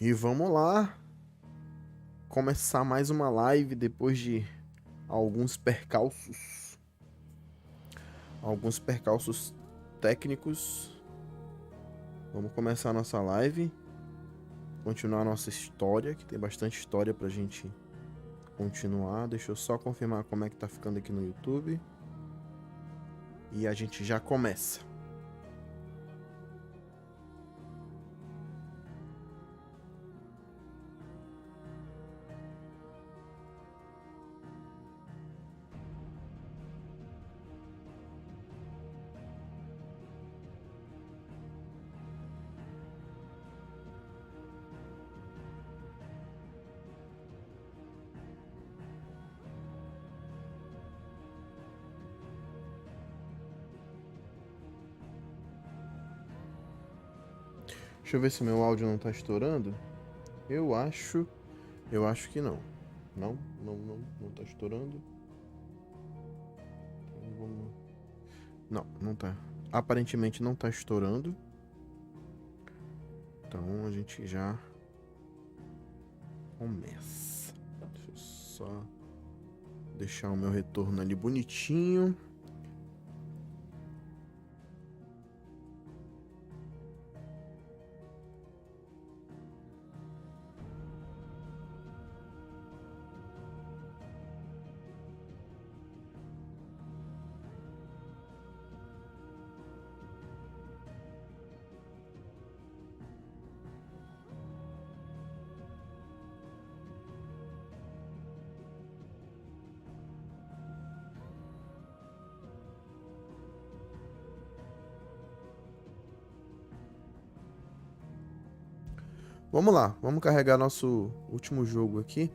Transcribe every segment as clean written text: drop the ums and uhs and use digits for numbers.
E vamos lá começar mais uma live depois de alguns percalços. Alguns percalços técnicos. Vamos começar a nossa live. Continuar a nossa história, que tem bastante história pra gente continuar. Deixa eu só confirmar como é que tá ficando aqui no YouTube. E a gente já começa. Deixa eu ver se meu áudio não tá estourando. Eu acho que não. Não tá estourando. Não tá. Aparentemente não tá estourando. Então a gente já começa. Deixa eu só deixar o meu retorno ali bonitinho. Vamos lá, vamos carregar nosso último jogo aqui.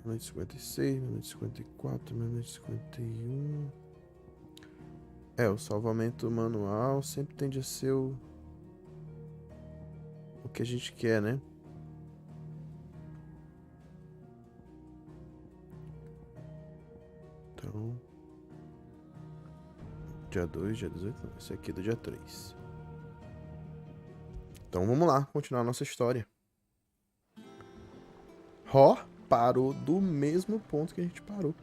1956, 1954, 1951. O salvamento manual sempre tende a ser o que a gente quer, né? Então, dia 2, dia 18, não, esse aqui é do dia 3. Então vamos lá, continuar a nossa história. Parou do mesmo ponto que a gente parou.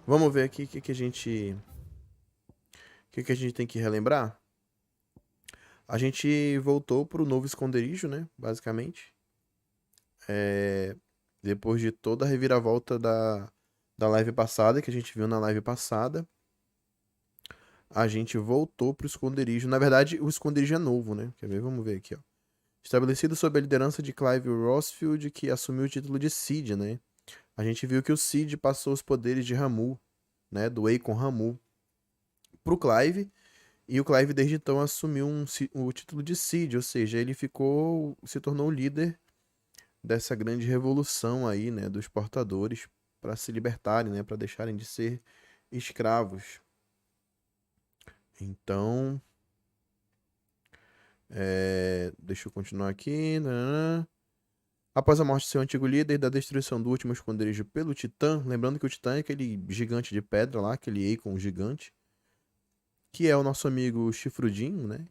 Vamos ver aqui o que a gente tem que relembrar. A gente voltou pro novo esconderijo, né? Basicamente. Depois de toda a reviravolta da live passada, que a gente viu na live passada, a gente voltou pro esconderijo. Na verdade, o esconderijo é novo, né? Quer ver? Vamos ver aqui, ó. Estabelecido sob a liderança de Clive Rossfield, que assumiu o título de Cid, né? A gente viu que o Cid passou os poderes de Ramu, né? Do Akon Ramu, pro Clive. E o Clive, desde então, assumiu o título de Cid, ou seja, ele se tornou o líder dessa grande revolução aí, né, dos portadores para se libertarem, né, para deixarem de ser escravos. Então, deixa eu continuar aqui. Após a morte de seu antigo líder e da destruição do último esconderijo pelo Titã, lembrando que o Titã é aquele gigante de pedra lá, aquele Akon gigante, que é o nosso amigo Chifrudinho, né?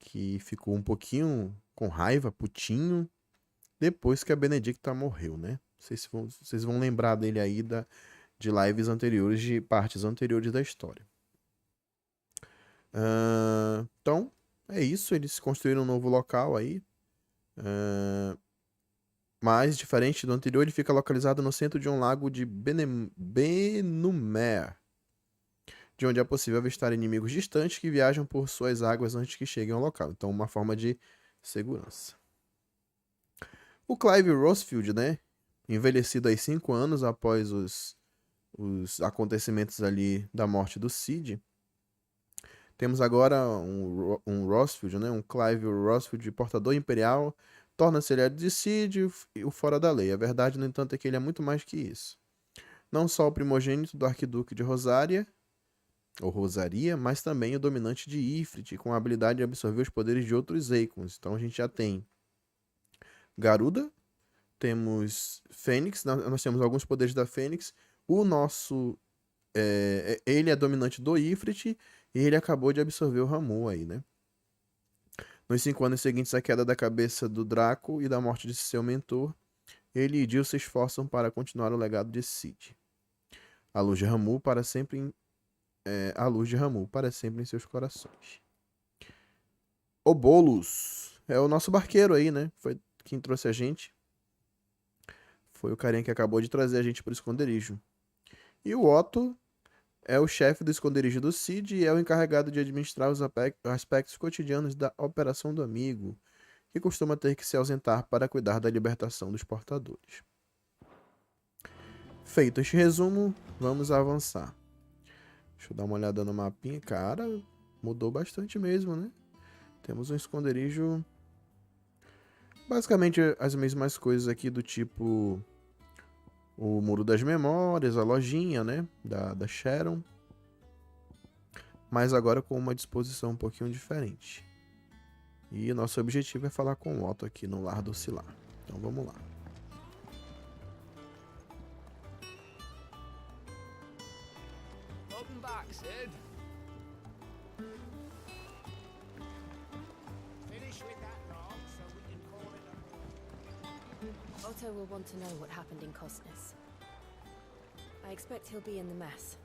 que ficou um pouquinho com raiva, putinho, depois que a Benedicta morreu, né? Não sei se vocês vão lembrar dele aí de lives anteriores, de partes anteriores da história. Então, é isso. Eles construíram um novo local aí. Mas, diferente do anterior, ele fica localizado no centro de um lago de Benumer, de onde é possível avistar inimigos distantes que viajam por suas águas antes que cheguem ao local. Então, uma forma de segurança. O Clive Rosefield, né? Envelhecido aí 5 anos após os acontecimentos ali da morte do Cid. Temos agora um Rosefield, né? Um Clive Rosefield, portador imperial, torna-se aliado de Cid e o fora da lei. A verdade, no entanto, é que ele é muito mais que isso. Não só o primogênito do arquiduque de Rosaria, mas também o dominante de Ifrit, com a habilidade de absorver os poderes de outros Eikons. Então a gente já tem Garuda, temos Fênix, nós temos alguns poderes da Fênix. O nosso... ele é dominante do Ifrit e ele acabou de absorver o Ramu aí, né? Nos 5 anos seguintes à queda da cabeça do Draco e da morte de seu mentor, ele e Jill se esforçam para continuar o legado de Cid. A luz de Ramu para sempre em seus corações. O Bolus é o nosso barqueiro aí, né? Foi quem trouxe a gente. Foi o carinha que acabou de trazer a gente para o esconderijo. E o Otto é o chefe do esconderijo do Cid e é o encarregado de administrar os aspectos cotidianos da operação do amigo, que costuma ter que se ausentar para cuidar da libertação dos portadores. Feito este resumo, vamos avançar. Deixa eu dar uma olhada no mapinha. Cara, mudou bastante mesmo, né? Temos um esconderijo... basicamente as mesmas coisas aqui do tipo... o Muro das Memórias, a lojinha, né? Da Sharon. Mas agora com uma disposição um pouquinho diferente. E nosso objetivo é falar com o Otto aqui no Lar do Cilar. Então vamos lá. Welcome back, Sid. Finish with that log so we can call it a... Otto will want to know what happened in Costness. I expect he'll be in the mess.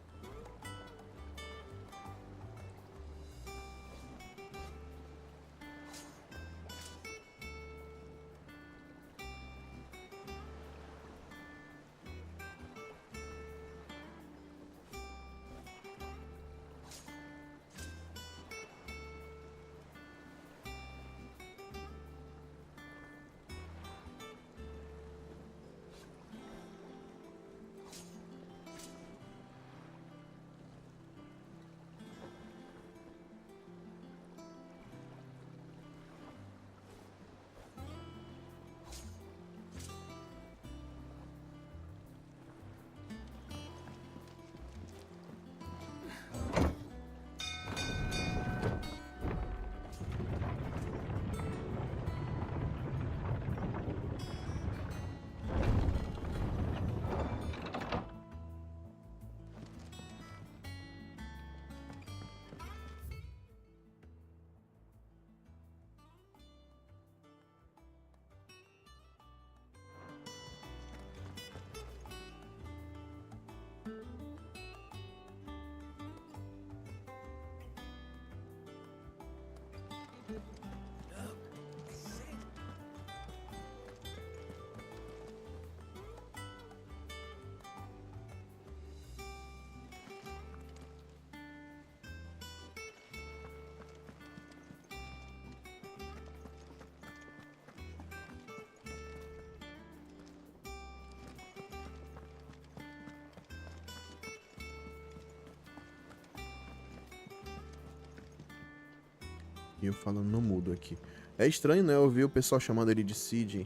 E eu falando no mudo aqui. É estranho, né? Eu ouvir o pessoal chamando ele de Cid.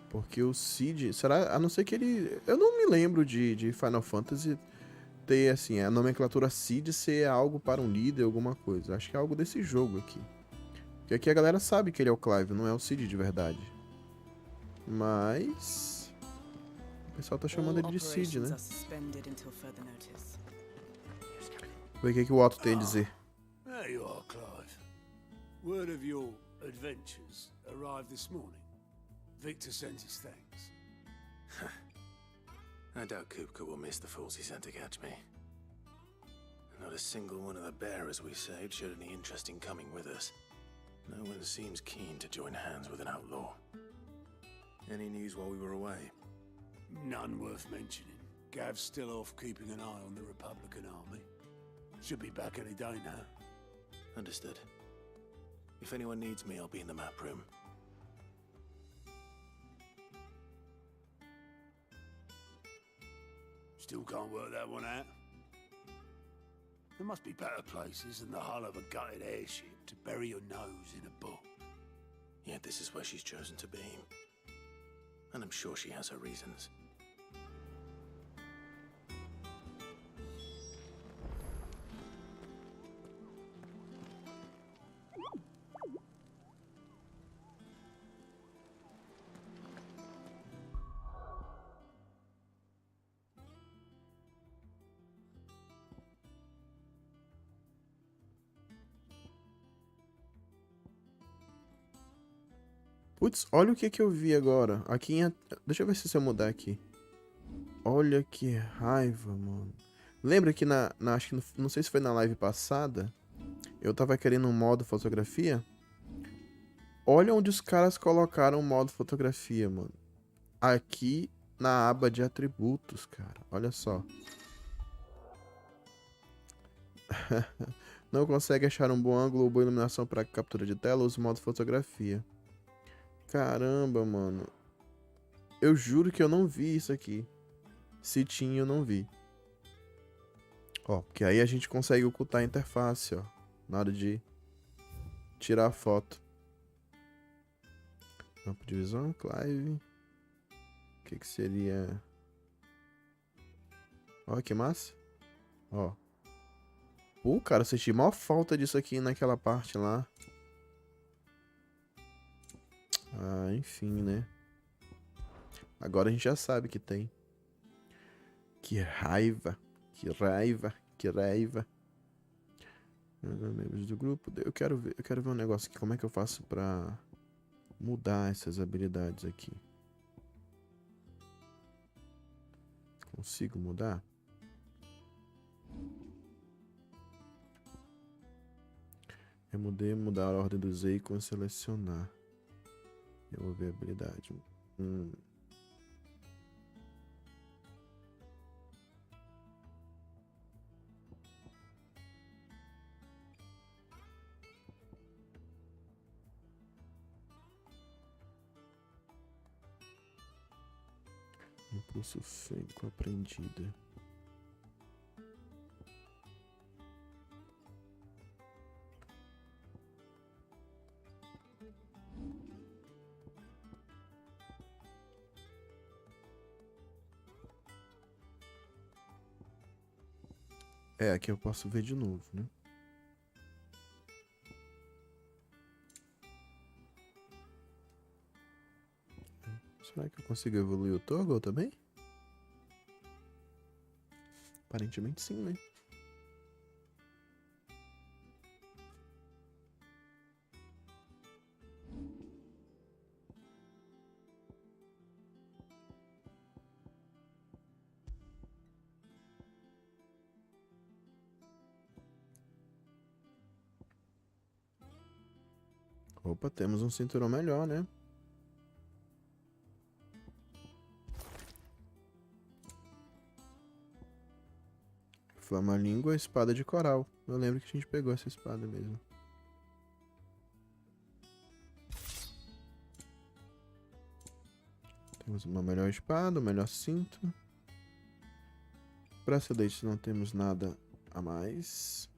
Porque o Cid... será? A não ser que ele... eu não me lembro de Final Fantasy ter, assim, a nomenclatura Cid ser algo para um líder, alguma coisa. Acho que é algo desse jogo aqui. Porque aqui a galera sabe que ele é o Clive, não é o Cid de verdade. Mas... o pessoal tá chamando ele de Cid, né? Vamos ver o que o Otto tem a dizer. There you are, Clive. Word of your adventures arrived this morning. Victor sent his thanks. I doubt Kupka will miss the fools he sent to catch me. Not a single one of the bearers we saved showed any interest in coming with us. No one seems keen to join hands with an outlaw. Any news while we were away? None worth mentioning. Gav's still off keeping an eye on the Republican army. Should be back any day now. Understood. If anyone needs me, I'll be in the map room. Still can't work that one out. There must be better places than the hull of a gutted airship to bury your nose in a book. Yet this is where she's chosen to be. And I'm sure she has her reasons. Putz, olha o que que eu vi agora. Aqui em... Deixa eu ver se eu mudar aqui. Olha que raiva, mano. Lembra que acho que não sei se foi na live passada, eu tava querendo um modo fotografia. Olha onde os caras colocaram o modo fotografia, mano. Aqui na aba de atributos, cara. Olha só. Não consegue achar um bom ângulo ou boa iluminação para captura de tela? Use o modo fotografia. Caramba, mano. Eu juro que eu não vi isso aqui. Se tinha, eu não vi. Ó, porque aí a gente consegue ocultar a interface, ó. Na hora de tirar a foto. Campo de visão, Clive. O que que seria? Ó, que massa. Ó. Pô, cara, eu senti maior falta disso aqui naquela parte lá. Ah, enfim, né? Agora a gente já sabe que tem. Que raiva. Que raiva. Que raiva. Membros do grupo. Eu quero ver um negócio aqui. Como é que eu faço pra mudar essas habilidades aqui? Consigo mudar? Eu mudar a ordem dos ícones, selecionar. Eu vou ver a habilidade. Impulso fênico aprendida. É, aqui eu posso ver de novo, né? Será que eu consigo evoluir o toggle também? Aparentemente sim, né? Opa, temos um cinturão melhor, né? Flama-língua, espada de coral. Eu lembro que a gente pegou essa espada mesmo. Temos uma melhor espada, um melhor cinto. Bracelete, não temos nada a mais.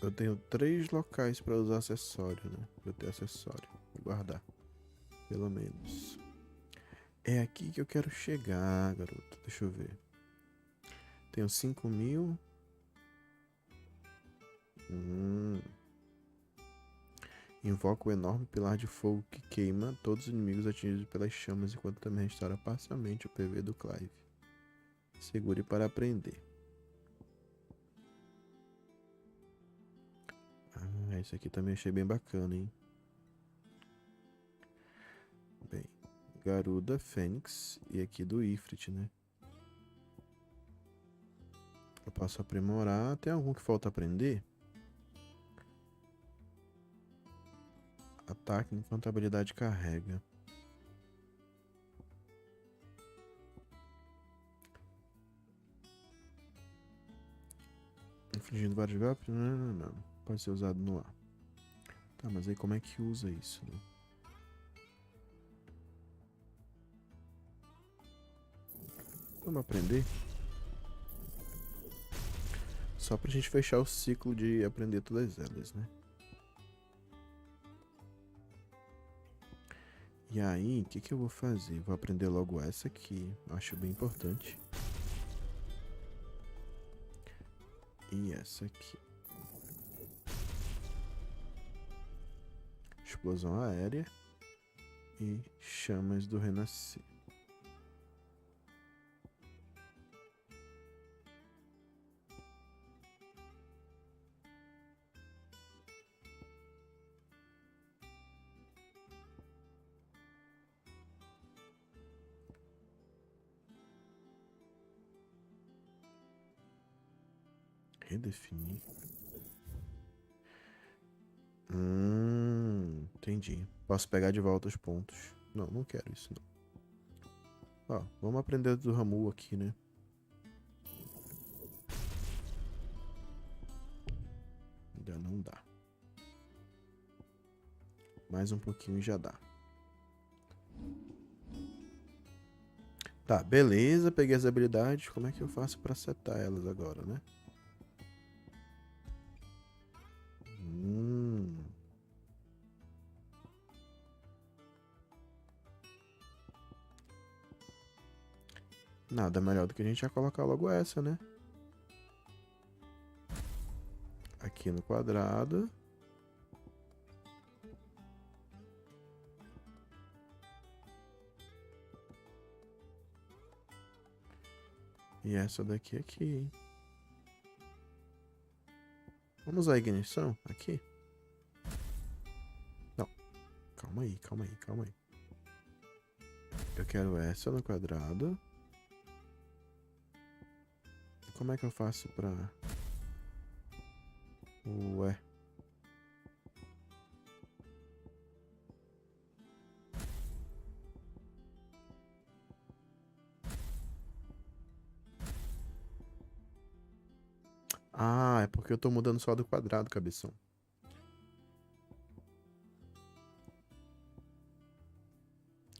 Eu tenho 3 locais para usar acessório, né? Pra eu ter acessório. Vou guardar. Pelo menos. É aqui que eu quero chegar, garoto. Deixa eu ver. Tenho 5.000. Invoca o enorme pilar de fogo que queima todos os inimigos atingidos pelas chamas, enquanto também restaura parcialmente o PV do Clive. Segure para aprender. Ah, esse aqui também achei bem bacana, hein? Bem, Garuda, Fênix e aqui do Ifrit, né? Eu posso aprimorar. Tem algum que falta aprender? Ataque enquanto a habilidade carrega. Infligindo vários golpes? Não. Pode ser usado no ar. Tá, mas aí como é que usa isso, né? Vamos aprender? Só pra gente fechar o ciclo de aprender todas elas, né? E aí, o que eu vou fazer? Vou aprender logo essa aqui. Acho bem importante. E essa aqui. Explosão aérea. E chamas do renascer. Redefinir. Entendi. Posso pegar de volta os pontos. Não quero isso não. Ó, vamos aprender do Ramu aqui, né? Ainda não dá. Mais um pouquinho e já dá. Tá, beleza. Peguei as habilidades. Como é que eu faço pra setar elas agora, né? Nada melhor do que a gente já colocar logo essa, né? Aqui no quadrado. E essa daqui aqui, hein? Vamos usar a ignição aqui? Não. Calma aí. Eu quero essa no quadrado. Como é que eu faço pra... Ué. Ah, é porque eu tô mudando só do quadrado, cabeção.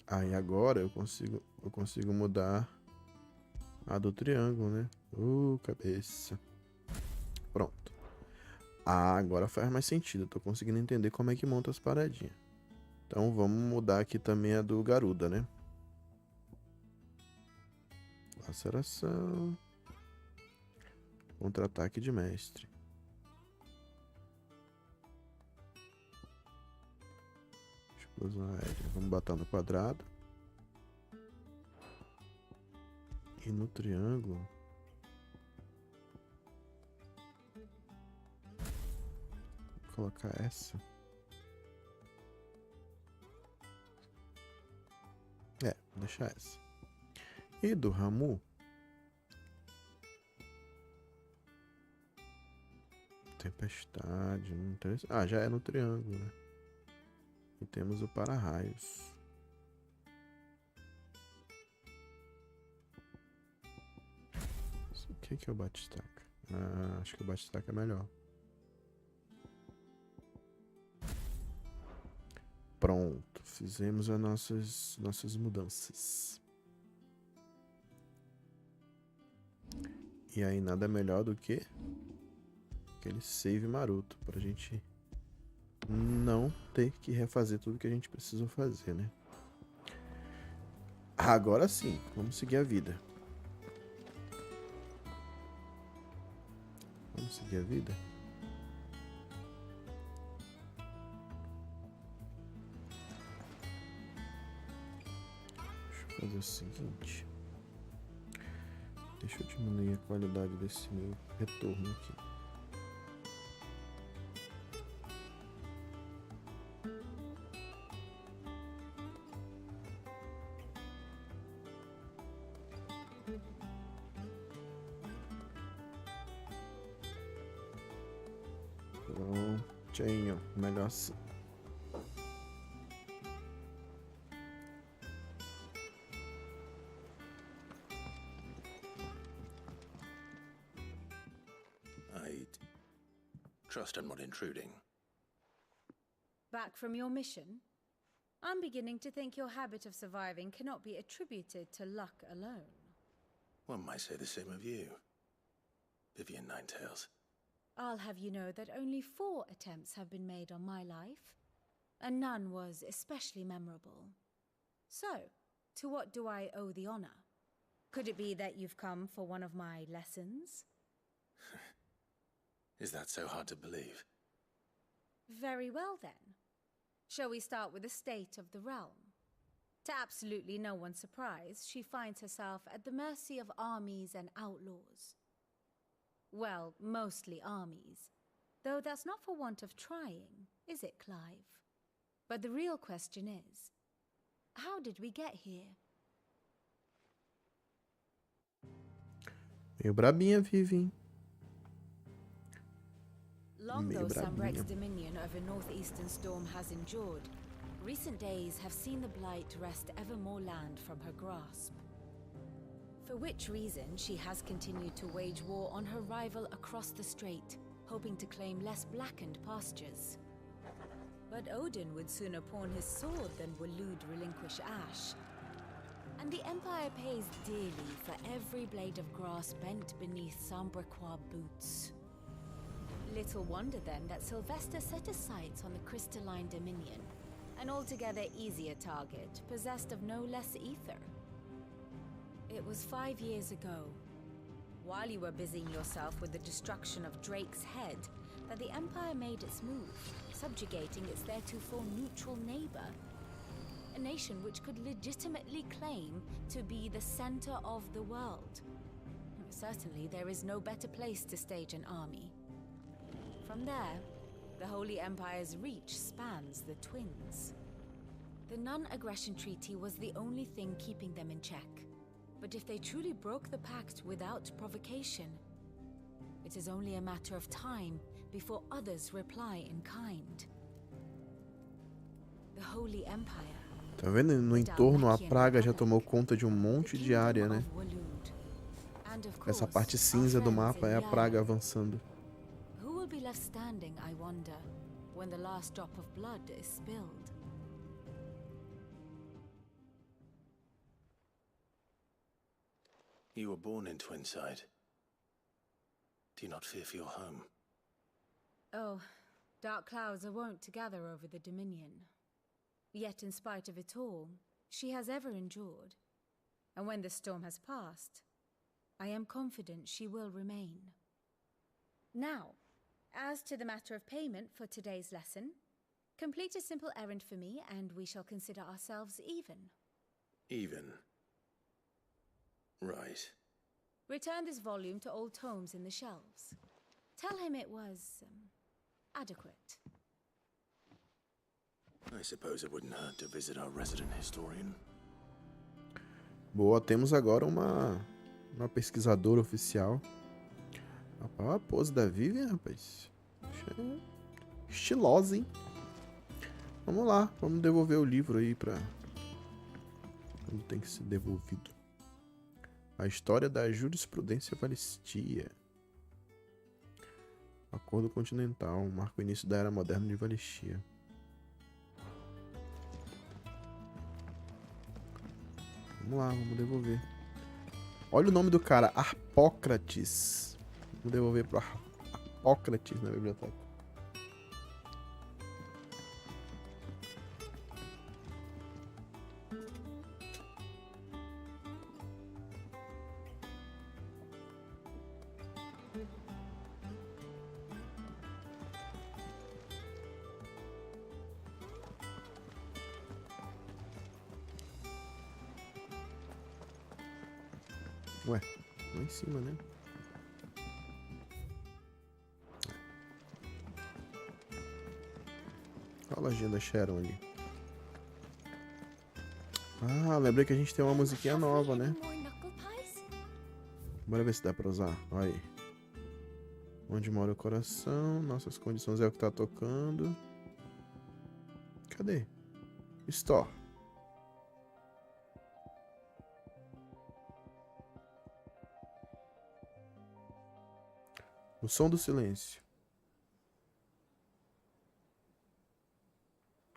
Aí agora eu consigo mudar a do triângulo, né? Cabeça. Pronto. Ah, agora faz mais sentido. Eu tô conseguindo entender como é que monta as paradinhas. Então vamos mudar aqui também a do Garuda, né? Laceração. Contra-ataque de mestre. Explosão aérea. Vamos botar no quadrado. E no triângulo. Vou colocar essa. Vou deixar essa. E do Ramu. Tempestade, não interessa. Ah, já é no triângulo, né? E temos o para-raios. O que é o bate-estaca? Ah, acho que o bate-estaca é melhor. Pronto, fizemos as nossas mudanças. E aí nada melhor do que aquele save maroto pra gente não ter que refazer tudo que a gente precisou fazer, né? Agora sim, vamos seguir a vida. Vamos seguir a vida? fazer o seguinte. Deixa eu diminuir a qualidade desse meu retorno aqui. Prontinho, melhor assim. I trust I'm not intruding. Back from your mission? I'm beginning to think your habit of surviving cannot be attributed to luck alone. One might say the same of you, Vivian Ninetails. I'll have you know that only 4 attempts have been made on my life, and none was especially memorable. So, to what do I owe the honor? Could it be that you've come for one of my lessons? Is that so hard to believe? Very well then. Shall we start with the state of the realm? To absolutely no one's surprise, she finds herself at the mercy of armies and outlaws. Well, mostly armies. Though that's not for want of trying, is it, Clive? But the real question is, how did we get here? Meio brabinha, Vivi. Long Meio though Sunbreak's brabinha. dominion over northeastern storm has endured, recent days have seen the blight wrest ever more land from her grasp. For which reason she has continued to wage war on her rival across the strait, hoping to claim less blackened pastures. But Odin would sooner pawn his sword than Waloed relinquish Ash. And the Empire pays dearly for every blade of grass bent beneath Sambraquois boots. Little wonder then that Sylvester set his sights on the crystalline dominion, an altogether easier target, possessed of no less ether. It was 5 years ago, while you were busying yourself with the destruction of Drake's head, that the Empire made its move, subjugating its theretofore neutral neighbor. A nation which could legitimately claim to be the center of the world. Certainly, there is no better place to stage an army. From there, the Holy Empire's reach spans the twins. The non-aggression treaty was the only thing keeping them in check. But if they truly broke the pact without provocation, it is only a matter of time before others reply in kind. The Holy Empire. Tá vendo? No entorno, a praga já tomou conta de um monte de área, né? Essa parte cinza do mapa é a praga avançando. Who will be left standing, I wonder, when the last drop of blood is spilled? You were born in Twinside. Do you not fear for your home? Oh, dark clouds are wont to gather over the Dominion. Yet in spite of it all, she has ever endured. And when the storm has passed, I am confident she will remain. Now, as to the matter of payment for today's lesson, complete a simple errand for me and we shall consider ourselves even. Even. Right. Return this volume to old tomes in the shelves. Tell him it was adequate. I suppose it wouldn't hurt to visit our resident historian. Boa, temos agora uma pesquisadora oficial. Rapaz, a pose da Vivian, rapaz. Estilosa, hein? Vamos lá, vamos devolver o livro aí pra... Quando tem que ser devolvido. A história da jurisprudência Valestia. Acordo Continental, marca o início da Era Moderna de Valestia. Vamos lá, vamos devolver. Olha o nome do cara, Harpócrates. Vamos devolver pro Harpócrates na biblioteca. Ué, lá em cima, né? Olha a lojinha da Sharon ali. Ah, lembrei que a gente tem uma musiquinha nova, né? Bora ver se dá pra usar. Olha aí. Onde mora o coração? Nossas condições é o que tá tocando. Cadê? Store. O som do silêncio.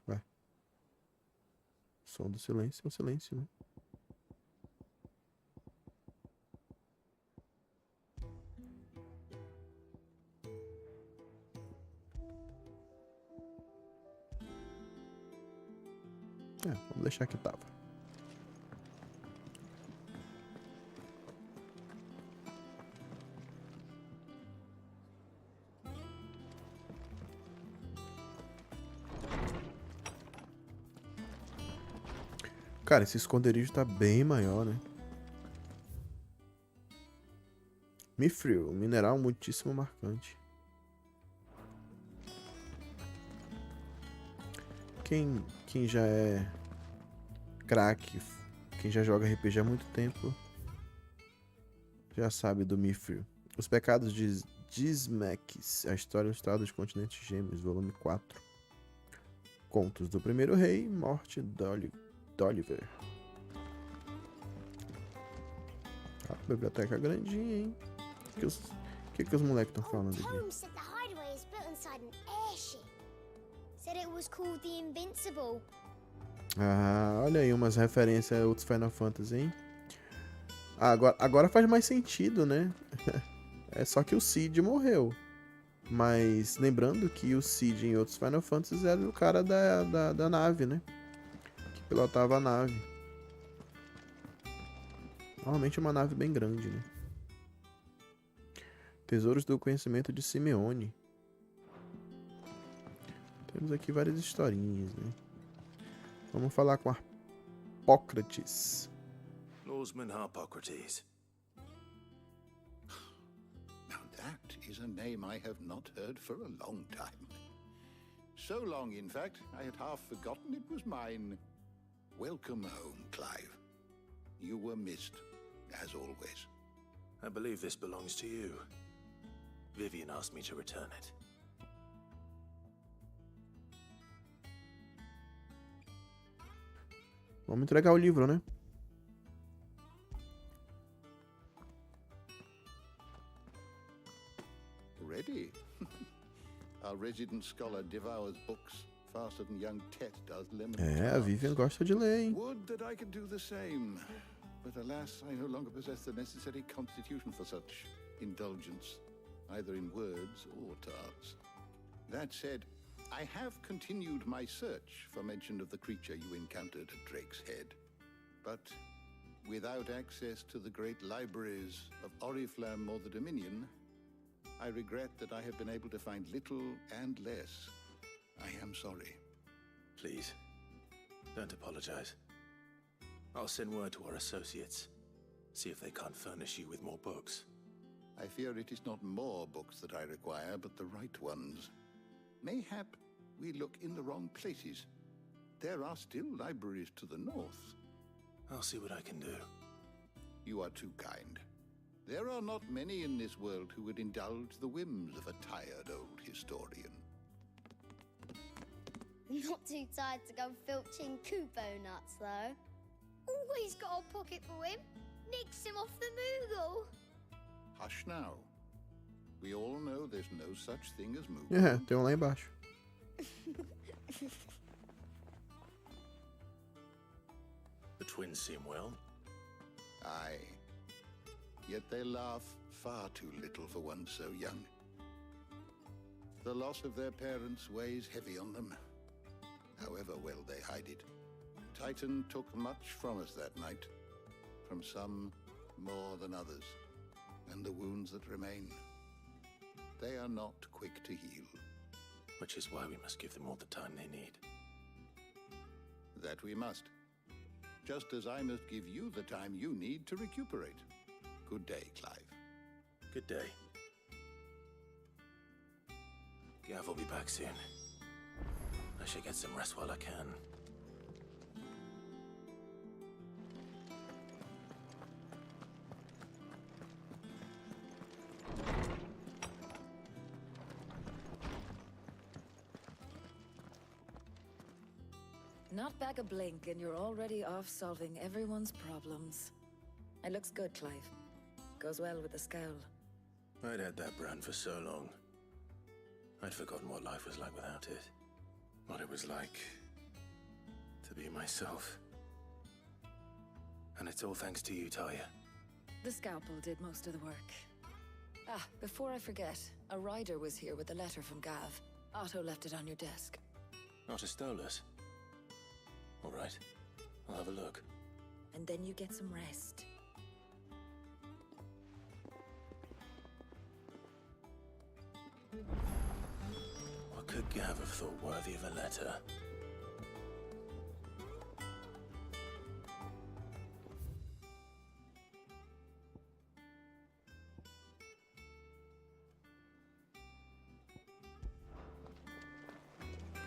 Ué. O som do silêncio é o silêncio, né? Vamos deixar que tava. Cara, esse esconderijo tá bem maior, né? Mithril, mineral muitíssimo marcante. Quem já é craque, quem já joga RPG há muito tempo, já sabe do Mithril. Os pecados de Dismex, a história do estado dos continentes gêmeos, volume 4. Contos do primeiro rei, morte d'Oliver. A biblioteca é grandinha, hein? O que os moleques estão falando aqui? Holmes said the hideaway is built inside an airship. Said it was called the Invincible. Ah, olha aí umas referências a outros Final Fantasy, hein? Ah, agora faz mais sentido, né? É só que o Cid morreu. Mas lembrando que o Cid em outros Final Fantasy era o cara da nave, né? Que pilotava a nave. Normalmente é uma nave bem grande, né? Tesouros do conhecimento de Simeone. Temos aqui várias historinhas, né? Vamos falar com Harpócrates. Norseman Harpocrates. Now that is a name I have not heard for a long time. So long, in fact, I had half forgotten it was mine. Welcome home, Clive. You were missed, as always. I believe this belongs to you. Vivian asked me to return it. Vamos entregar o livro, né? Ready? Our resident scholar devours books faster than young Tet does lemon. A Vivian gosta de ler, hein? Would that I could do the same. But alas, I no longer possess the necessary constitution for such indulgence, either in words or tarts. That said, I have continued my search for mention of the creature you encountered at Drake's Head. But without access to the great libraries of Oriflamme or the Dominion, I regret that I have been able to find little and less. I am sorry. Please, don't apologize. I'll send word to our associates. See if they can't furnish you with more books. I fear it is not more books that I require, but the right ones. Mayhap we look in the wrong places. There are still libraries to the north. I'll see what I can do. You are too kind. There are not many in this world who would indulge the whims of a tired old historian. Not too tired to go filching Kubo nuts, though. Always got a pocket for him. Nicks him off the Moogle. Hush now. We all know there's no such thing as Moogle. Tem um lá embaixo. The twins seem well. Aye. Yet they laugh far too little for one so young. The loss of their parents weighs heavy on them, however well they hide it. Titan took much from us that night, from some more than others, and the wounds that remain, they are not quick to heal. Which is why we must give them all the time they need. That we must. Just as I must give you the time you need to recuperate. Good day, Clive. Good day. Gav will be back soon. I should get some rest while I can. Not back a blink and you're already off solving everyone's problems. It looks good, Clive. Goes well with the scowl. I'd had that brand for so long. I'd forgotten what life was like without it. What it was like to be myself. And it's all thanks to you, Talia. The scalpel did most of the work. Ah, before I forget, a rider was here with a letter from Gav. Otto left it on your desk. Not a stole us. All right, I'll have a look. And then you get some rest. What could Gav have thought worthy of a letter?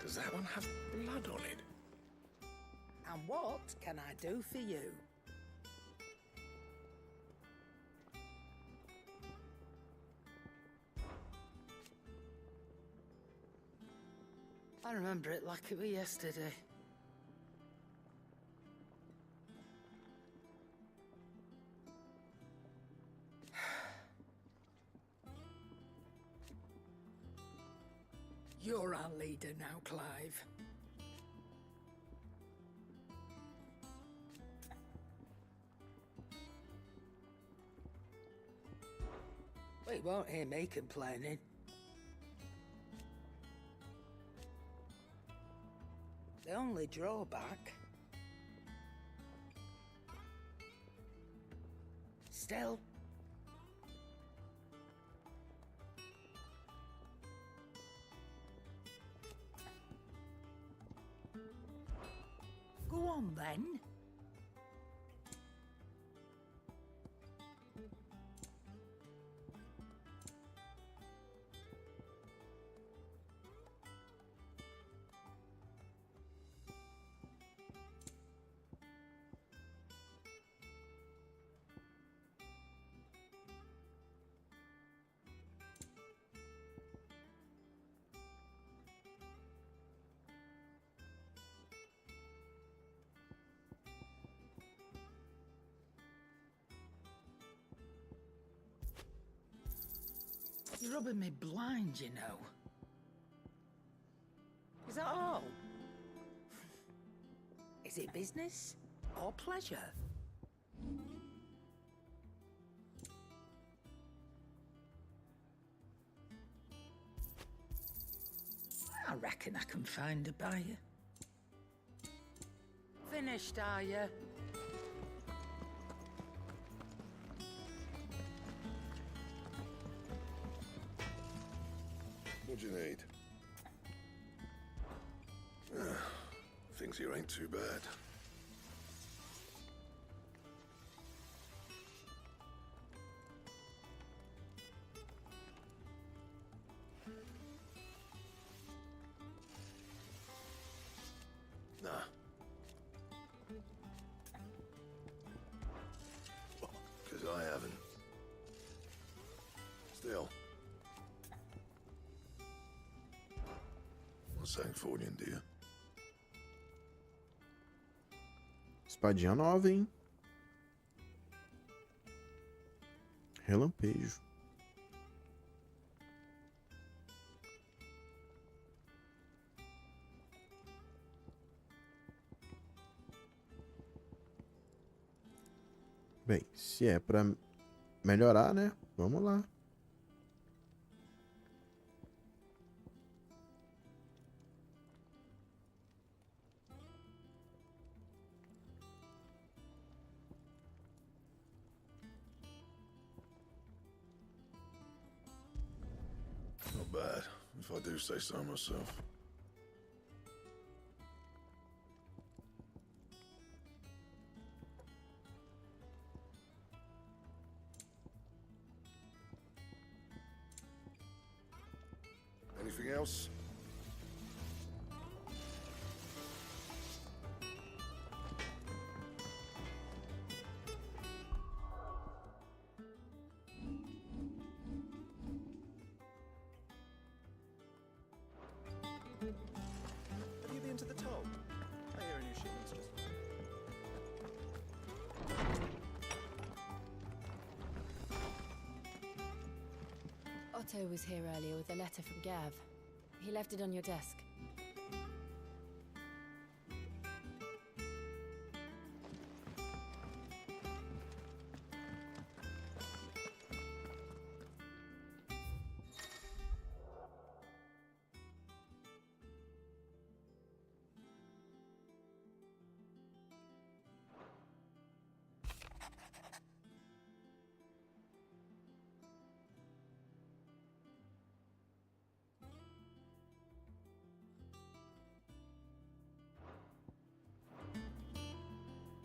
Does that one have blood on it? And what can I do for you? I remember it like it was yesterday. You're our leader now, Clive. Well, you won't hear me complaining. The only drawback... Still... Go on, then. You're rubbing me blind, you know. Is that all? Is it business or pleasure? I reckon I can find a buyer. Finished, are you? What do you need? Things here ain't too bad. Nah. 'Cause I haven't. Still. What's that for you, dear? Espadinha nova, hein? Relampejo. Bem, se é pra melhorar, né? Vamos lá. Not bad, if I do say so myself. Anything else? Have you been to the toll? I hear a new shipment's just arrived. Otto was here earlier with a letter from Gav. He left it on your desk.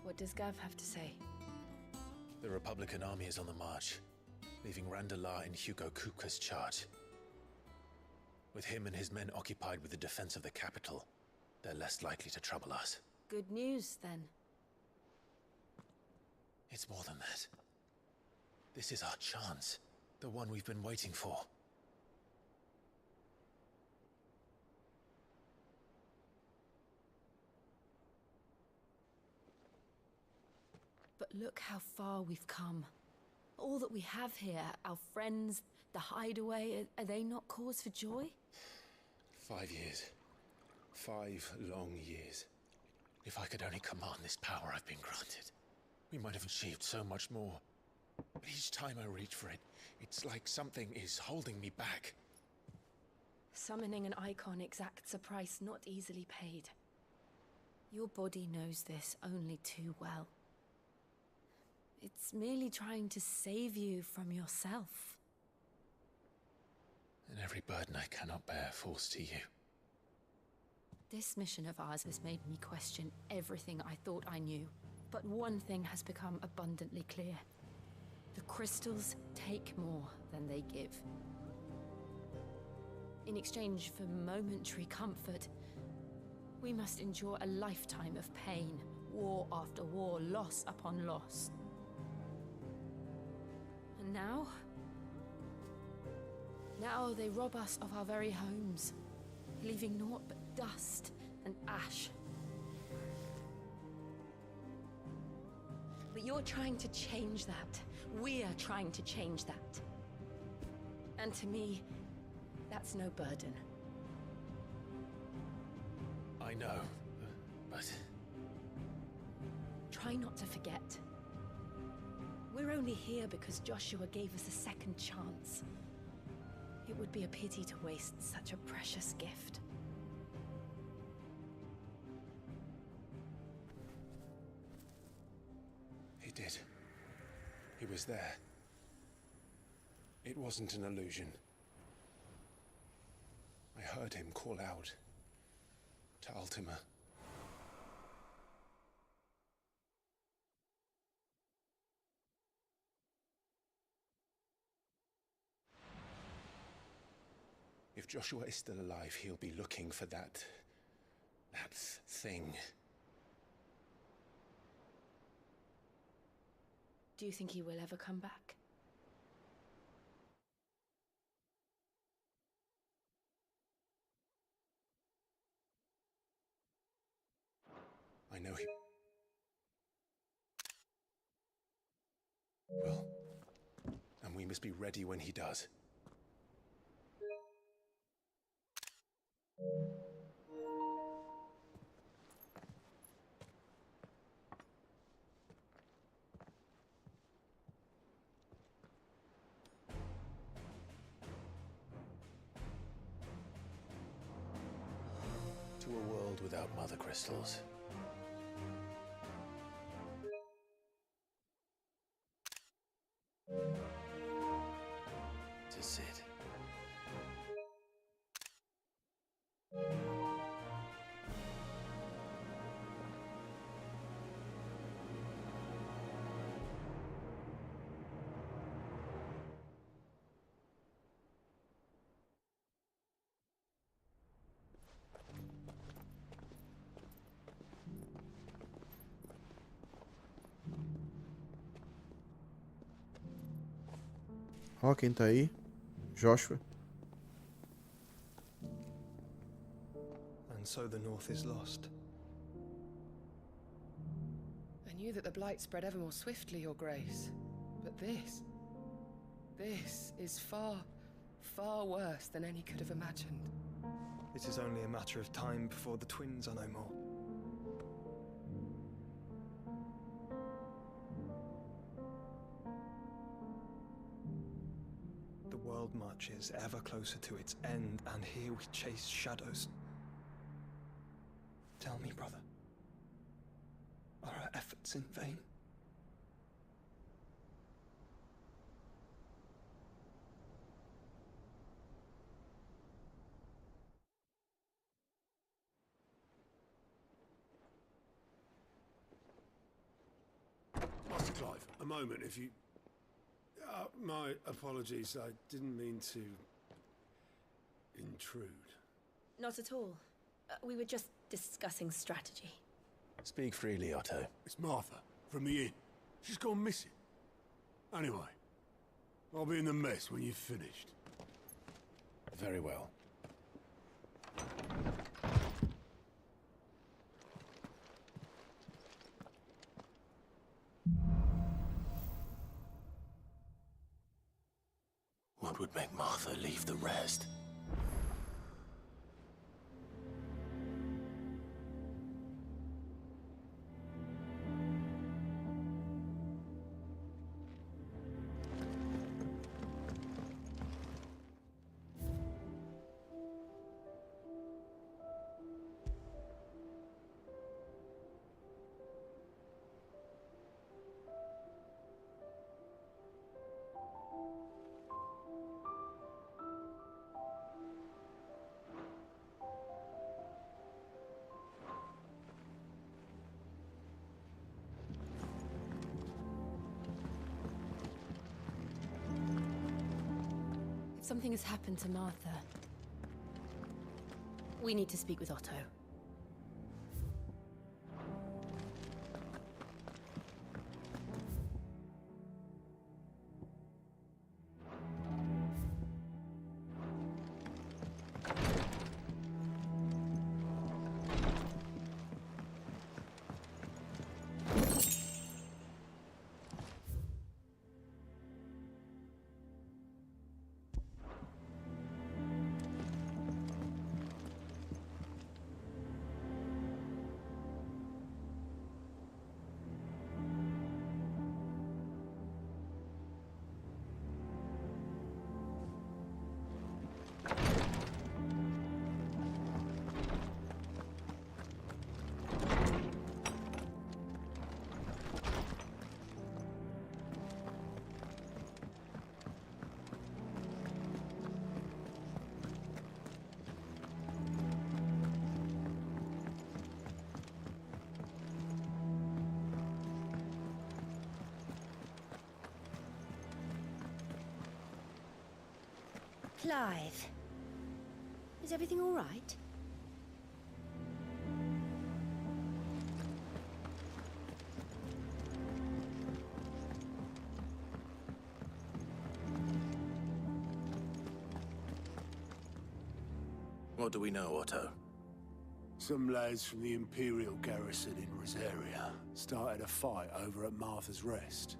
What does Gav have to say? The Republican army is on the march, leaving Randalar in Hugo Kupka's charge. With him and his men occupied with the defense of the capital, they're less likely to trouble us. Good news, then. It's more than that. This is our chance, the one we've been waiting for. But look how far we've come. All that we have here, our friends, the hideaway, are they not cause for joy? 5 years. 5 long years. If I could only command this power I've been granted, we might have achieved so much more. But each time I reach for it, it's like something is holding me back. Summoning an icon exacts a price not easily paid. Your body knows this only too well. It's merely trying to save you from yourself. And every burden I cannot bear falls to you. This mission of ours has made me question everything I thought I knew. But one thing has become abundantly clear. The crystals take more than they give. In exchange for momentary comfort, we must endure a lifetime of pain, war after war, loss upon loss. And now they rob us of our very homes, leaving naught but dust and ash. But you're trying to change that. We're trying to change that. And to me, that's no burden. I know, but... Try not to forget. We're only here because Joshua gave us a second chance. It would be a pity to waste such a precious gift. He did. He was there. It wasn't an illusion. I heard him call out to Ultima. If Joshua is still alive, he'll be looking for that thing. Do you think he will ever come back? I know he will. And we must be ready when he does. To a world without mother crystals. To Sid. Ó, quem tá aí? Joshua. And so the North is lost. I knew that the blight spread ever more swiftly, Your Grace. But this is far, far worse than any could have imagined. It is only a matter of time before the twins are no more. The world marches ever closer to its end, and here we chase shadows. Tell me, brother, are our efforts in vain? Master Clive, a moment, if you... my apologies, I didn't mean to... intrude. Not at all. We were just discussing strategy. Speak freely, Otto. It's Martha, from the inn. She's gone missing. Anyway, I'll be in the mess when you've finished. Very well. What would make Martha leave the rest? Something has happened to Martha. We need to speak with Otto. Clive, is everything all right? What do we know, Otto? Some lads from the Imperial garrison in Rosaria started a fight over at Martha's Rest.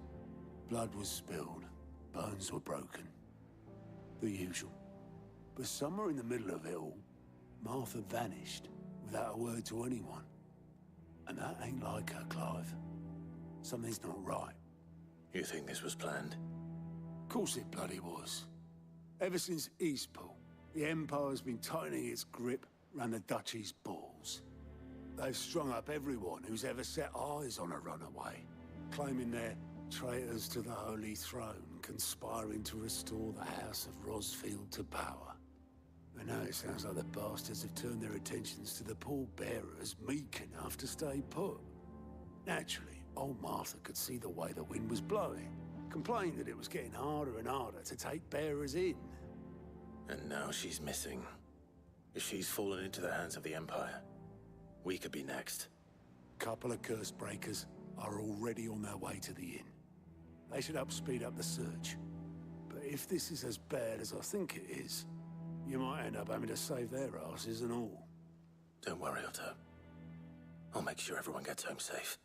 Blood was spilled, bones were broken. The usual. But somewhere in the middle of it all, Martha vanished without a word to anyone. And that ain't like her, Clive. Something's not right. You think this was planned? Of course it bloody was. Ever since Eastpool, the Empire's been tightening its grip round the Duchy's balls. They've strung up everyone who's ever set eyes on a runaway, claiming they're traitors to the Holy Throne, conspiring to restore the House of Rosfield to power. And now it sounds like the bastards have turned their attentions to the pallbearers meek enough to stay put. Naturally, old Martha could see the way the wind was blowing, complained that it was getting harder and harder to take bearers in. And now she's missing. If she's fallen into the hands of the Empire, we could be next. Couple of curse breakers are already on their way to the inn. They should help speed up the search. But if this is as bad as I think it is, you might end up having to save their asses and all. Don't worry, Otto. I'll make sure everyone gets home safe.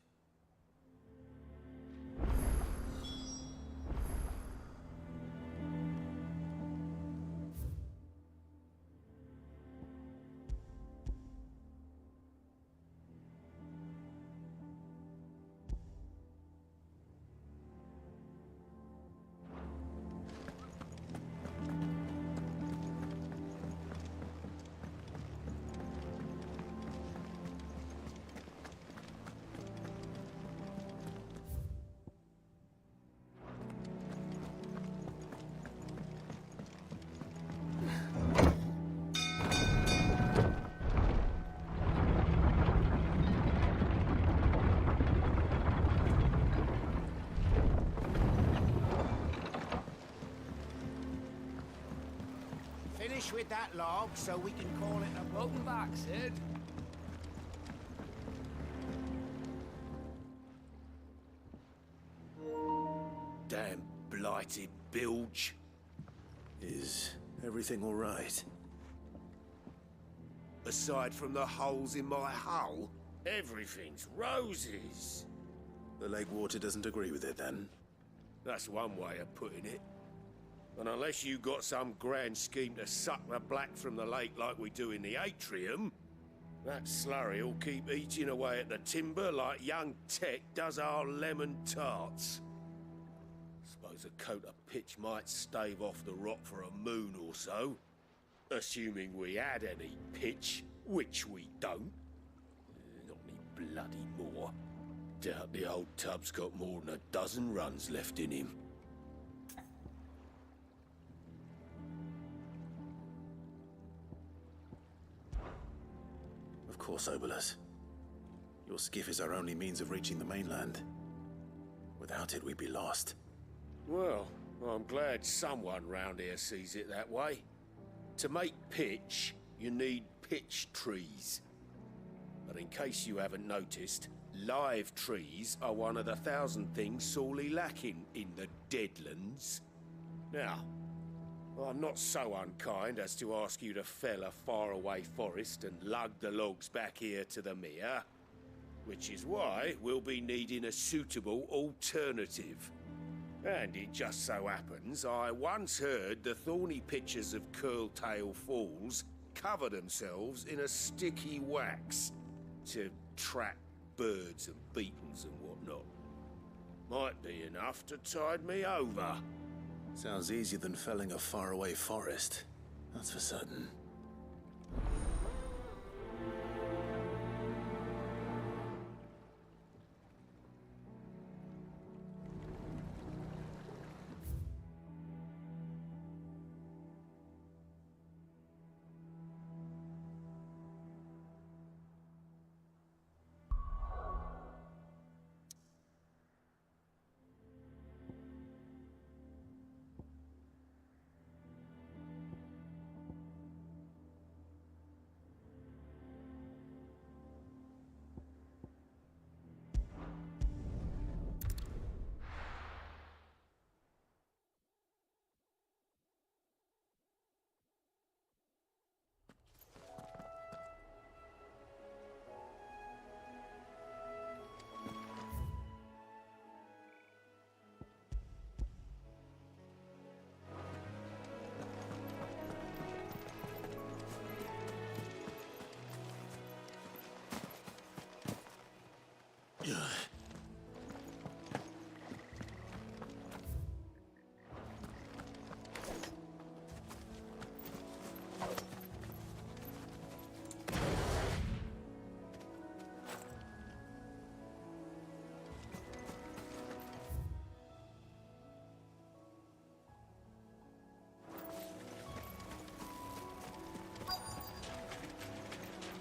Finish with that log so we can call it a... Welcome back, Sid. Damn blighted bilge. Is everything all right? Aside from the holes in my hull, everything's roses. The lake water doesn't agree with it, then? That's one way of putting it. And unless you got some grand scheme to suck the black from the lake like we do in the atrium, that slurry'll keep eating away at the timber like young Tech does our lemon tarts. Suppose a coat of pitch might stave off the rot for a moon or so. Assuming we had any pitch, which we don't. Not any bloody more. Doubt the old tub's got more than a dozen runs left in him. Of course, Obolus. Your skiff is our only means of reaching the mainland. Without it, we'd be lost. Well, I'm glad someone round here sees it that way. To make pitch, you need pitch trees. But in case you haven't noticed, live trees are one of the 1,000 things sorely lacking in the Deadlands. Now, I'm not so unkind as to ask you to fell a faraway forest and lug the logs back here to the mere, which is why we'll be needing a suitable alternative. And it just so happens I once heard the thorny pitchers of Curltail Falls cover themselves in a sticky wax to trap birds and beetles and whatnot. Might be enough to tide me over. Sounds easier than felling a faraway forest. That's for certain.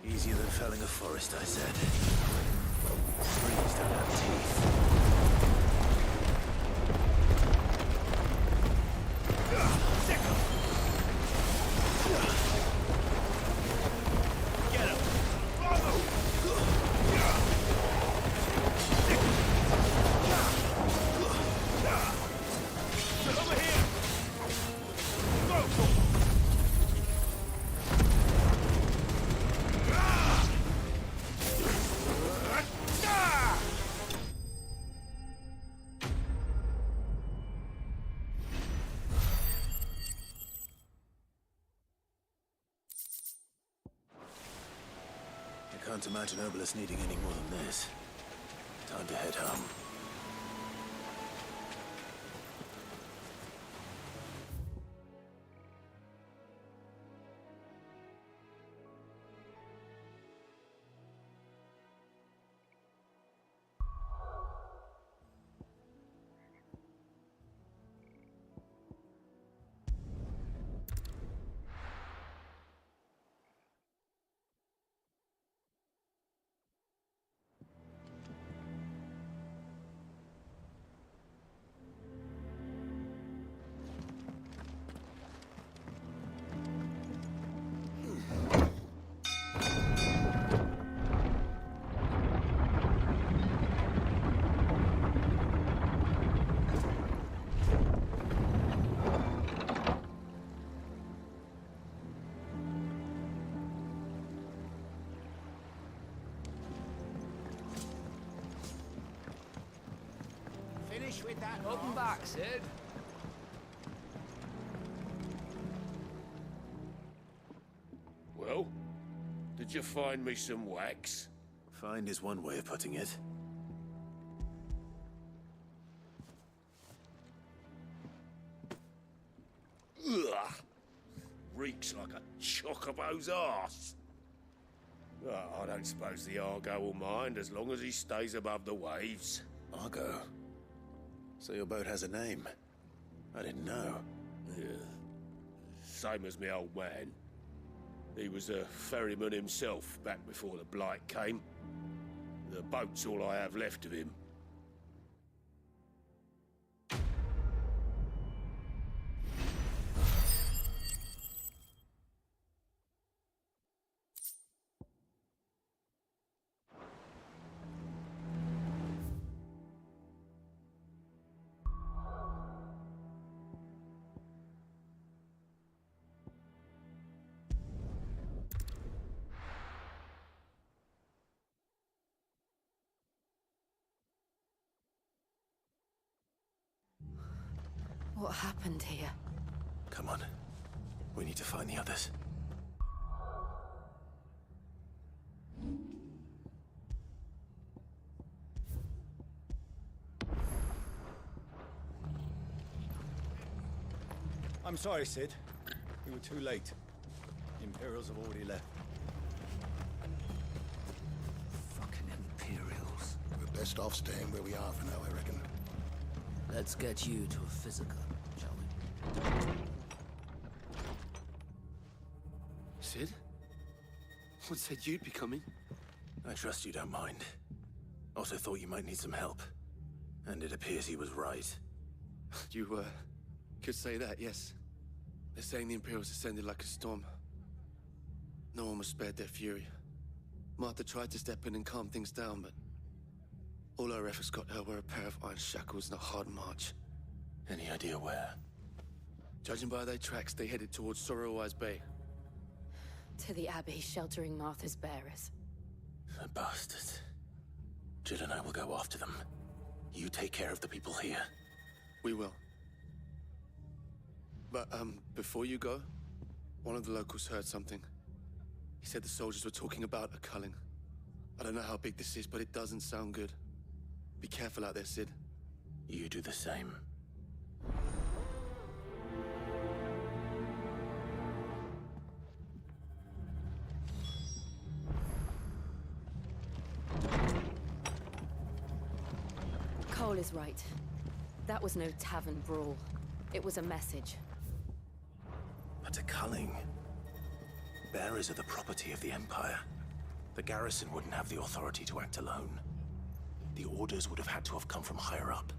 Easier than felling a forest, I said. Trees don't have teeth. Get him! Over here! Can't imagine Obelisk needing any more than this. Time to head home. Finish with that. Welcome back, Sid. Well, did you find me some wax? Find is one way of putting it. Ugh. Reeks like a chocobo's arse. I don't suppose the Argo will mind as long as he stays above the waves. Argo? So your boat has a name? I didn't know. Yeah. Same as me old man. He was a ferryman himself back before the blight came. The boat's all I have left of him. What happened here? Come on. We need to find the others. I'm sorry, Sid. We were too late. The Imperials have already left. Fucking Imperials. We're best off staying where we are for now, I reckon. Let's get you to a physical, shall we? Sid? What said you'd be coming? I trust you don't mind. Also thought you might need some help. And it appears he was right. You, could say that, yes. They're saying the Imperials descended like a storm. No one was spared their fury. Martha tried to step in and calm things down, but all our efforts got her were a pair of iron shackles and a hard march. Any idea where? Judging by their tracks, they headed towards Sorrowwise Bay. To the Abbey sheltering Martha's bearers. The bastards. Jill and I will go after them. You take care of the people here. We will. But, before you go, one of the locals heard something. He said the soldiers were talking about a culling. I don't know how big this is, but it doesn't sound good. Be careful out there, Sid. You do the same. Cole is right. That was no tavern brawl. It was a message. But a culling. Bearers are the property of the Empire. The garrison wouldn't have the authority to act alone. The orders would have had to have come from higher up.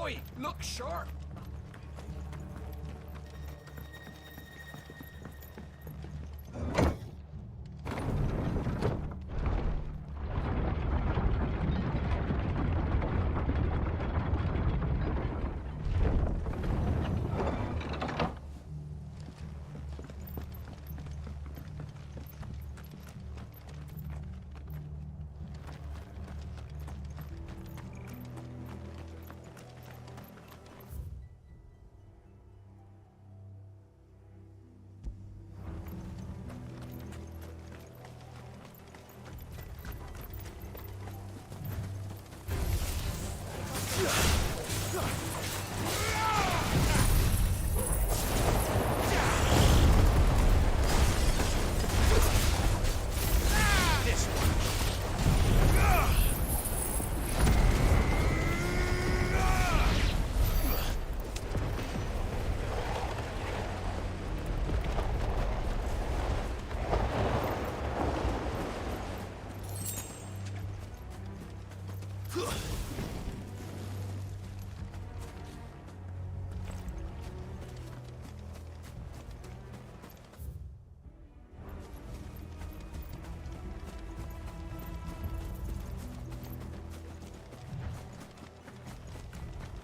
Oi, look sharp.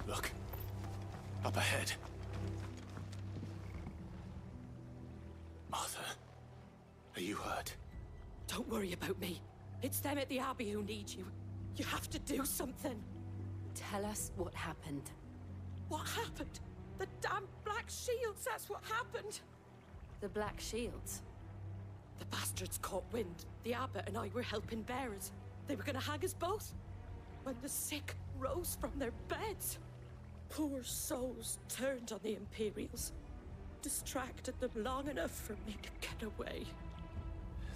Look. Up ahead. Martha, are you hurt? Don't worry about me. It's them at the Abbey who need you. You have to do something. Tell us what happened. What happened? The damn Black Shields, that's what happened. The Black Shields? The bastards caught wind. The abbot and I were helping bearers. They were gonna hang us both. When the sick rose from their beds, poor souls turned on the Imperials. Distracted them long enough for me to get away.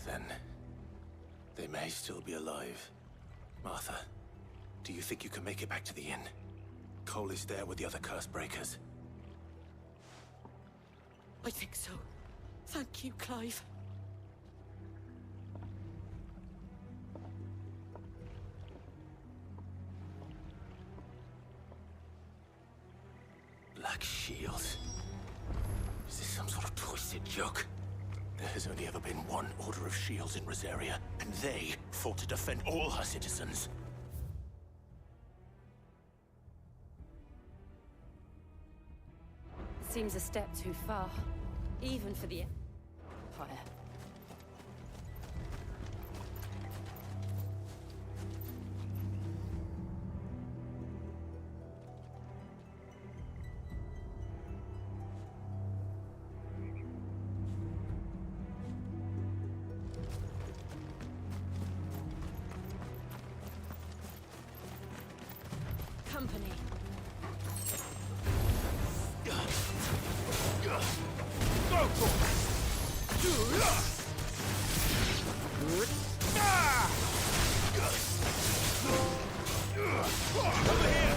Then they may still be alive. Martha, do you think you can make it back to the inn? Cole is there with the other curse breakers. I think so. Thank you, Clive. Black Shields? Is this some sort of twisted joke? There has only ever been one Order of Shields in Rosaria, and they fought to defend all her citizens. Seems a step too far, even for the Empire. Company. Go for it! Over here!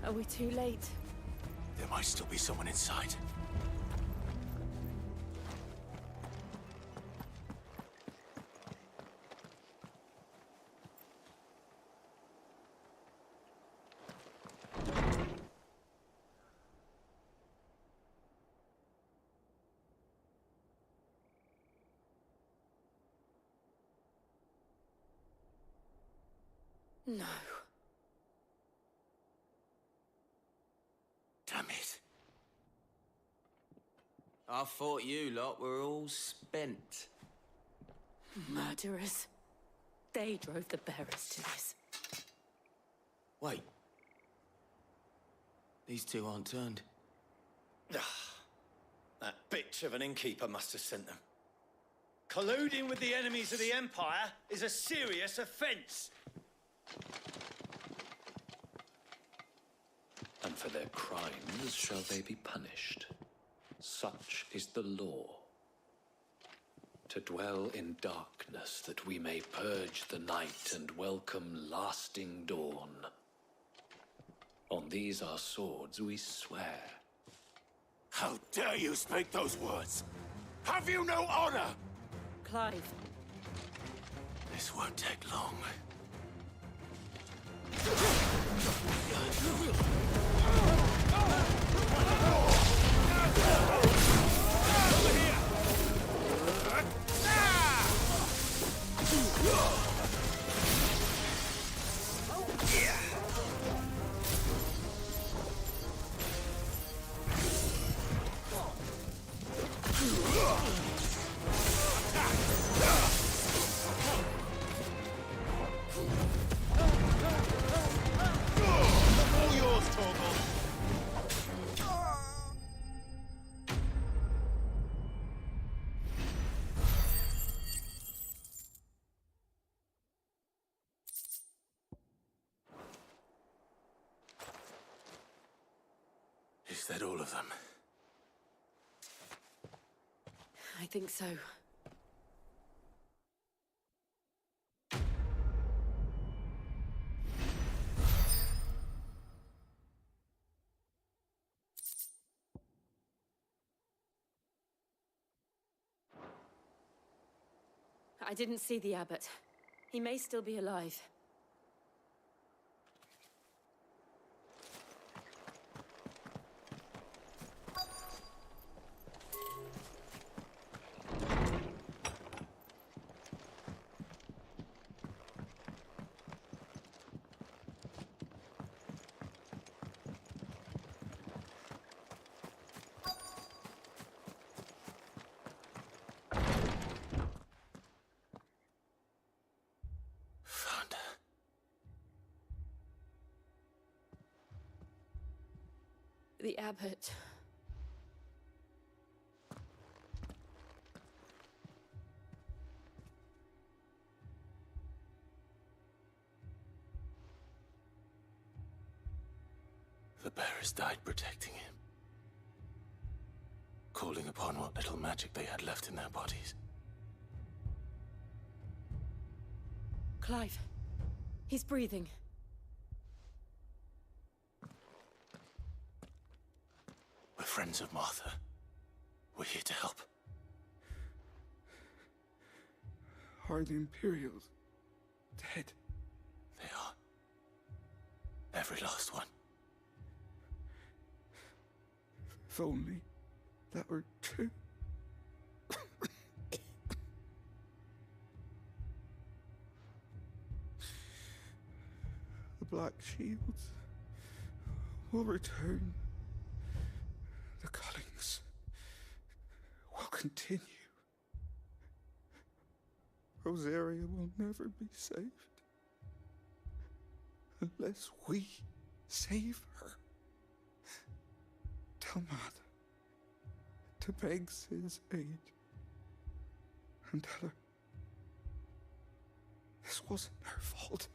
Are we too late? There might still be someone inside. No. Damn it. I thought you lot were all spent. Murderers. They drove the bearers to this. Wait. These two aren't turned. That bitch of an innkeeper must have sent them. Colluding with the enemies of the Empire is a serious offense. And for their crimes shall they be punished. Such is the law. To dwell in darkness that we may purge the night and welcome lasting dawn. On these our swords we swear. How dare you speak those words? Have you no honor? Clive. This won't take long. Is that all of them? I think so. I didn't see the abbot. He may still be alive. The abbot. The bearers died protecting him, calling upon what little magic they had left in their bodies. Clive. He's breathing. We're friends of Martha. We're here to help. Are the Imperials dead? They are. Every last one. If only that were true. The Black Shields will return. The cullings will continue. Rosaria will never be saved unless we save her. Tell Mother to beg Sid's aid and tell her this wasn't her fault.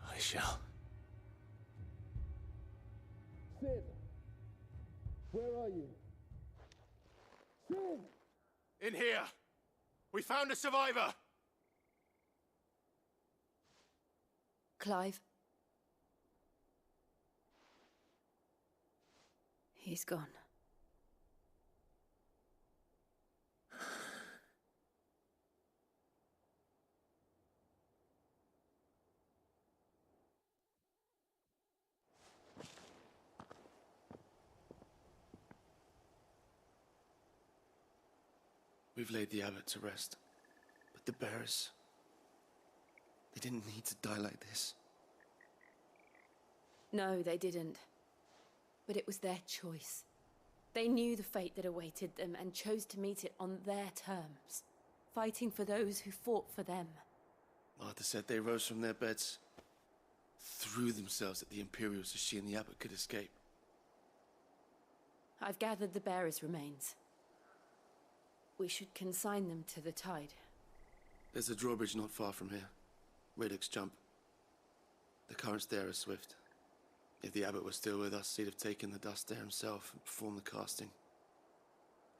I shall. Sid! Where are you? Sid! In here! We found a survivor! Clive. He's gone. We've laid the abbot to rest, but the bearers, they didn't need to die like this. No, they didn't. But it was their choice. They knew the fate that awaited them and chose to meet it on their terms, fighting for those who fought for them. Martha said they rose from their beds, threw themselves at the Imperials so she and the abbot could escape. I've gathered the bearers' remains. We should consign them to the tide. There's a drawbridge not far from here. Radix jump. The currents there are swift. If the abbot was still with us, he'd have taken the dust there himself and performed the casting.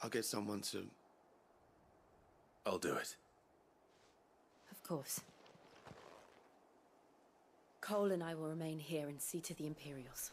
I'll get someone to... I'll do it. Of course. Cole and I will remain here and see to the Imperials.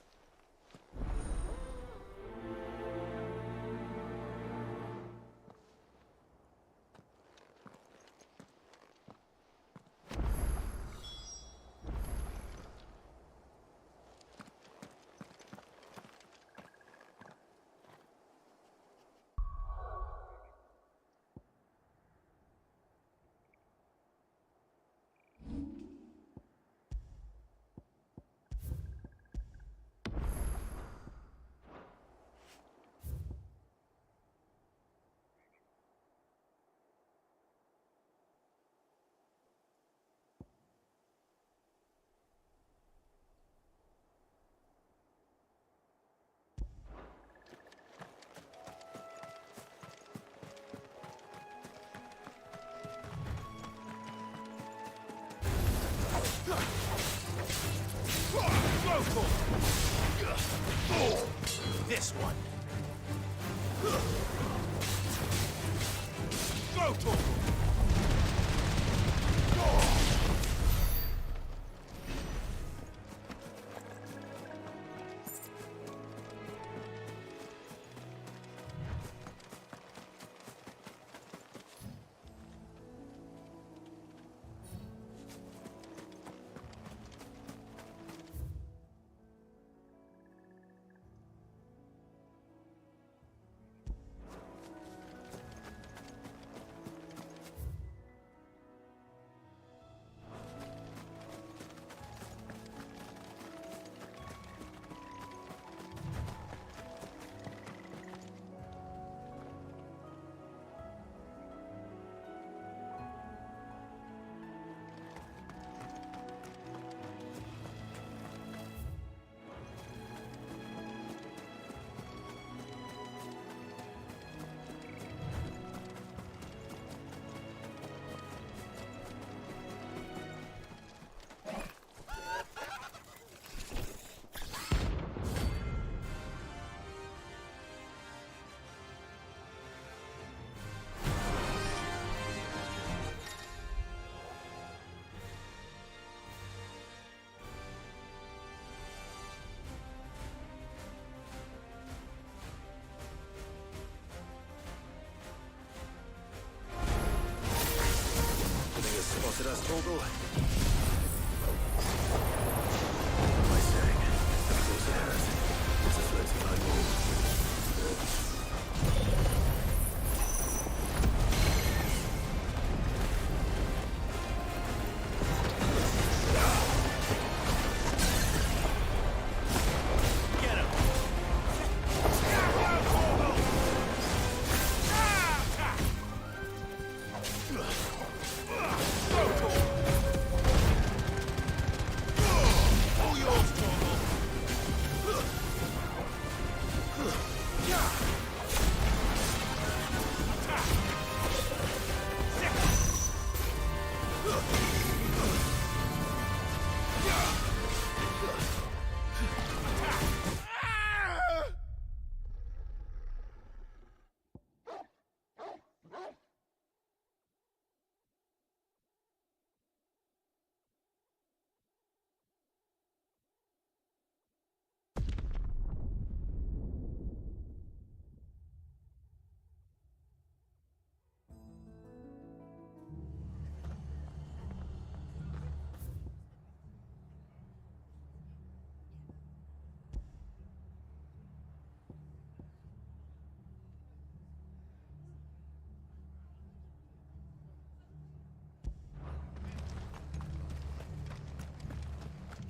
This one. spotted us, Vogel. What am I saying? Of course it has. It's a 39 roll.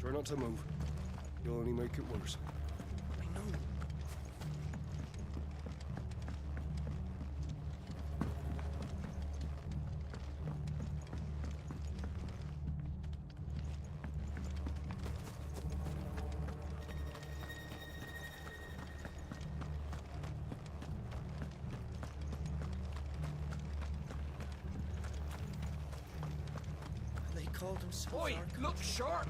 Try not to move. You'll only make it worse. I know. They called themselves. Oi, look sharp!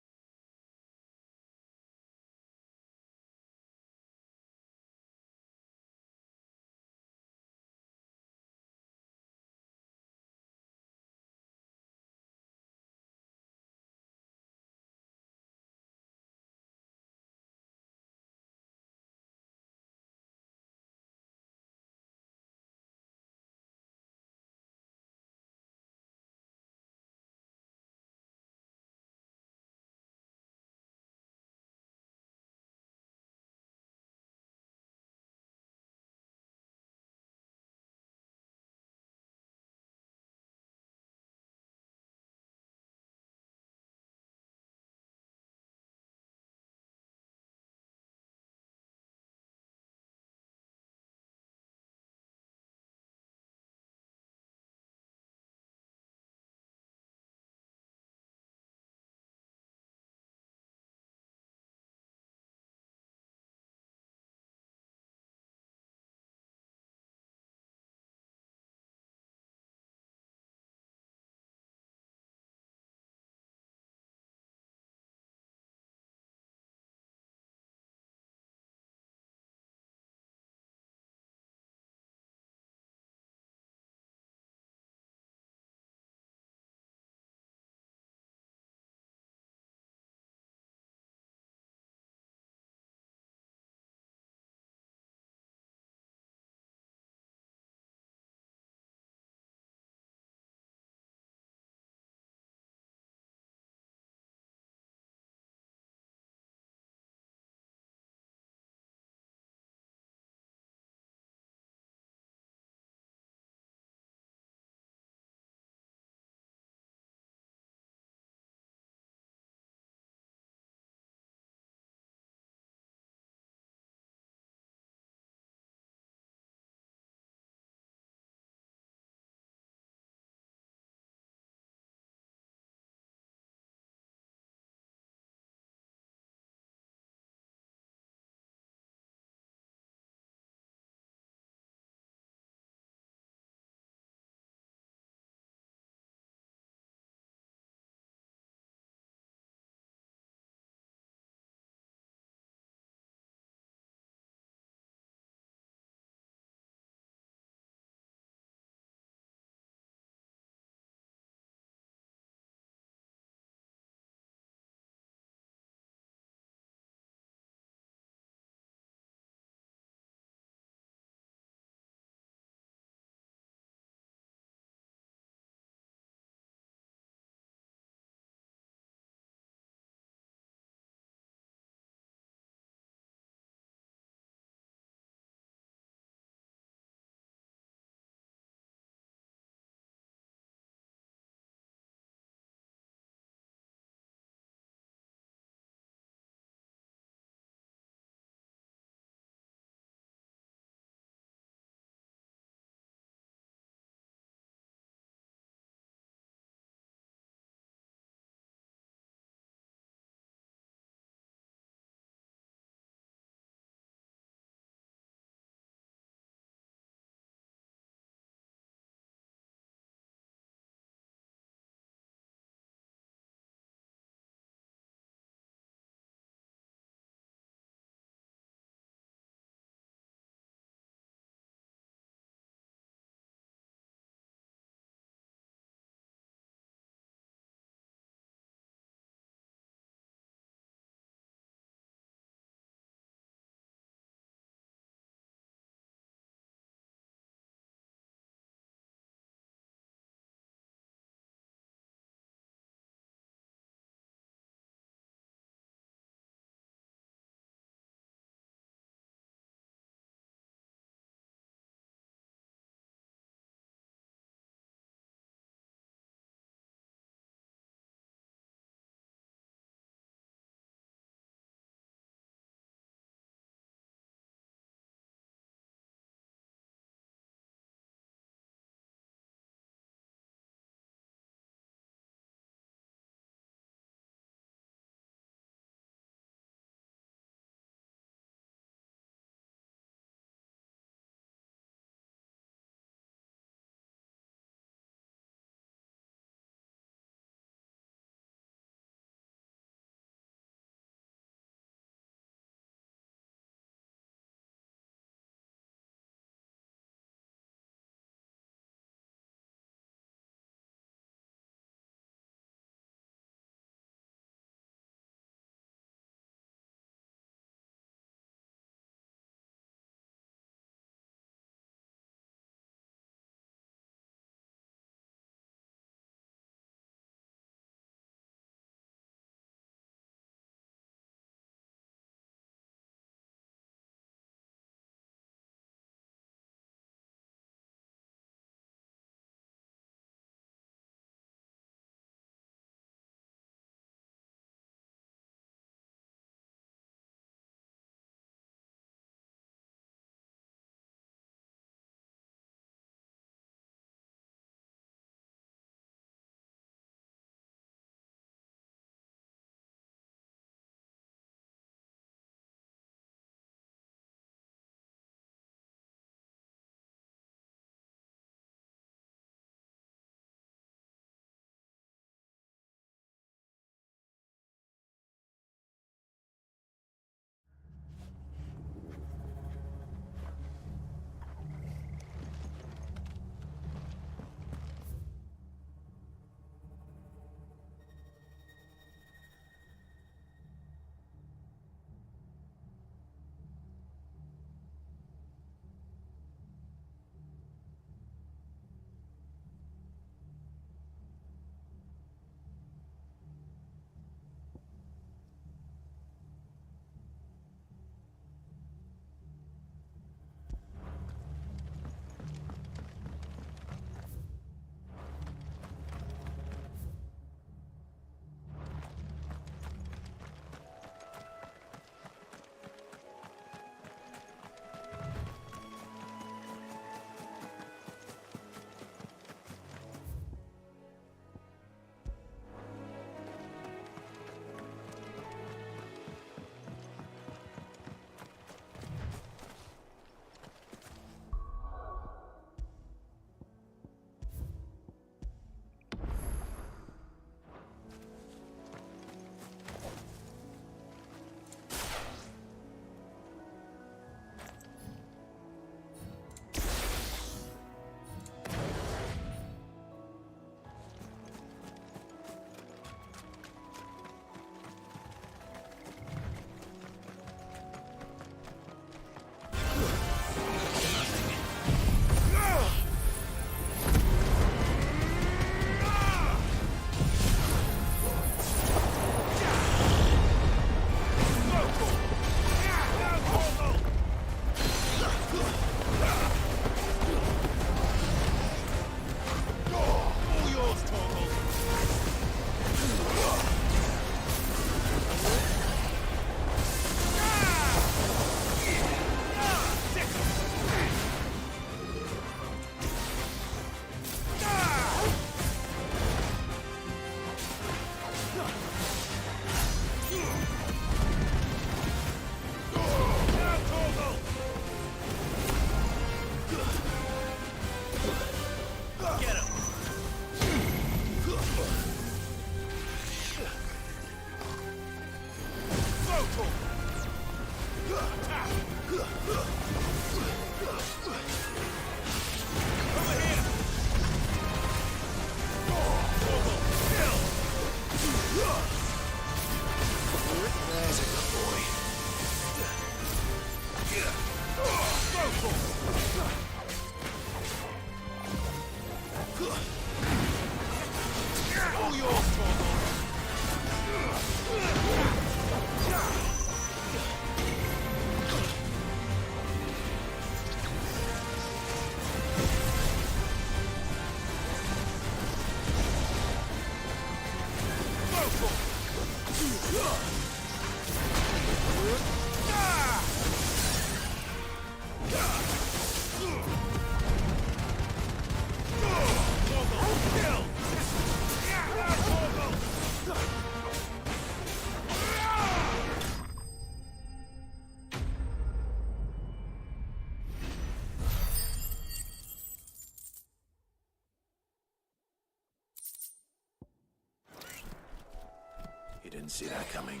didn't see that coming.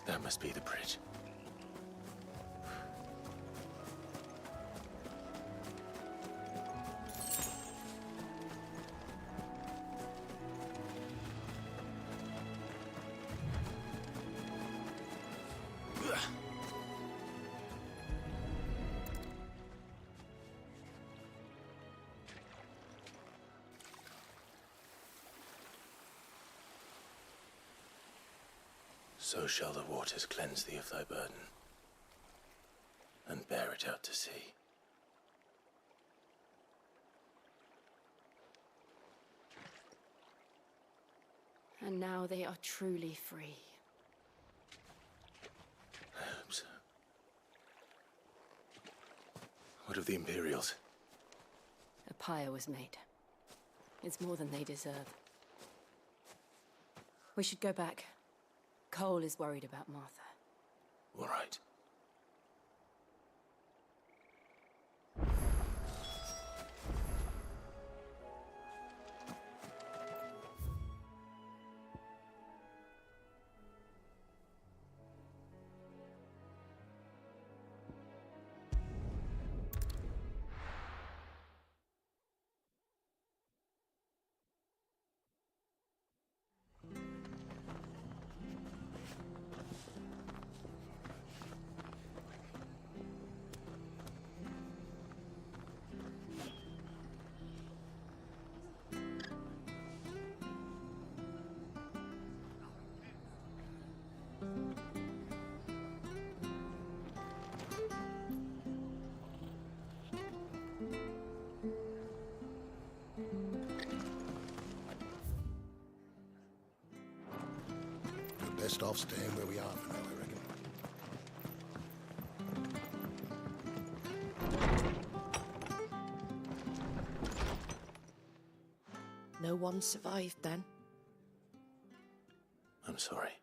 That must be the bridge. So shall the waters cleanse thee of thy burden, and bear it out to sea. And now they are truly free. I hope so. What of the Imperials? A pyre was made. It's more than they deserve. We should go back. Cole is worried about Martha. All right. Best off staying where we are for now, I reckon. No one survived then? I'm sorry.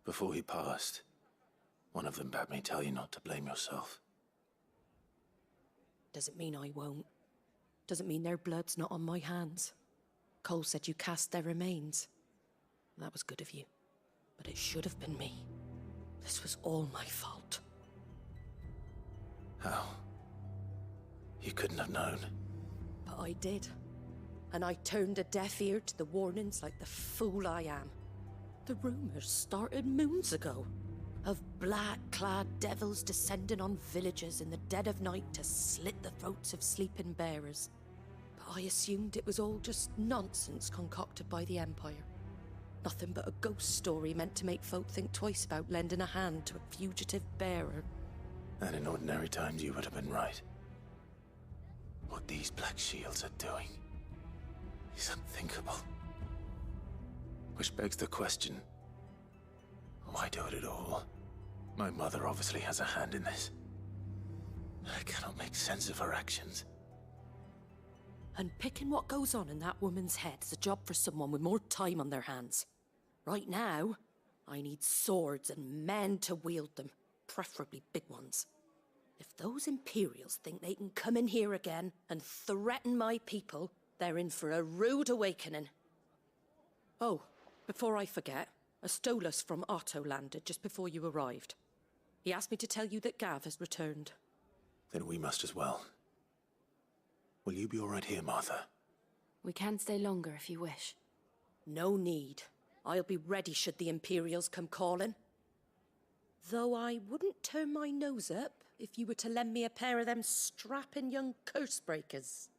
Before he passed, one of them bade me tell you not to blame yourself. Doesn't mean I won't. Doesn't mean their blood's not on my hands. Cole said you cast their remains. That was good of you. But it should have been me. This was all my fault. How? You couldn't have known. But I did. And I turned a deaf ear to the warnings like the fool I am. The rumors started moons ago. Of black-clad devils descending on villages in the dead of night to slit the throats of sleeping bearers. But I assumed it was all just nonsense concocted by the Empire. Nothing but a ghost story meant to make folk think twice about lending a hand to a fugitive bearer. And in ordinary times you would have been right. What these Black Shields are doing is unthinkable. Which begs the question, why do it at all? My mother obviously has a hand in this. I cannot make sense of her actions. And picking what goes on in that woman's head is a job for someone with more time on their hands. Right now, I need swords and men to wield them, preferably big ones. If those Imperials think they can come in here again and threaten my people, they're in for a rude awakening. Oh, before I forget, a Stolas from Otto landed just before you arrived. He asked me to tell you that Gav has returned. Then we must as well. Will you be all right here, Martha? We can stay longer if you wish. No need. I'll be ready should the Imperials come calling. Though I wouldn't turn my nose up if you were to lend me a pair of them strapping young curse breakers.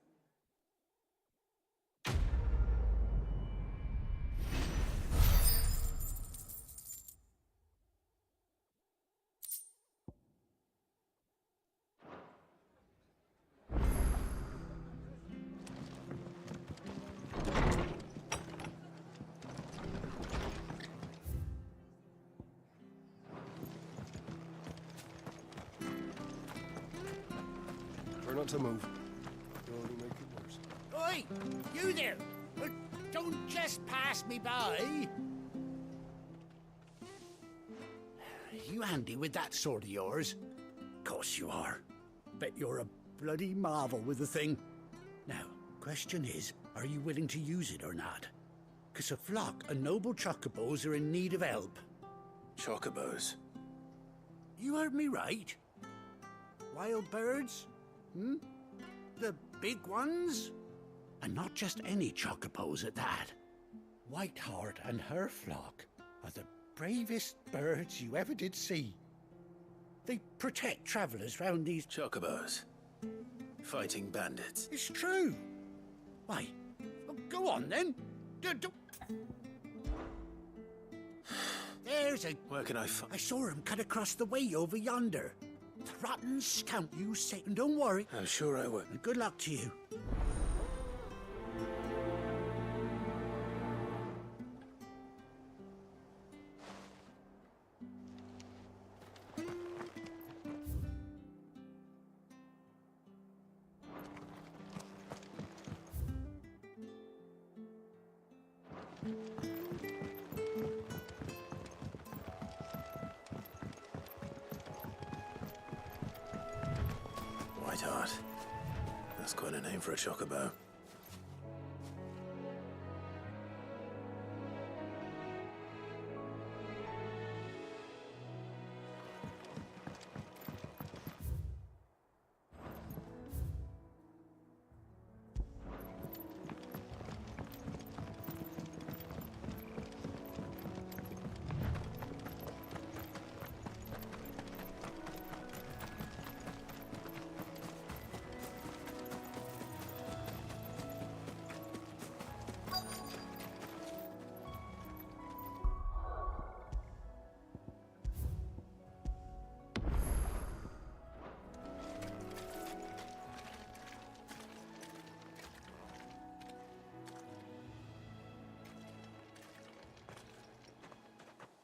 not to move. You'll only make it worse. Oi! You there! Don't just pass me by! You handy with that sword of yours? Course you are. Bet you're a bloody marvel with the thing. Now, question is, are you willing to use it or not? 'Cause a flock of noble chocobos are in need of help. Chocobos? You heard me right. Wild birds? Hmm? The big ones? And not just any chocobos at that. Whiteheart and her flock are the bravest birds you ever did see. They protect travellers round these... Chocobos? Fighting bandits? It's true. Why? Oh, go on then. There's a... Where can I find... I saw him cut across the way over yonder. The rotten scamp you say. And don't worry. I'm sure I will. And good luck to you. Whiteheart. That's quite a name for a chocobo.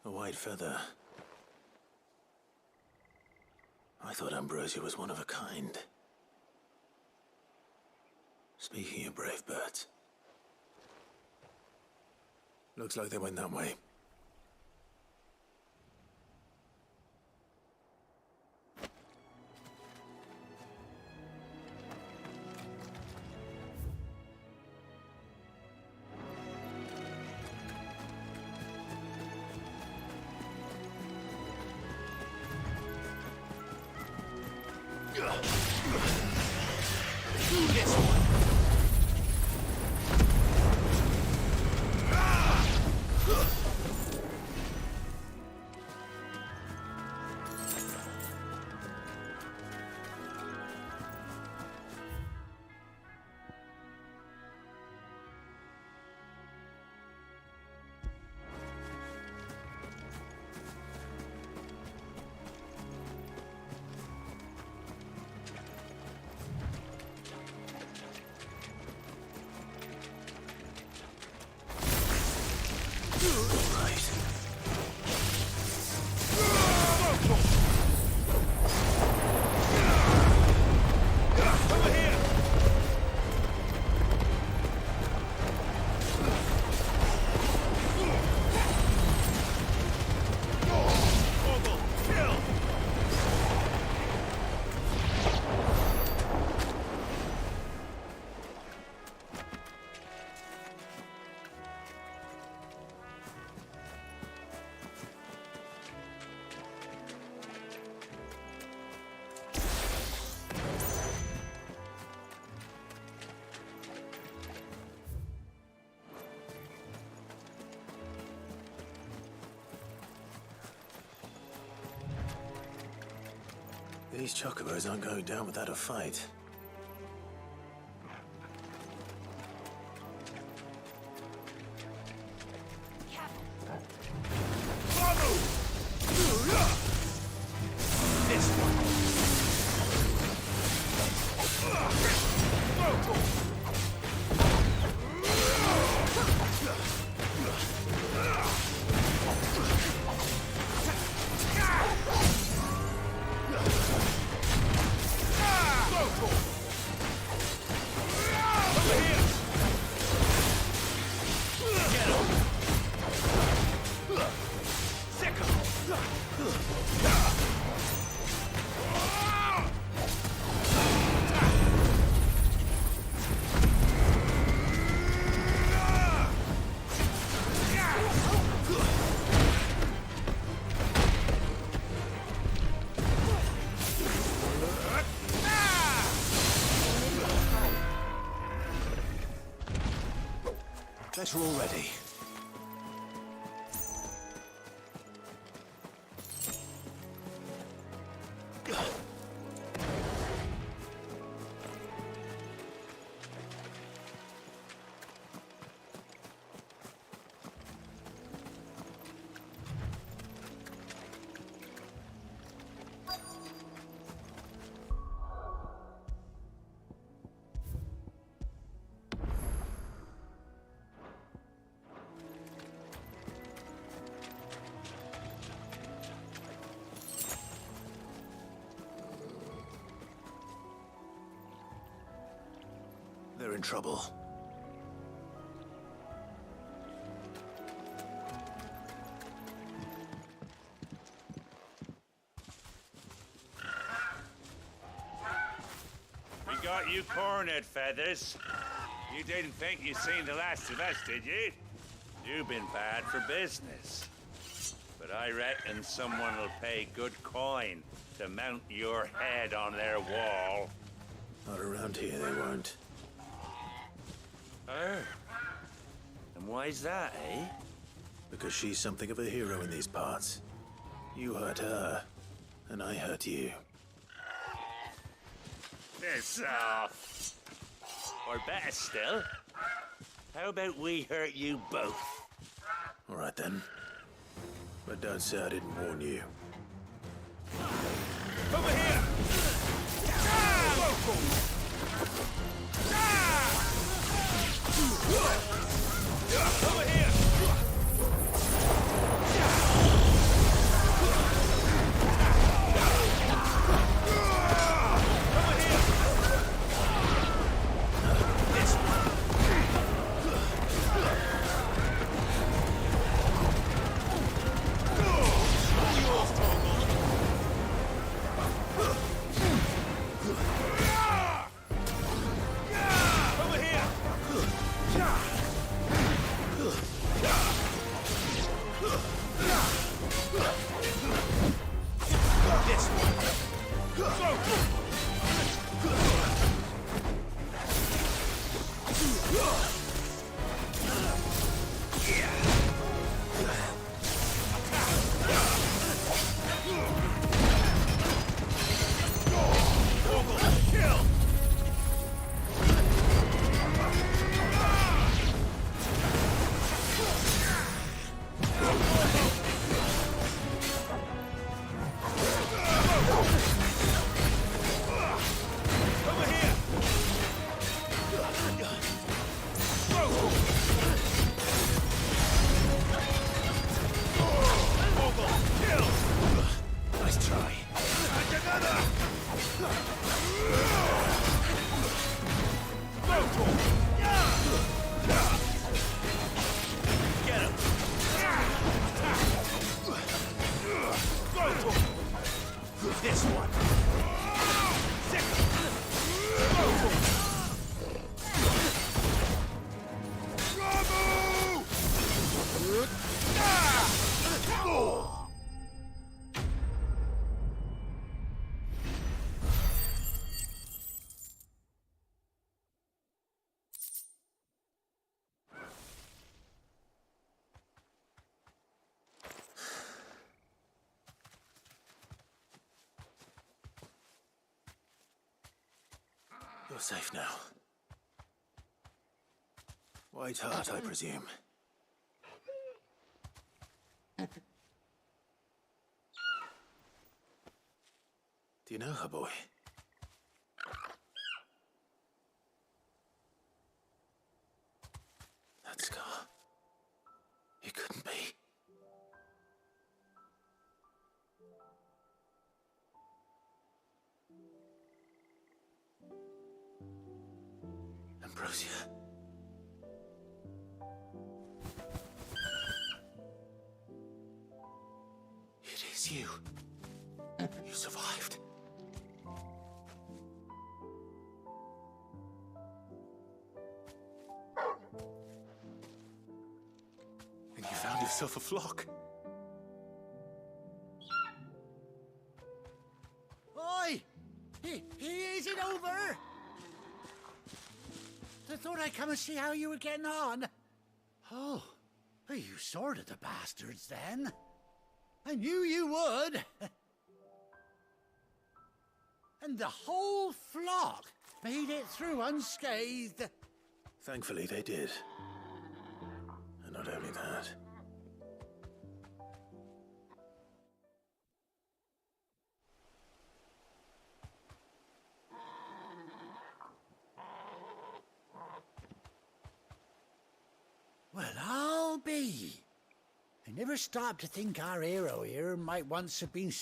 A white feather. I thought Ambrosia was one of a kind. Speaking of brave birds. Looks like they went that way. These chocobos aren't going down without a fight. Go! Better already. They're in trouble. We got you cornered, Feathers. You didn't think you'd seen the last of us, did you? You've been bad for business. But I reckon someone will pay good coin to mount your head on their wall. Not around here, they won't. Oh. And why's that, eh? Because she's something of a hero in these parts. You hurt her, and I hurt you. Piss off. Or better still, how about we hurt you both? All right then. But don't say I didn't warn you. Over here! Over here! You're safe now. White Heart, I presume. Do you know her, boy? That scar. It couldn't be. Ambrosia. It is you. You survived. And you found yourself a flock. Oi! Is it over? I thought I'd come and see how you were getting on. Oh, you sorted the bastards then. I knew you would. And the whole flock made it through unscathed. Thankfully, they did. And not only that. Well, I'll be. I never stopped to think our hero here might once have been...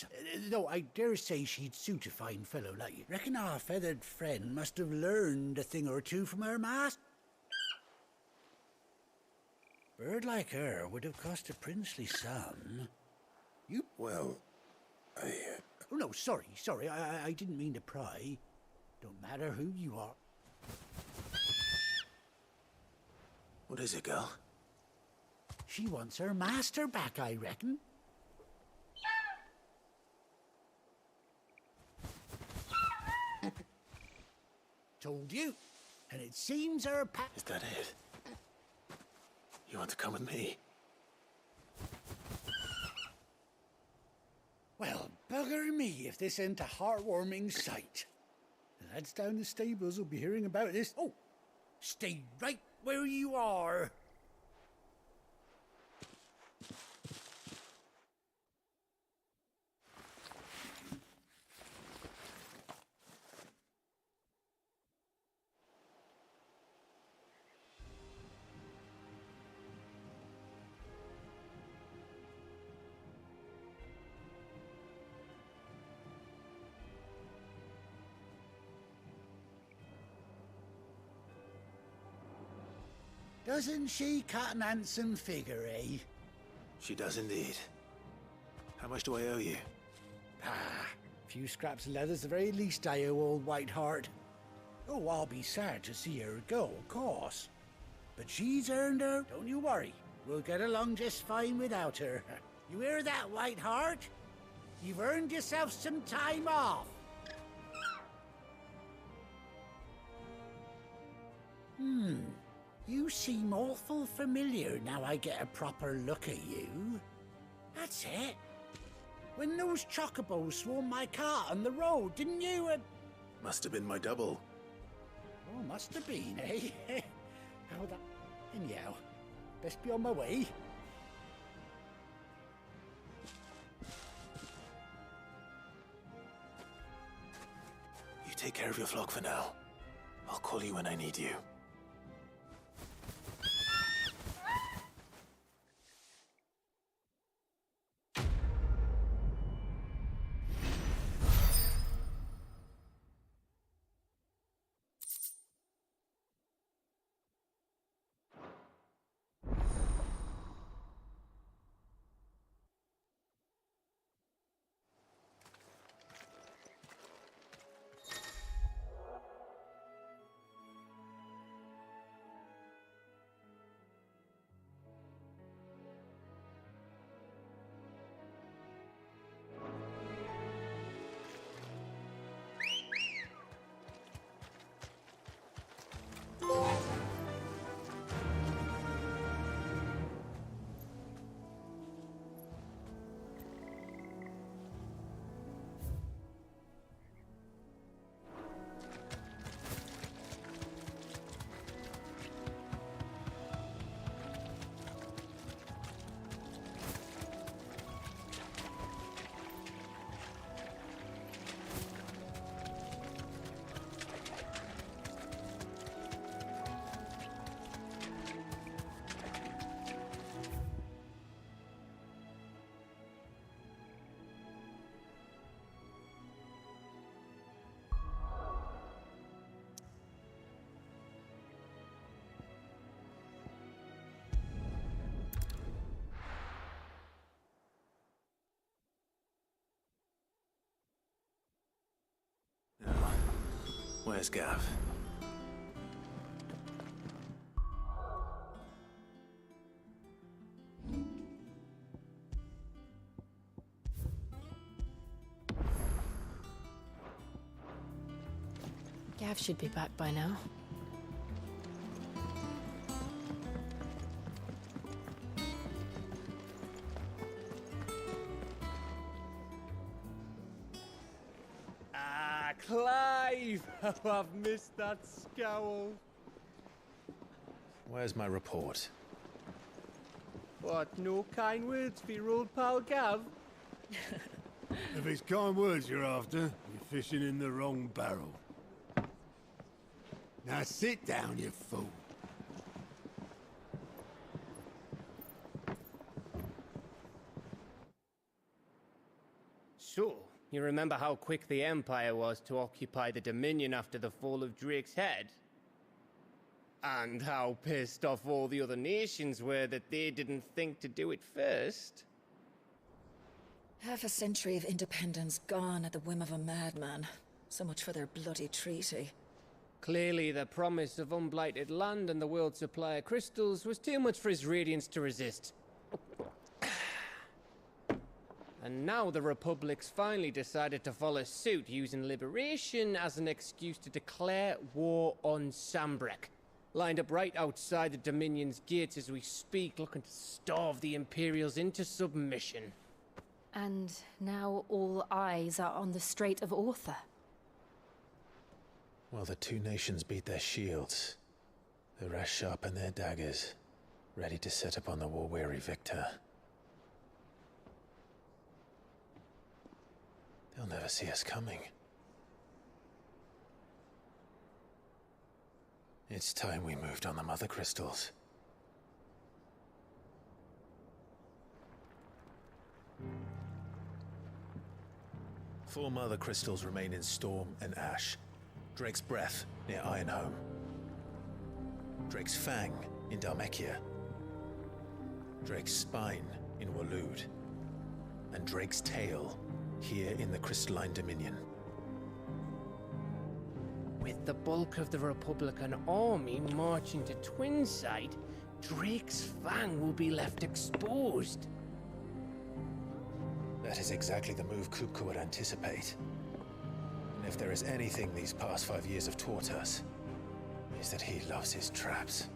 Though I dare say she'd suit a fine fellow like you. Reckon our feathered friend must have learned a thing or two from her master. Bird like her would have cost a princely sum. You... Well, Oh, no, sorry. I didn't mean to pry. Don't matter who you are. What is it, girl? She wants her master back, I reckon. Told you. And it seems her Is that it? You want to come with me? Well, bugger me if this ain't a heartwarming sight. The lads down the stables will be hearing about this. Oh, stay right where you are. Doesn't she cut an handsome figure, eh? She does indeed. How much do I owe you? A few scraps of leather's the very least I owe old Whiteheart. Oh, I'll be sad to see her go, of course. But she's earned her, don't you worry. We'll get along just fine without her. You hear that, Whiteheart? You've earned yourself some time off. You seem awful familiar now I get a proper look at you. That's it. When those chocobos swarmed my cart on the road, didn't you? Must have been my double. Oh, must have been, eh? How that... Anyhow, best be on my way. You take care of your flock for now. I'll call you when I need you. Where's Gav? Gav should be back by now. Clive! Oh, I've missed that scowl. Where's my report? What, no kind words for your old pal Gav? If it's kind words you're after, you're fishing in the wrong barrel. Now sit down, you fool. So, you remember how quick the Empire was to occupy the Dominion after the fall of Drake's head? And how pissed off all the other nations were that they didn't think to do it first? Half a century of independence gone at the whim of a madman. So much for their bloody treaty. Clearly, the promise of unblighted land and the world's supply of crystals was too much for his radiance to resist. And now the Republic's finally decided to follow suit, using liberation as an excuse to declare war on Sambrek. Lined up right outside the Dominion's gates as we speak, looking to starve the Imperials into submission. And now all eyes are on the Strait of Author. While the two nations beat their shields, the rest sharpen their daggers, ready to set upon the war-weary victor. They'll never see us coming. It's time we moved on the mother crystals. Four mother crystals remain in Storm and Ash. Drake's Breath near Ironhome. Drake's Fang in Dhalmekia. Drake's Spine in Waloed. And Drake's Tail here in the Crystalline Dominion. With the bulk of the Republican army marching to Twinside, Drake's Fang will be left exposed. That is exactly the move Kupka would anticipate. And if there is anything these past 5 years have taught us, is that he loves his traps.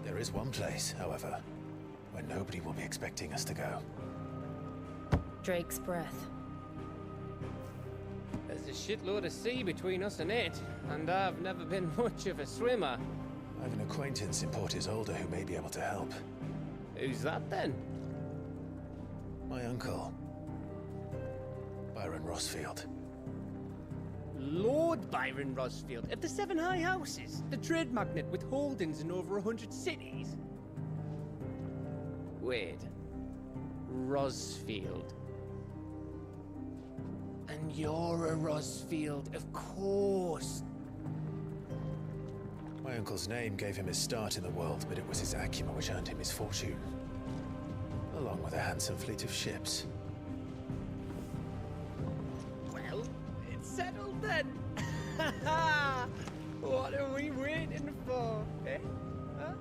There is one place, however, where nobody will be expecting us to go. Drake's Breath. There's a shitload of sea between us and it, and I've never been much of a swimmer. I have an acquaintance in Port Isolde who may be able to help. Who's that then? My uncle, Byron Rosfield. Lord Byron Rosfield of the Seven High Houses, the trade magnate with holdings in over 100 cities. Wait, Rosfield. And you're a Rosfield, of course. My uncle's name gave him his start in the world, but it was his acumen which earned him his fortune. Along with a handsome fleet of ships. Well, it's settled then. What are we waiting for, eh? Huh?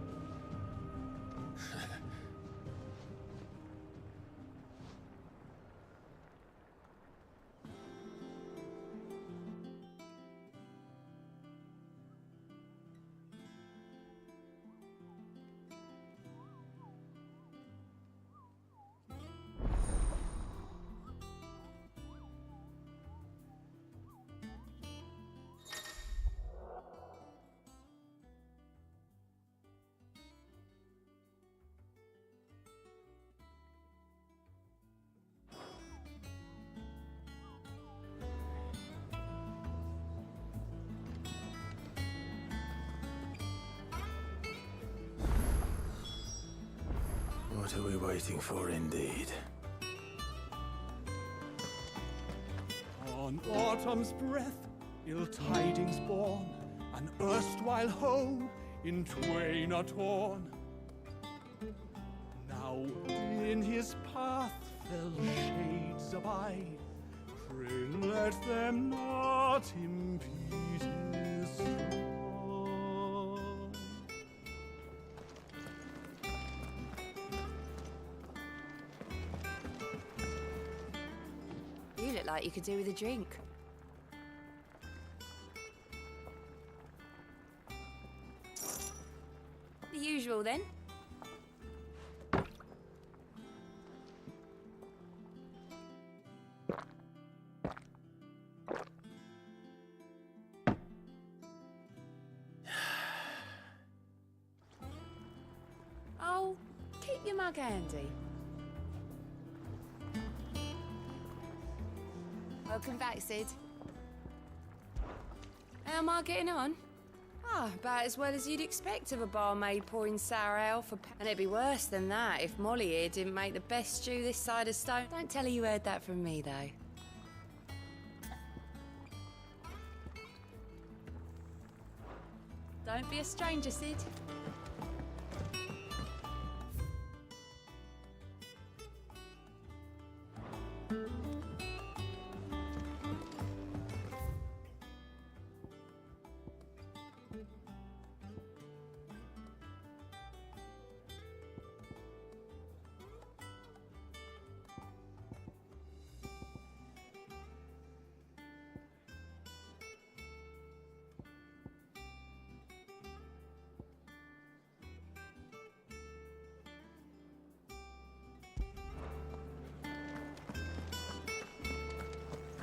What are we waiting for, indeed? On autumn's breath, ill tidings born, an erstwhile home in twain are torn. Now in his path fell shades abide, pray let them not impede his stride. You look like you could do with a drink. The usual then. mug handy? Welcome back, Sid. How am I getting on? Ah, about as well as you'd expect of a barmaid pouring sour ale for... And it'd be worse than that if Molly here didn't make the best stew this side of Stone. Don't tell her you heard that from me, though. Don't be a stranger, Sid.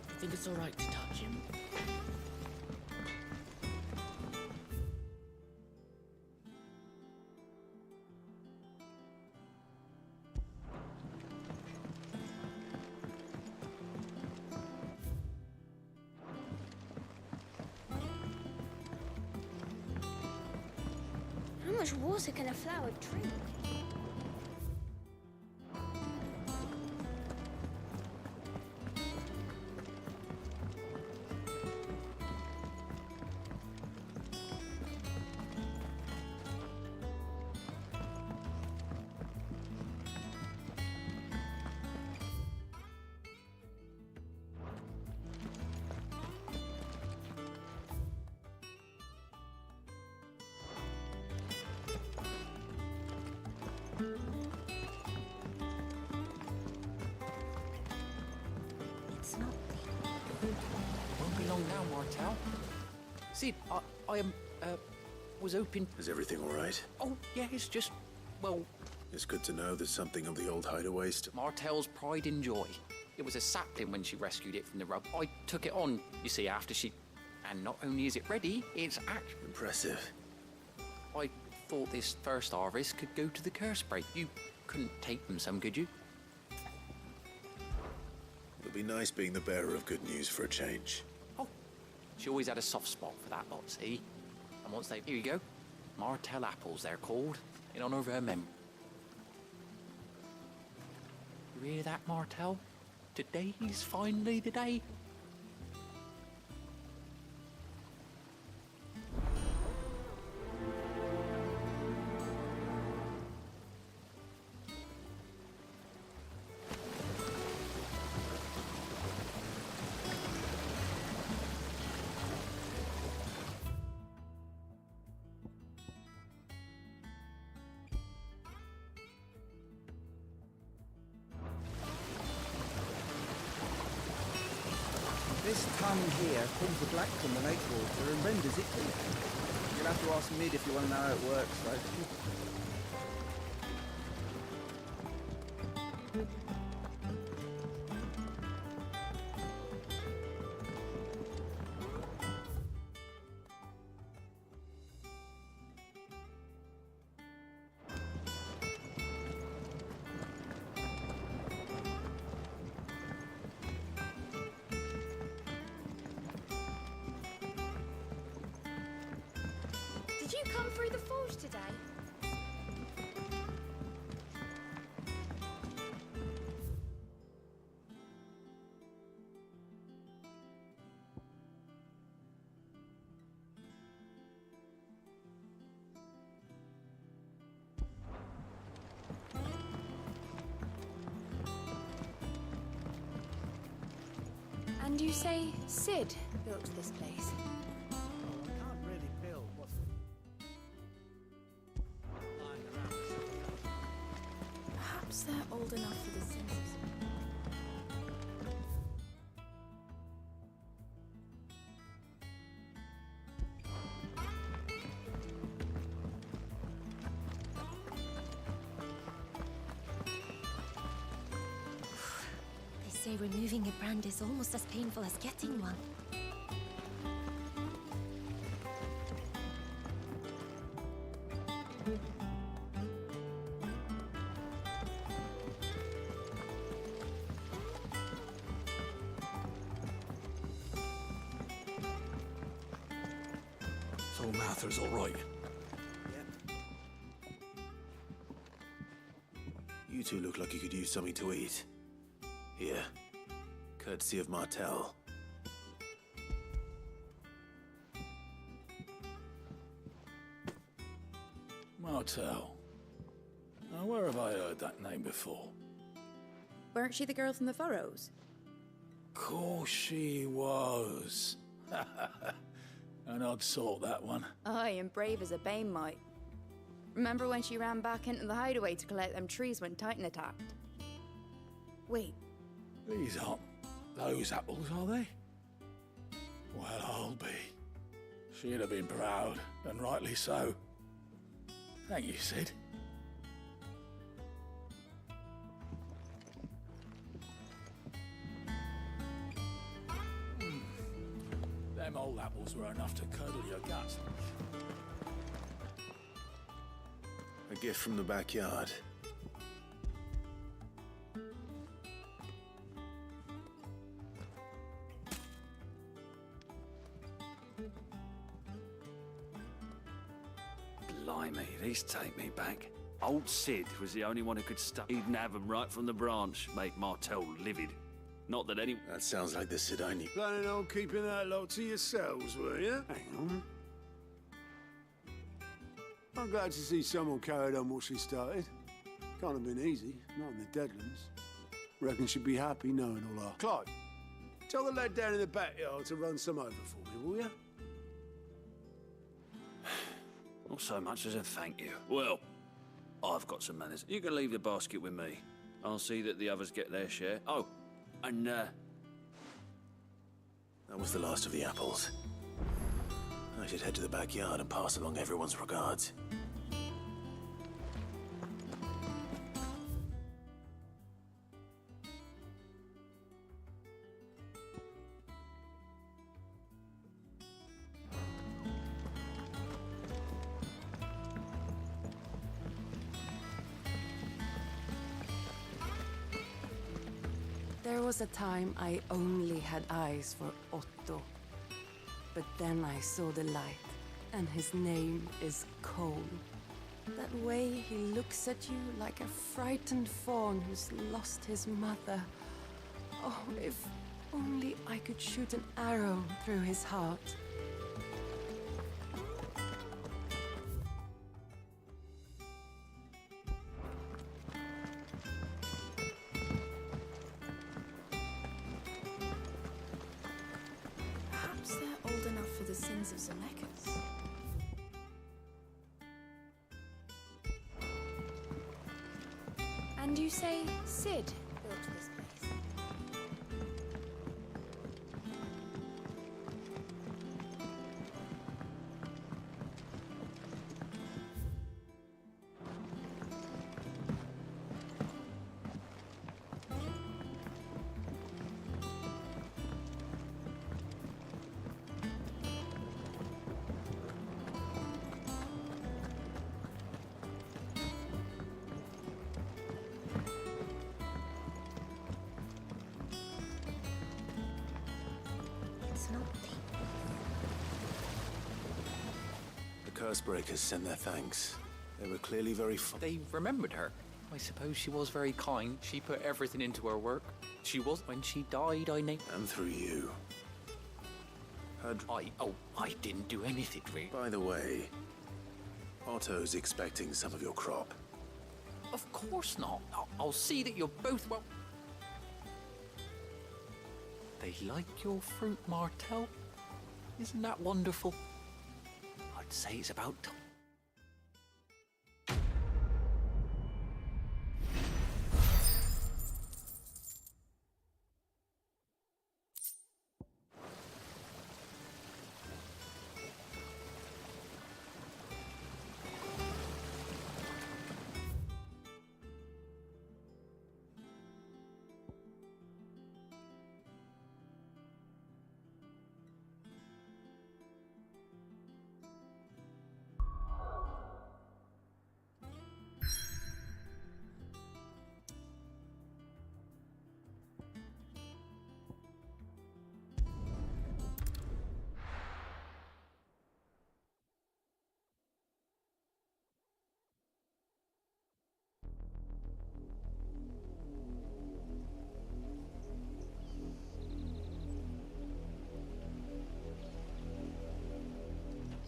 I think it's all right to touch him. How much water can a flower drink? Won't be long now, Martel. Sid, I was hoping... Is everything all right? Oh, yeah, it's just, well... It's good to know there's something of the old hideaway still. Martel's pride and joy. It was a sapling when she rescued it from the rub. I took it on, you see, after she... And not only is it ready, it's actually... Impressive. I thought this first harvest could go to the curse break. You couldn't take them some, could you? It'll be nice being the bearer of good news for a change. Oh, she always had a soft spot for that lot, see? And once they... Here you go. Martel apples, they're called, in honor of her memory. You hear that, Martel? Today's finally the day. This tongue here pulls the black from the lake water and renders it clear. You'll have to ask Mid if you want to know how it works, though. Did you come through the forge today? And you say Sid built this place? Perhaps they're old enough for the census. They say removing a brand is almost as painful as getting one. old Martha's all right. You two look like you could use something to eat. Here. Courtesy of Martel. Martel. Now, where have I heard that name before? Weren't she the girl from the Furrows? Course she was. An odd sort, that one. Aye, and brave as a bane might. Remember when she ran back into the hideaway to collect them trees when Titan attacked? Wait. These aren't those apples, are they? Well, I'll be. She'd have been proud, and rightly so. Thank you, Sid. Them old apples were enough to curdle your guts. A gift from the backyard. Blimey, these take me back. Old Sid was the only one who could stop. He'd have 'em right from the branch, make Martel livid. Not that any... That sounds like the Sid I need. Planning on keeping that lot to yourselves, were you? Hang on. I'm glad to see someone carried on what she started. Can't have been easy, not in the Deadlands. Reckon she'd be happy knowing all our... Clive, tell the lad down in the backyard to run some over for me, will you? Not so much as a thank you. Well, I've got some manners. You can leave the basket with me. I'll see that the others get their share. Oh, and, That was the last of the apples. I should head to the backyard and pass along everyone's regards. There was a time I only had eyes for Otto. But then I saw the light, and his name is Cole. That way he looks at you like a frightened fawn who's lost his mother. Oh, if only I could shoot an arrow through his heart. Perhaps they're old enough for the sins of Zemeckis. And you say Sid built this place? It's not The Cursebreakers send their thanks. They were clearly very They remembered her. I suppose she was very kind. She put everything into her work. She was when she died, I named. And through you. I didn't do anything, really. By the way, Otto's expecting some of your crop. Of course not. I'll see that you're both well. They like your fruit, Martel. Isn't that wonderful? I'd say it's about time.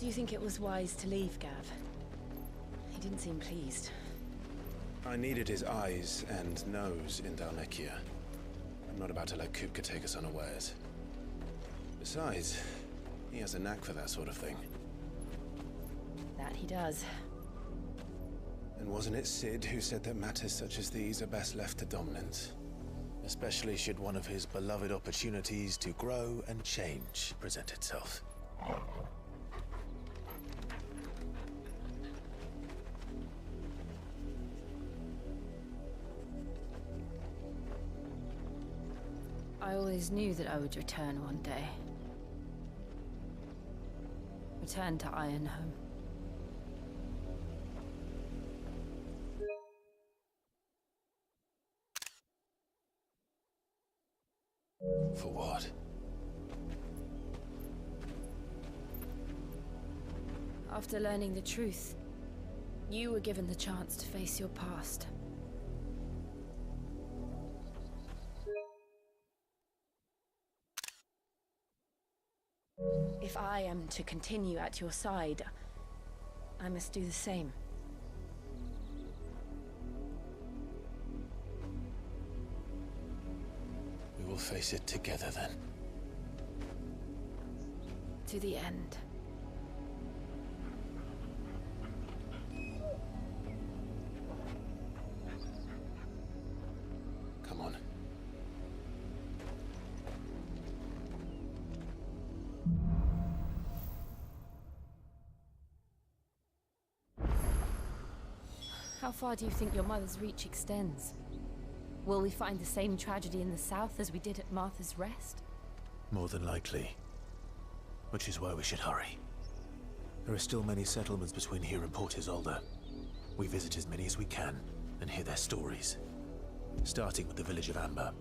Do you think it was wise to leave, Gav? He didn't seem pleased. I needed his eyes and nose in Dalnekia. I'm not about to let Kupka take us unawares. Besides, he has a knack for that sort of thing. That he does. And wasn't it Sid who said that matters such as these are best left to dominance? Especially should one of his beloved opportunities to grow and change present itself. I always knew that I would return one day. Return to Ironhome. For what? After learning the truth, you were given the chance to face your past. If I am to continue at your side, I must do the same. We will face it together then. To the end. Come on. How far do you think your mother's reach extends? Will we find the same tragedy in the south as we did at Martha's Rest? More than likely. Which is why we should hurry. There are still many settlements between here and Port Isolde. We visit as many as we can and hear their stories. Starting with the village of Amber.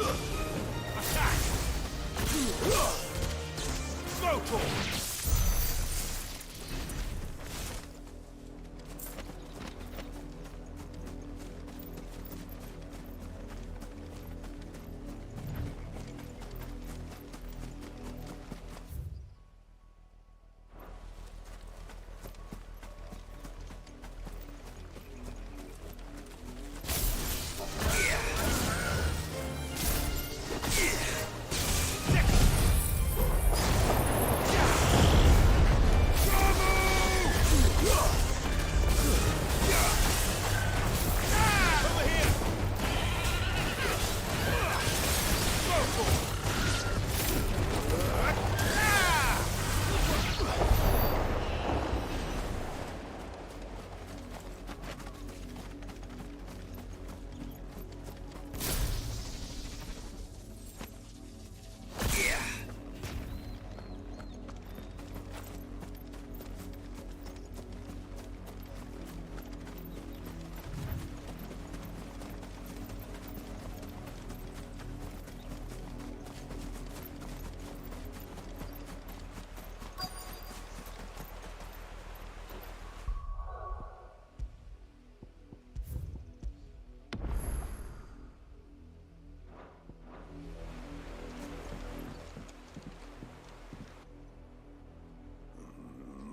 Attack! Smoke!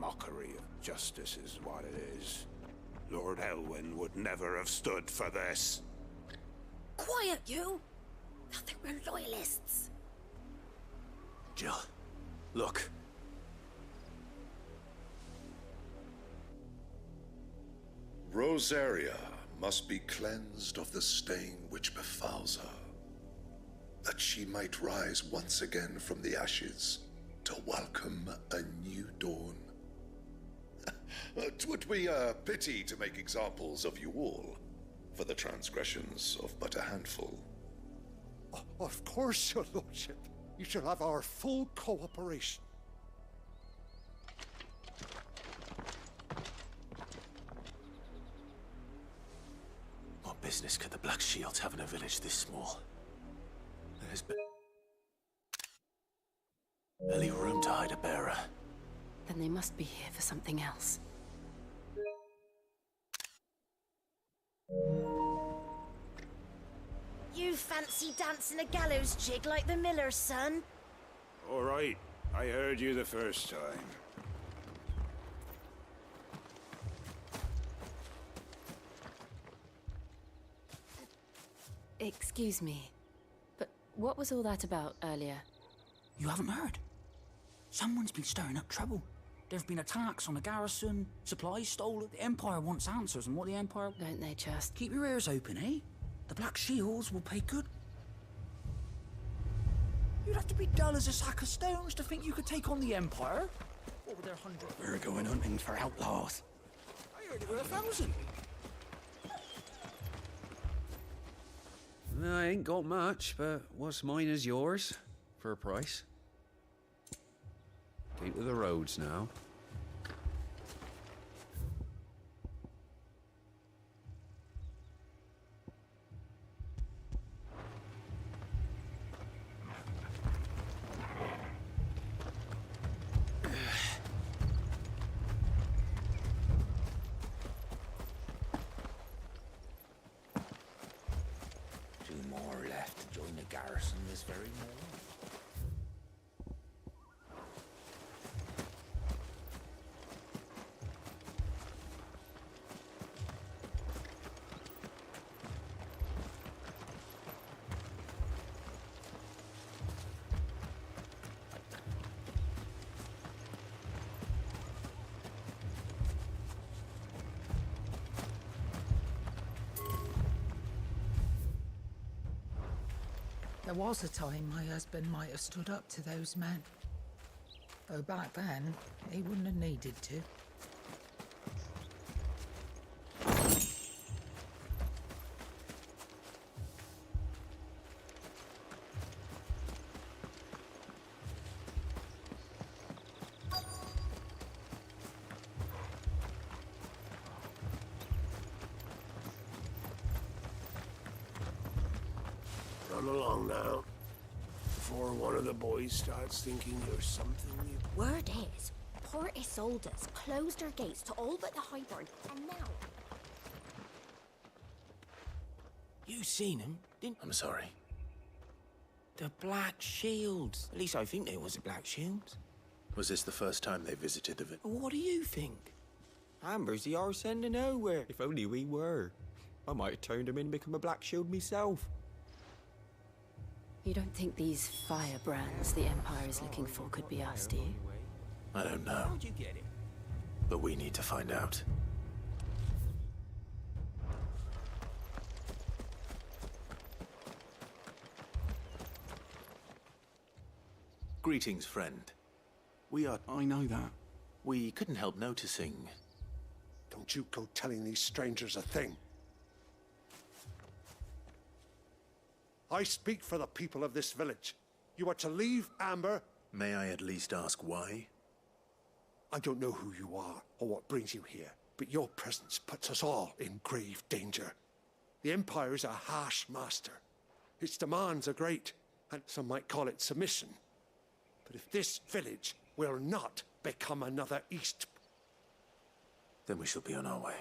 Mockery of justice is what it is. Lord Elwyn would never have stood for this. Quiet, you! Thought they were loyalists. Jill, look. Rosaria must be cleansed of the stain which befouls her, that she might rise once again from the ashes to welcome a new dawn. 'Twould be a pity to make examples of you all, for the transgressions of but a handful. Of course, your lordship. You shall have our full cooperation. What business could the Black Shields have in a village this small? There's barely room to hide a bearer. Then they must be here for something else. You fancy dancing a gallows jig like the miller's son? All right. I heard you the first time. Excuse me, but what was all that about earlier? You haven't heard? Someone's been stirring up trouble. There've been attacks on the garrison, supplies stolen. The Empire wants answers on what the Empire... Don't they just... Keep your ears open, eh? The Black Shields will pay good... You'd have to be dull as a sack of stones to think you could take on the Empire. What were their 100... We're going hunting for outlaws. I heard it were 1,000. I ain't got much, but what's mine is yours, for a price. Keep to the roads now. Two more left to join the garrison this very morning. There was a time my husband might have stood up to those men. Though back then, he wouldn't have needed to. Come along now. Before one of the boys starts thinking you're something you... Word is, poor Isolde's closed her gates to all but the Highborn, and now... You seen him, didn't I'm sorry. The Black Shields. At least I think there was a Black Shields. Was this the first time they visited the What do you think? Amber's the arse end of nowhere. If only we were. I might have turned him in and become a Black Shield myself. You don't think these firebrands the Empire is looking for could be us, do you? I don't know. How'd you get it? But we need to find out. Greetings, friend. I know that. We couldn't help noticing. Don't you go telling these strangers a thing. I speak for the people of this village. You are to leave Amber. May I at least ask why? I don't know who you are or what brings you here, but your presence puts us all in grave danger. The Empire is a harsh master. Its demands are great, and some might call it submission. But if this village will not become another East... Then we shall be on our way.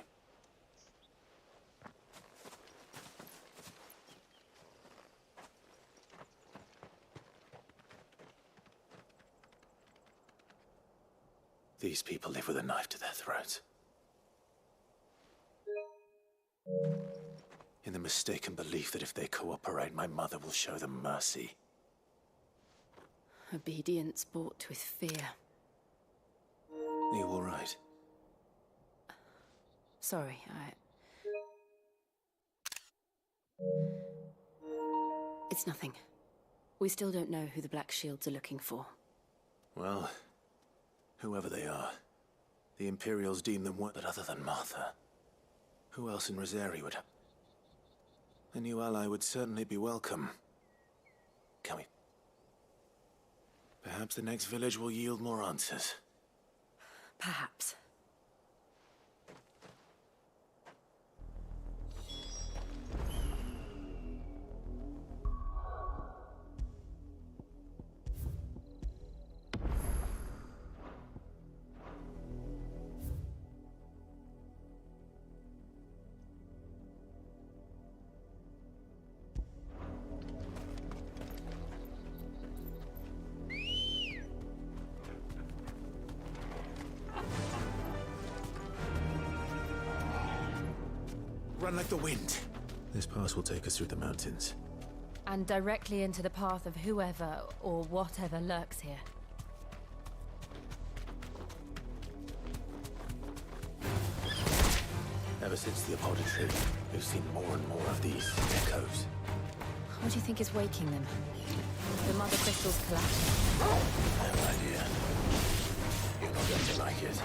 These people live with a knife to their throats. In the mistaken belief that if they cooperate, my mother will show them mercy. Obedience bought with fear. Are you all right? Sorry, It's nothing. We still don't know who the Black Shields are looking for. Well, whoever they are, the Imperials deem them what, but other than Martha. Who else in Rosari would have... A new ally would certainly be welcome. Can we... Perhaps the next village will yield more answers. Perhaps. Run like the wind. This pass will take us through the mountains. And directly into the path of whoever or whatever lurks here. Ever since the apothecary, we've seen more and more of these echoes. What do you think is waking them? The mother crystals collapsing? I have an idea. You're not going to like it.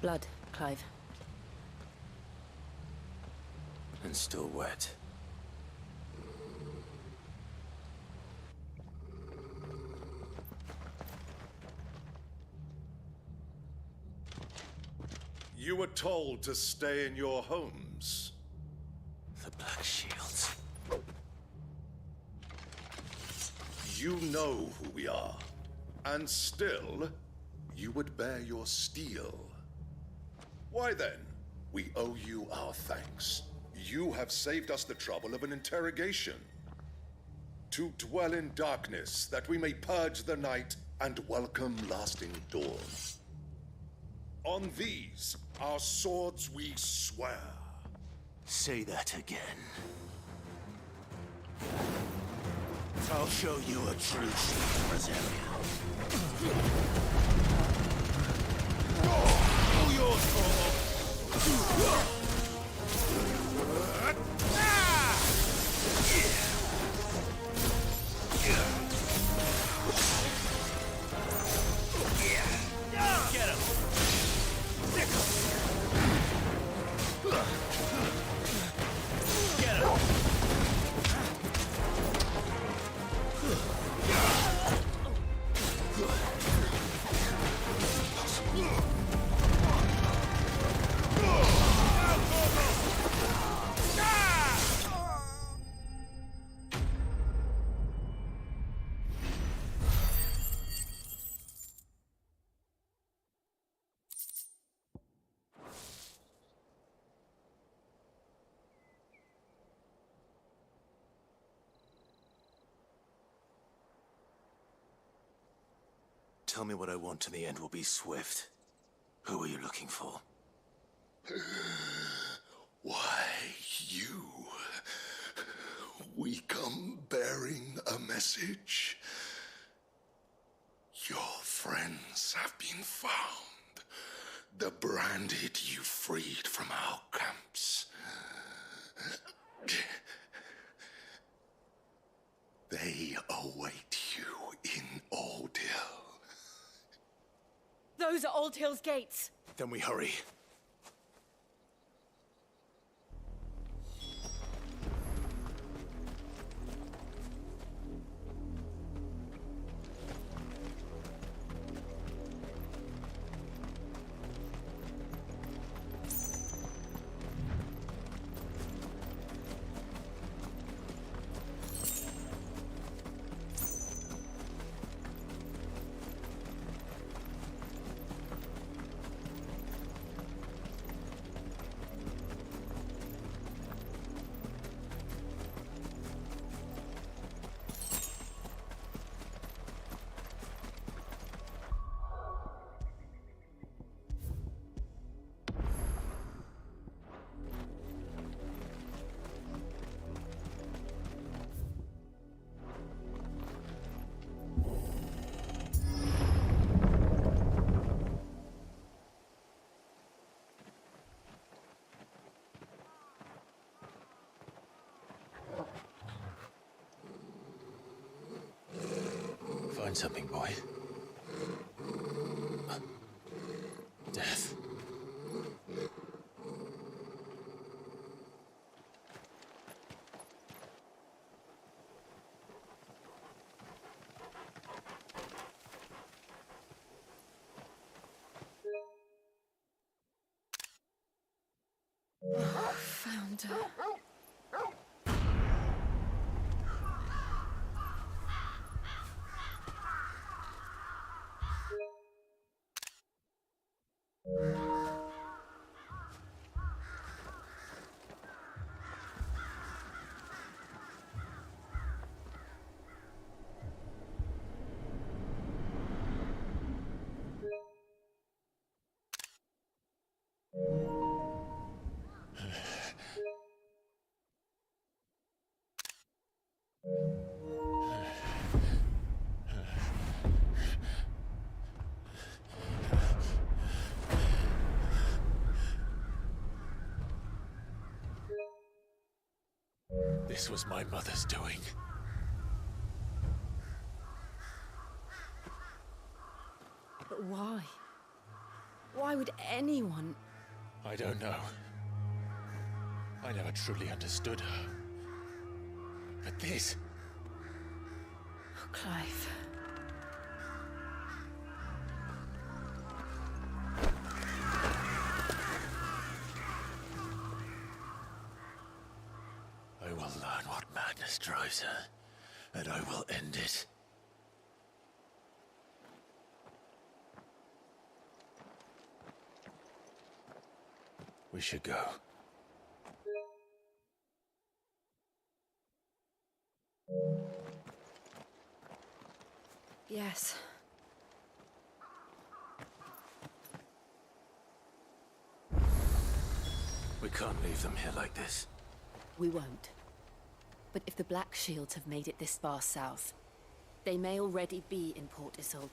Blood, Clive. And still wet. You were told to stay in your homes. The Black Shields. You know who we are. And still, you would bear your steel. Why then, we owe you our thanks. You have saved us the trouble of an interrogation. To dwell in darkness, that we may purge the night and welcome lasting dawn. On these, our swords we swear. Say that again. I'll show you a true Brazilian. All yours, Corvo. Get him. Get him. Tell me what I want and the end will be swift. Who are you looking for? Why, you. We come bearing a message. Your friends have been found. The branded you freed from our camps. They await you in Oldhill. Those are Old Hill's gates. Then we hurry. find something, boy. Death. Oh, found her. This was my mother's doing. But why? Why would anyone? I don't know. I never truly understood her. But this... Oh, Clive. I will learn what madness drives her, and I will end it. We should go. Yes. We can't leave them here like this. We won't. But if the Black Shields have made it this far south, they may already be in Port Isolde.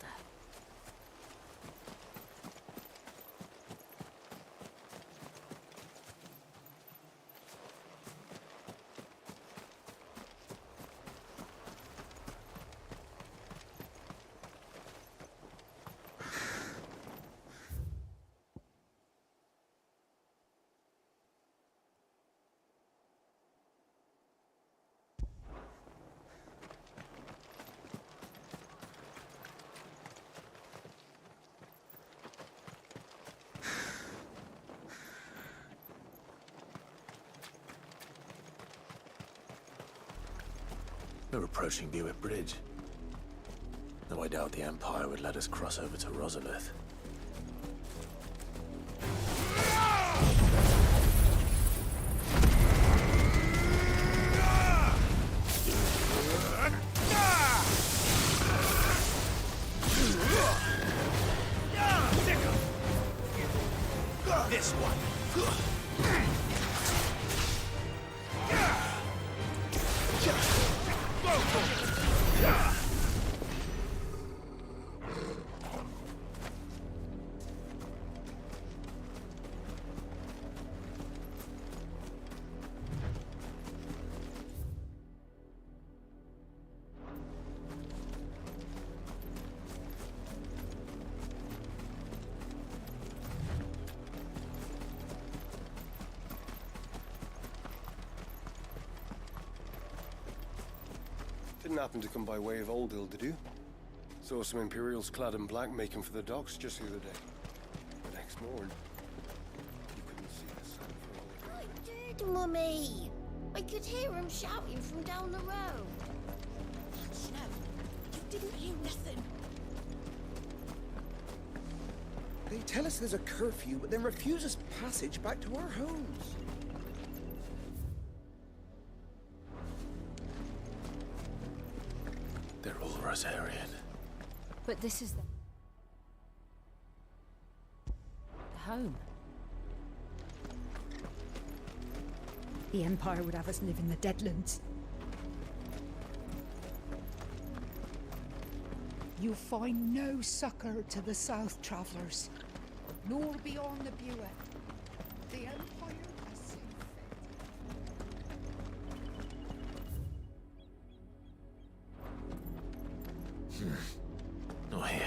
We're approaching Buick Bridge. Though I doubt the Empire would let us cross over to Rosalith. This one. Didn't happen to come by way of Oldhill, did you? Saw some Imperials clad in black making for the docks just the other day. The next morning, you couldn't see the sun for all the I did, Mummy. I could hear him shouting from down the road. Snow, you didn't hear nothing. They tell us there's a curfew, but then refuse us passage back to our homes. They're all Rosarian. But this is the home. The Empire would have us live in the Deadlands. You find no succor to the South Travellers, nor beyond the Buick. The Empire has seen fit. Or here.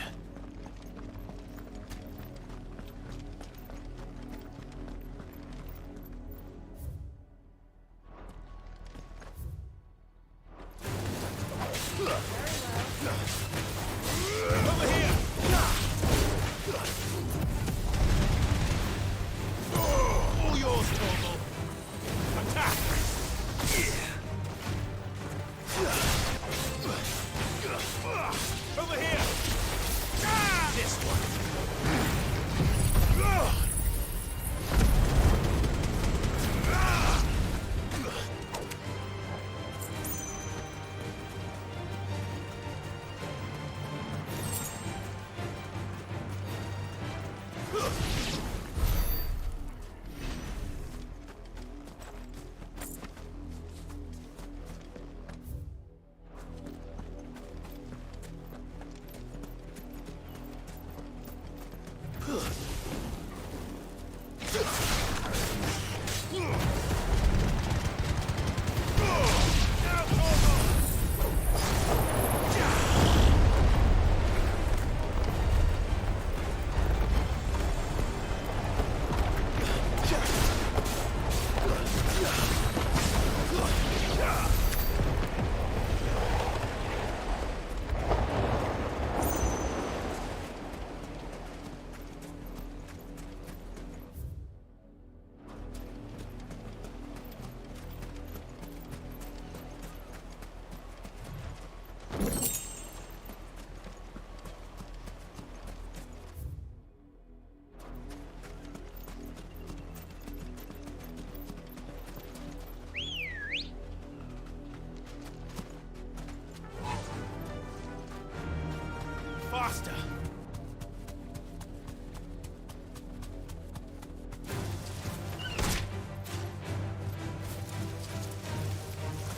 Faster!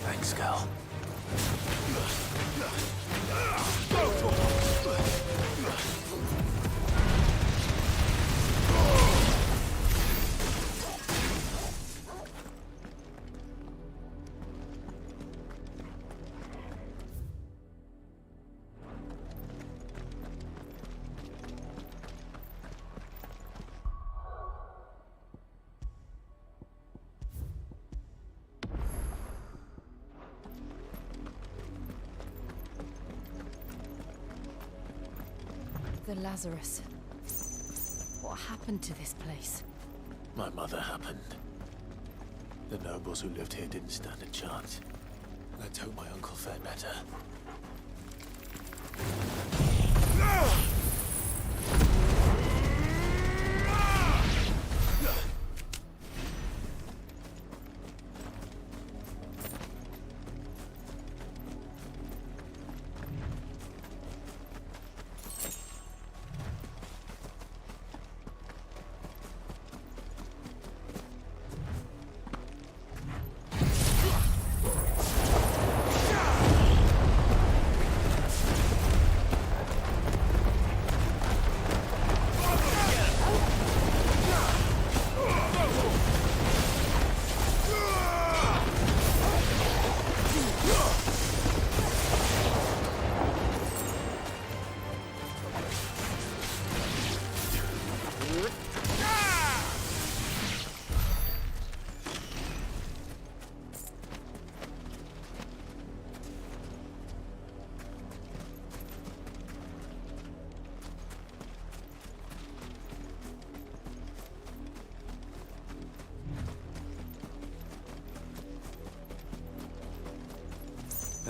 Thanks, Cal. The Lazarus. What happened to this place? My mother happened. The nobles who lived here didn't stand a chance. Let's hope my uncle fared better.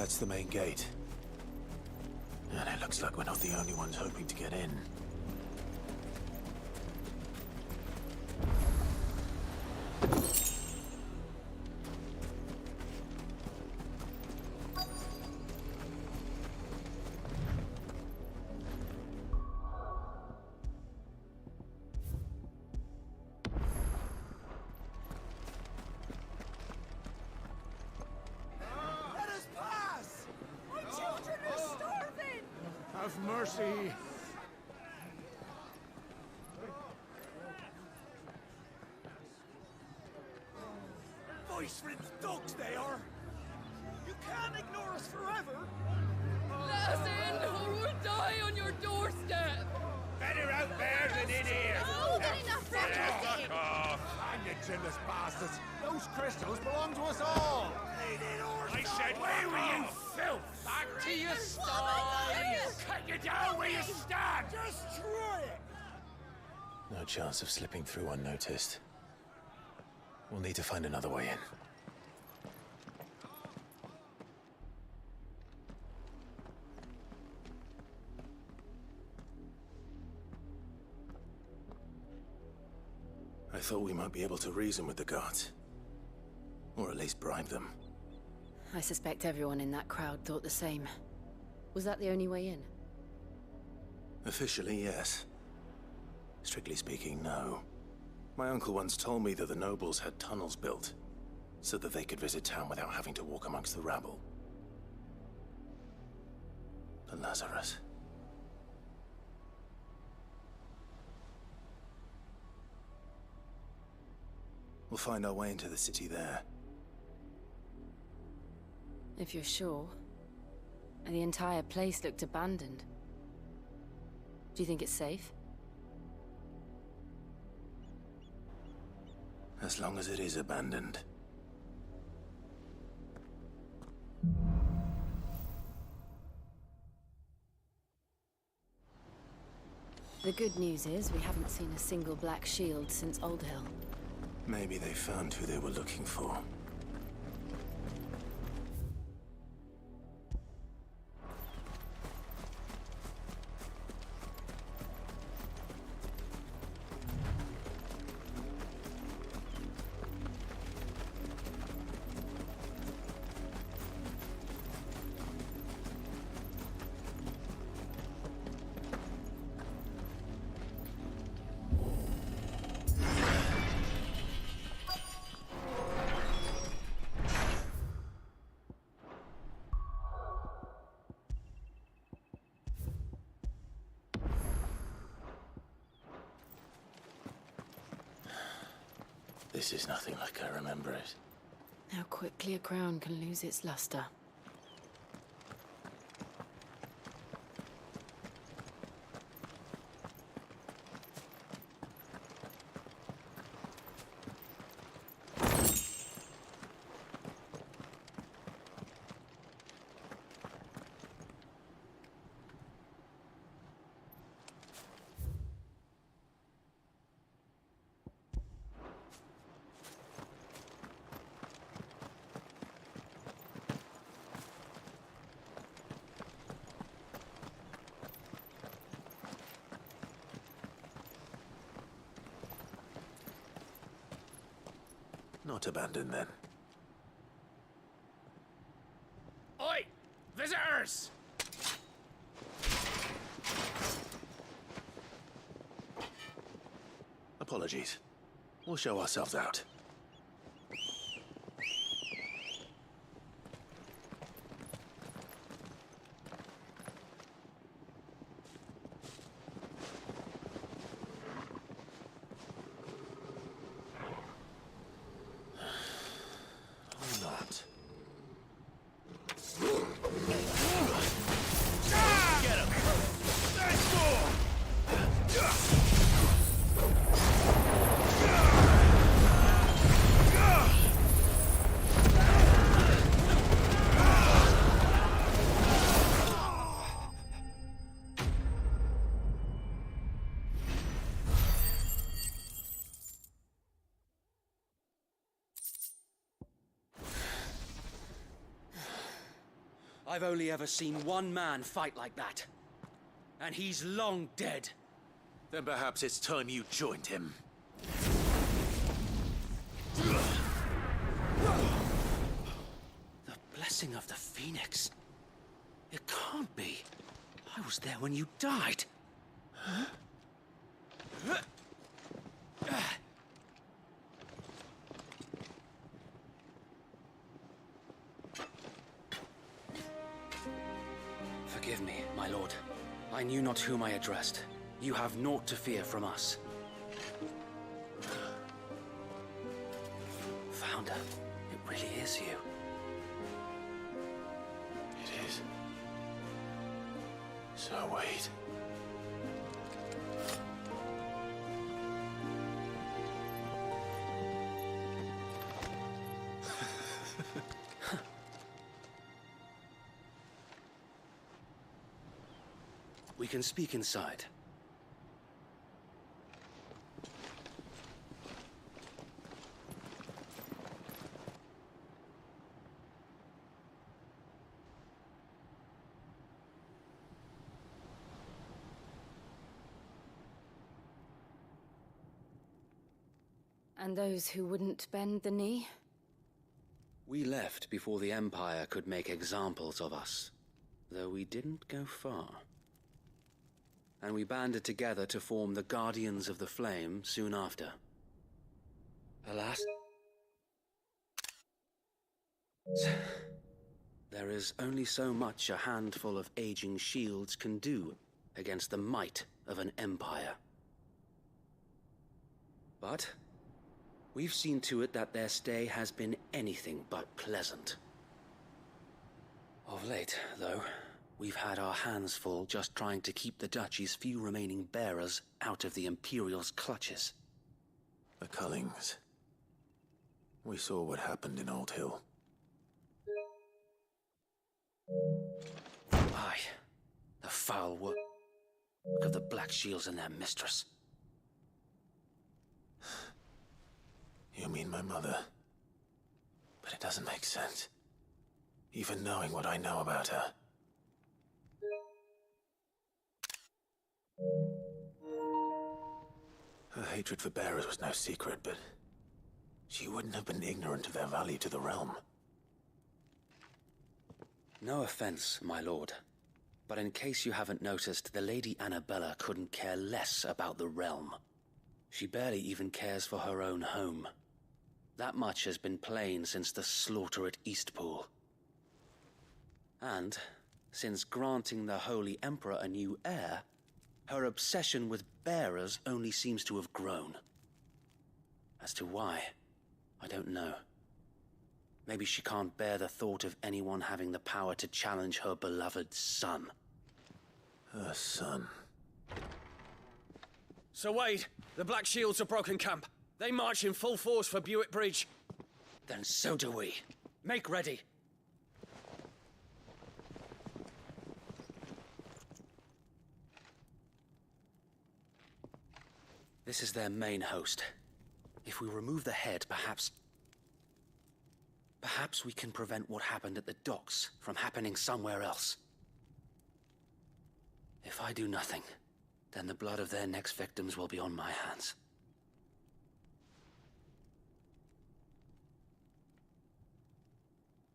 That's the main gate. And it looks like we're not the only ones hoping to get in. Have mercy. Voice-ripped dogs they are. You can't ignore us forever. Let us in, or we'll die on your door. shameless bastards! Those crystals belong to us all! I said, where were you, filth? Back to your sties! Cut you down where you stand! Destroy it! No chance of slipping through unnoticed. We'll need to find another way in. I thought we might be able to reason with the guards. Or at least bribe them. I suspect everyone in that crowd thought the same. Was that the only way in? Officially, yes. Strictly speaking, no. My uncle once told me that the nobles had tunnels built, so that they could visit town without having to walk amongst the rabble. But Lazarus... We'll find our way into the city there. If you're sure. And the entire place looked abandoned. Do you think it's safe? As long as it is abandoned. The good news is we haven't seen a single black shield since Old Hill. Maybe they found who they were looking for. This is nothing like I remember it. How quickly a crown can lose its luster. Not abandoned, then. Oi! Visitors! Apologies. We'll show ourselves out. I've only ever seen one man fight like that. And he's long dead. Then perhaps it's time you joined him. The blessing of the Phoenix. It can't be. I was there when you died. Huh? Forgive me, my lord. I knew not whom I addressed. You have naught to fear from us. Founder, it really is you. It is. So wait. We can speak inside. And those who wouldn't bend the knee? We left before the Empire could make examples of us, though we didn't go far. And we banded together to form the Guardians of the Flame soon after. Alas, there is only so much a handful of aging shields can do against the might of an empire. But we've seen to it that their stay has been anything but pleasant. Of late, though, we've had our hands full just trying to keep the Duchy's few remaining bearers out of the Imperial's clutches. The Cullings. We saw what happened in Old Hill. Aye, the foul work of the Black Shields and their mistress. You mean my mother? But it doesn't make sense. Even knowing what I know about her. Her hatred for bearers was no secret, but she wouldn't have been ignorant of their value to the realm. No offense, my lord, but in case you haven't noticed, the Lady Annabella couldn't care less about the realm. She barely even cares for her own home. That much has been plain since the slaughter at Eastpool. And, since granting the Holy Emperor a new heir, her obsession with bearers only seems to have grown. As to why, I don't know. Maybe she can't bear the thought of anyone having the power to challenge her beloved son. Her son. Sir Wade, the Black Shields have broken camp. They march in full force for Buick Bridge. Then so do we. Make ready. This is their main host. If we remove the head, perhaps we can prevent what happened at the docks from happening somewhere else. If I do nothing, then the blood of their next victims will be on my hands.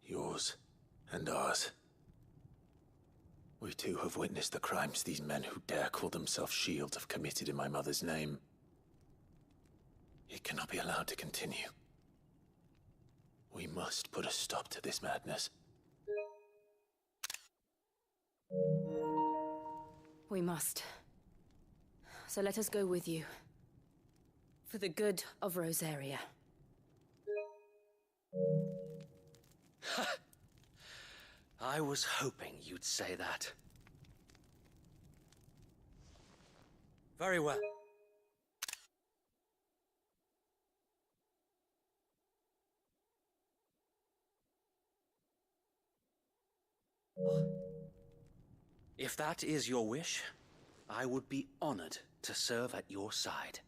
Yours and ours. We too have witnessed the crimes these men who dare call themselves shields have committed in my mother's name. It cannot be allowed to continue. We must put a stop to this madness. We must. So let us go with you. For the good of Rosaria. I was hoping you'd say that. Very well. If that is your wish, I would be honored to serve at your side.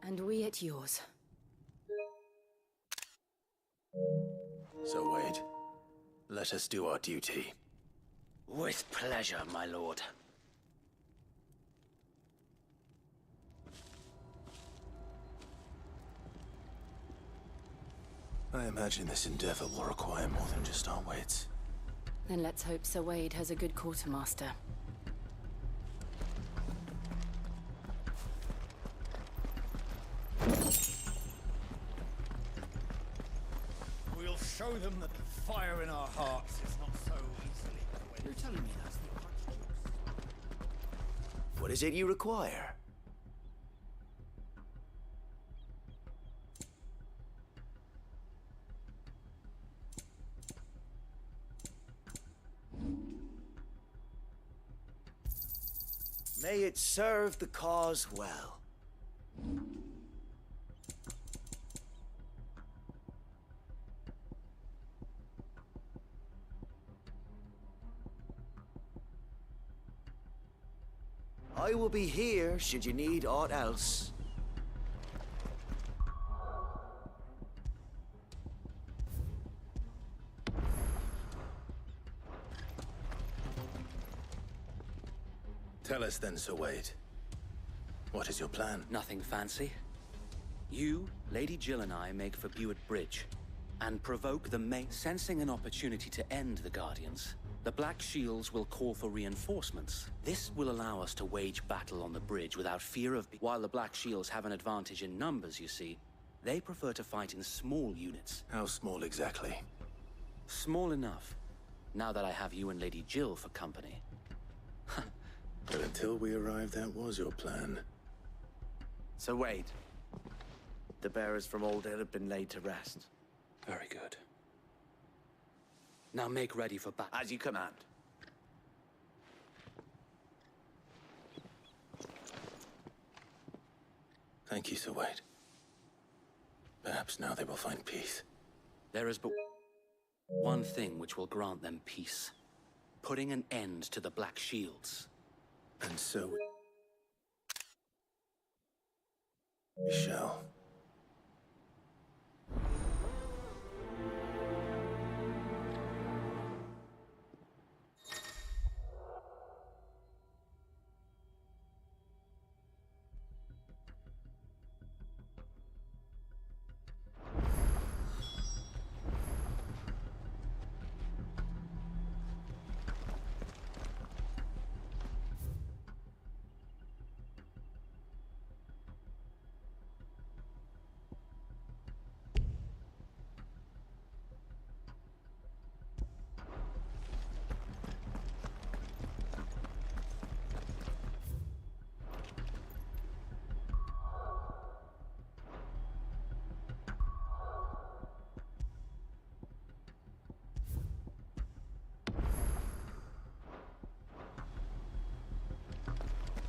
And we at yours. So, Wade, let us do our duty. With pleasure, my lord. I imagine this endeavor will require more than just our wits. Then let's hope Sir Wade has a good quartermaster. We'll show them that the fire in our hearts is not so easily quenched. You're telling me that's the What is it you require? May it serve the cause well. I will be here should you need aught else. Tell us then, Sir Wade. What is your plan? Nothing fancy. You, Lady Jill and I make for Buett Bridge and provoke the sensing an opportunity to end the Guardians. The Black Shields will call for reinforcements. This will allow us to wage battle on the bridge without fear of... While the Black Shields have an advantage in numbers, you see, they prefer to fight in small units. How small exactly? Small enough, now that I have you and Lady Jill for company. But until we arrived, that was your plan. Sir Wade, the bearers from Oldale have been laid to rest. Very good. Now make ready for battle. As you command. Thank you, Sir Wade. Perhaps now they will find peace. There is but one thing which will grant them peace. Putting an end to the Black Shields. And so... we shall.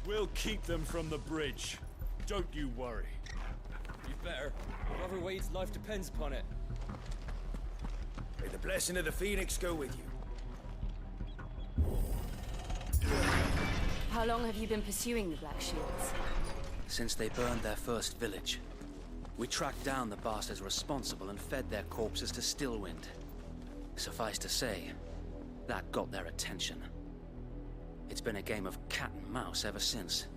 We'll keep them from the bridge. Don't you worry. You better. Brother Wade's life depends upon it. May the blessing of the Phoenix go with you. How long have you been pursuing the Black Shields? Since they burned their first village. We tracked down the bastards responsible and fed their corpses to Stillwind. Suffice to say, that got their attention. It's been a game of cat and mouse ever since.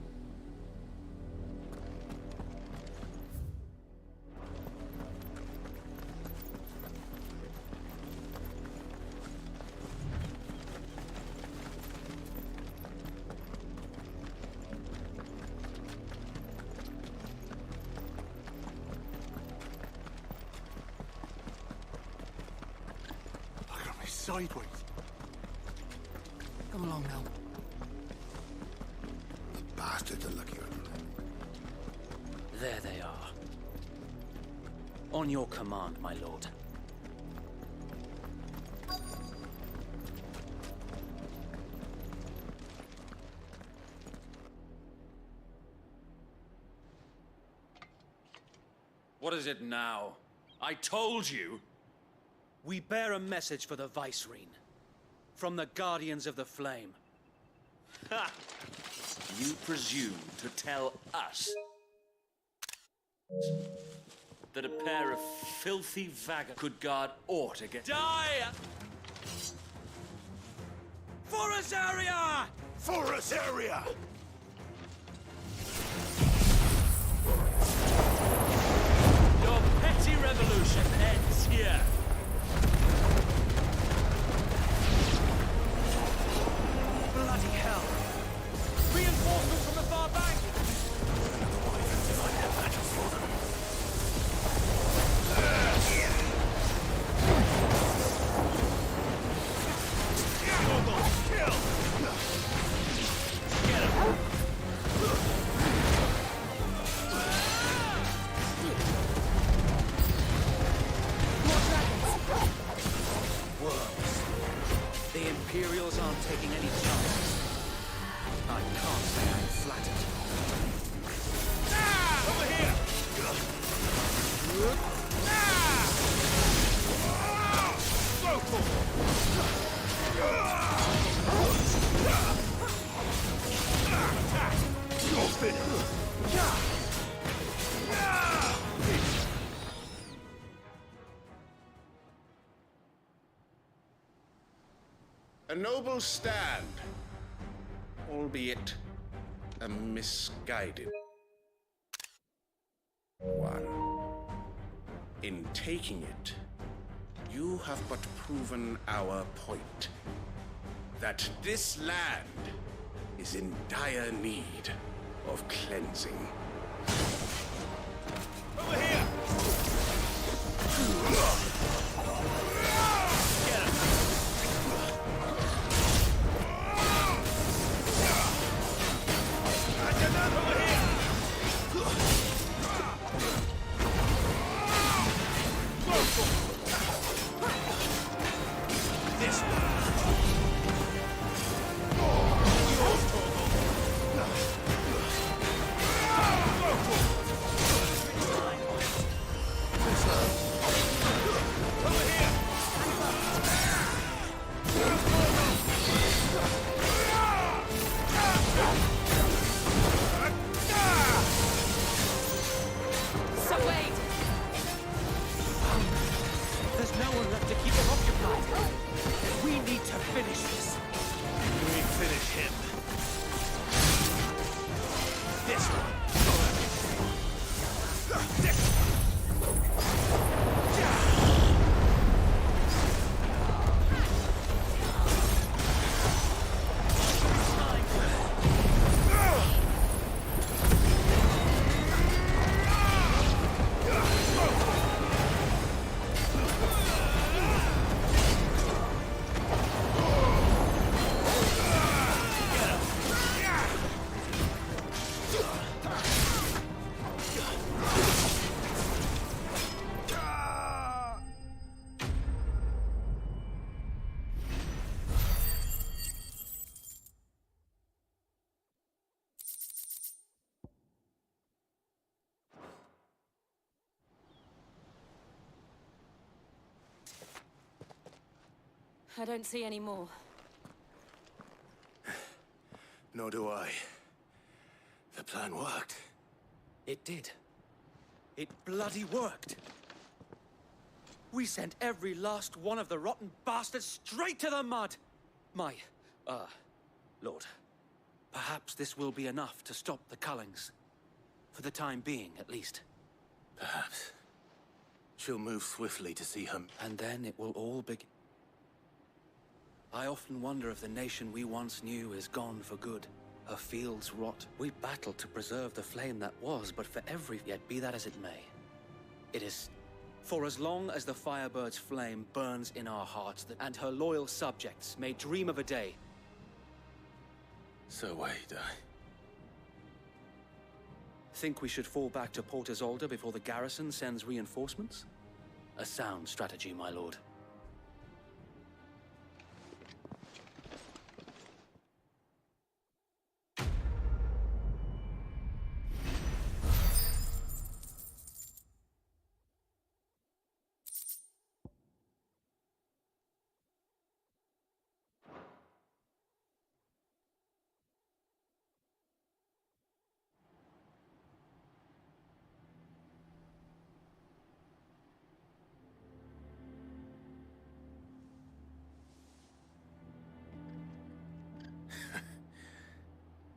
Look at me sideways. Come along now. Bastards are lucky. There they are. On your command, my lord. What is it now? I told you! We bear a message for the Vicereine. From the Guardians of the Flame. Ha! You presume to tell us that a pair of filthy vagabonds could guard aught against... Die! For Azaria! For Azaria! Your petty revolution ends here. Bloody hell! Reinforcements from the far bank! The Imperials aren't taking any chances. I can't say I'm flattered. Over here! Attack! You're finished. A noble stand, albeit a misguided one. In taking it, you have but proven our point, that this land is in dire need of cleansing. Over here! I don't see any more. Nor do I. The plan worked. It did. It bloody worked. We sent every last one of the rotten bastards straight to the mud! Lord, perhaps this will be enough to stop the Cullings. For the time being, at least. Perhaps. She'll move swiftly to see him. And then it will all begin. I often wonder if the nation we once knew is gone for good. Her fields rot. We battled to preserve the flame that was, but for every... Yet be that as it may. It is... For as long as the Firebird's flame burns in our hearts, and her loyal subjects may dream of a day... So wait, Think we should fall back to Port Isolde before the garrison sends reinforcements? A sound strategy, my lord.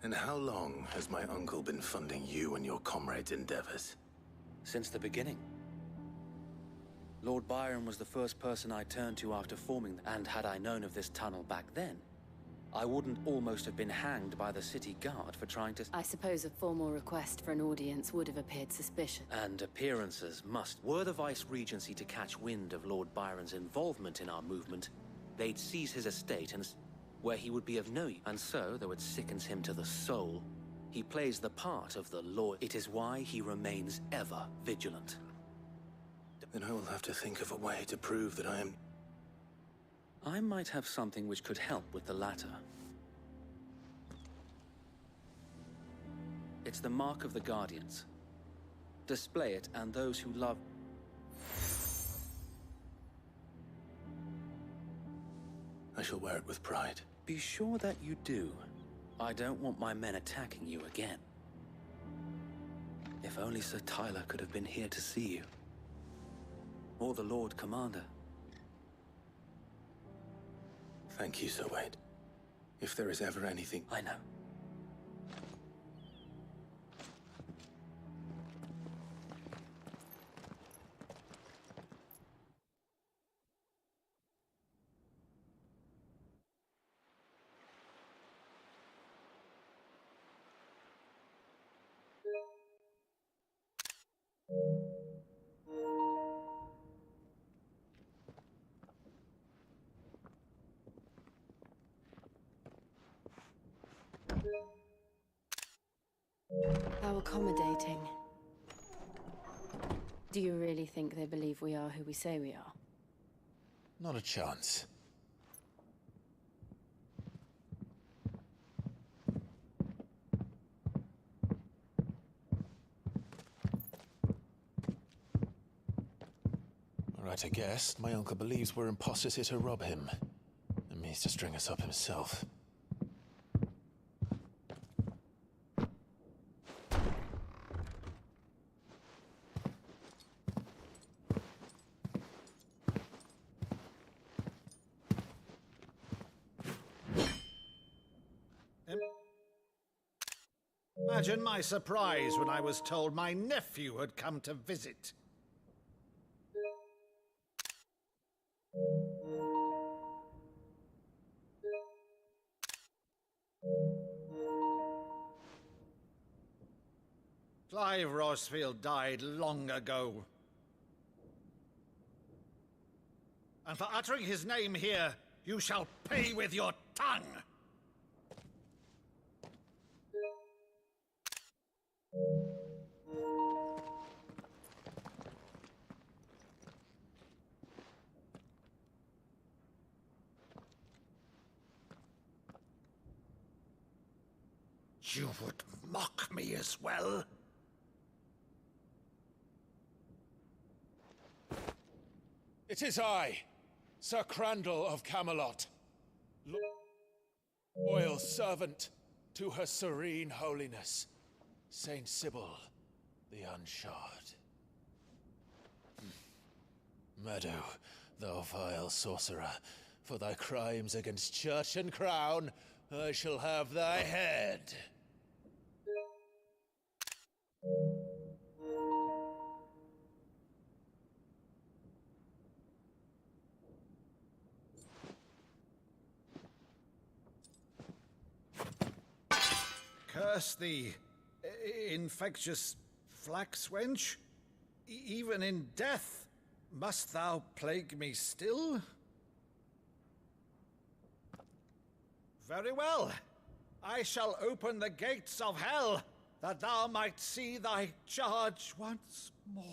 And how long has my uncle been funding you and your comrades' endeavors? Since the beginning. Lord Byron was the first person I turned to after forming, and had I known of this tunnel back then, I wouldn't almost have been hanged by the city guard for trying to... I suppose a formal request for an audience would have appeared suspicious. And appearances must. Were the Vice-Regency to catch wind of Lord Byron's involvement in our movement, they'd seize his estate and... where he would be of no use. And so, though it sickens him to the soul, he plays the part of the law. It is why he remains ever vigilant. Then I will have to think of a way to prove that I am... I might have something which could help with the latter. It's the mark of the Guardians. Display it, and those who love... I shall wear it with pride. Be sure that you do. I don't want my men attacking you again. If only Sir Tyler could have been here to see you. Or the Lord Commander. Thank you, Sir Wade. If there is ever anything... I know. How accommodating. Do you really think they believe we are who we say we are? Not a chance. Right, I guess. My uncle believes we're imposters here to rob him. And means to string us up himself. Imagine my surprise when I was told my nephew had come to visit. Clive Rosfield died long ago. And for uttering his name here, you shall pay with your tongue! You would mock me as well? It is I, Sir Crandall of Camelot, loyal servant to Her Serene Holiness, Saint Sybil the Unshod. Meadow, thou vile sorcerer, for thy crimes against church and crown, I shall have thy head. Curse thee, infectious flax wench. Even in death, must thou plague me still? Very well. I shall open the gates of hell, that thou might see thy charge once more.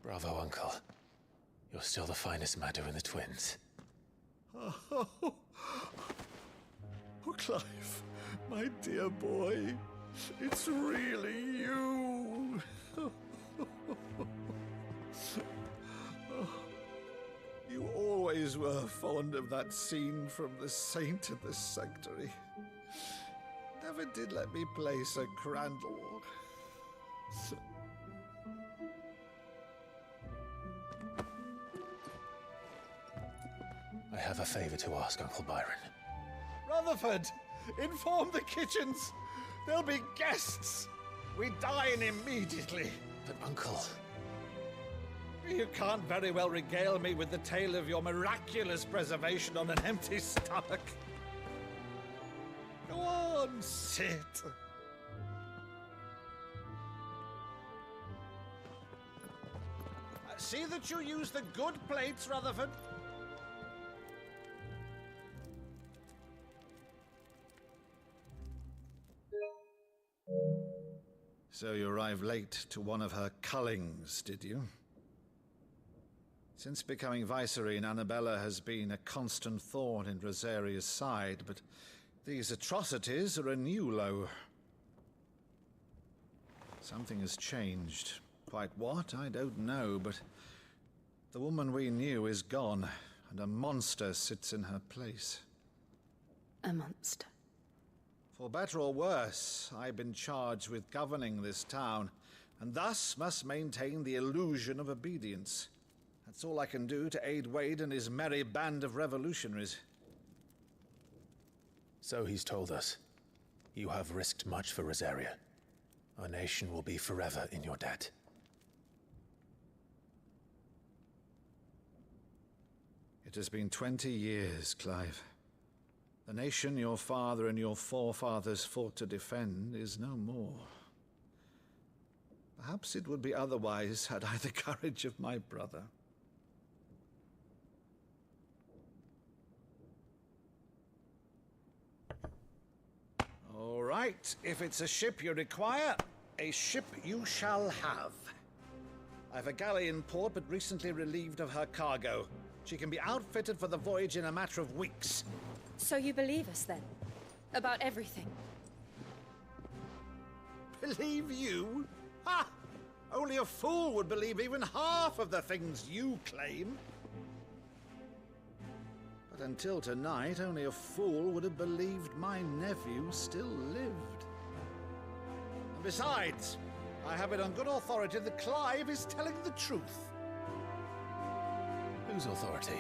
Bravo, Uncle. You're still the finest Maddo in the twins. Oh, Clive, my dear boy, it's really you. You always were fond of that scene from The Saint in the Sanctuary. Never did let me play Sir Crandall. I have a favor to ask, Uncle Byron. Rutherford, inform the kitchens. There'll be guests. We dine immediately. But, Uncle... You can't very well regale me with the tale of your miraculous preservation on an empty stomach. Go on, sit. See that you use the good plates, Rutherford. So you arrived late to one of her cullings, did you? Since becoming Vicereine, Annabella has been a constant thorn in Rosaria's side, but these atrocities are a new low. Something has changed. Quite what, I don't know, but the woman we knew is gone, and a monster sits in her place. A monster. For better or worse, I've been charged with governing this town, and thus must maintain the illusion of obedience. That's all I can do to aid Wade and his merry band of revolutionaries. So he's told us. You have risked much for Rosaria. Our nation will be forever in your debt. It has been 20 years, Clive. The nation your father and your forefathers fought to defend is no more. Perhaps it would be otherwise had I the courage of my brother. All right, if it's a ship you require, a ship you shall have. I've a galley in port, but recently relieved of her cargo. She can be outfitted for the voyage in a matter of weeks. So you believe us, then? About everything? Believe you? Ha! Only a fool would believe even half of the things you claim. But until tonight, only a fool would have believed my nephew still lived. And besides, I have it on good authority that Clive is telling the truth. Whose authority?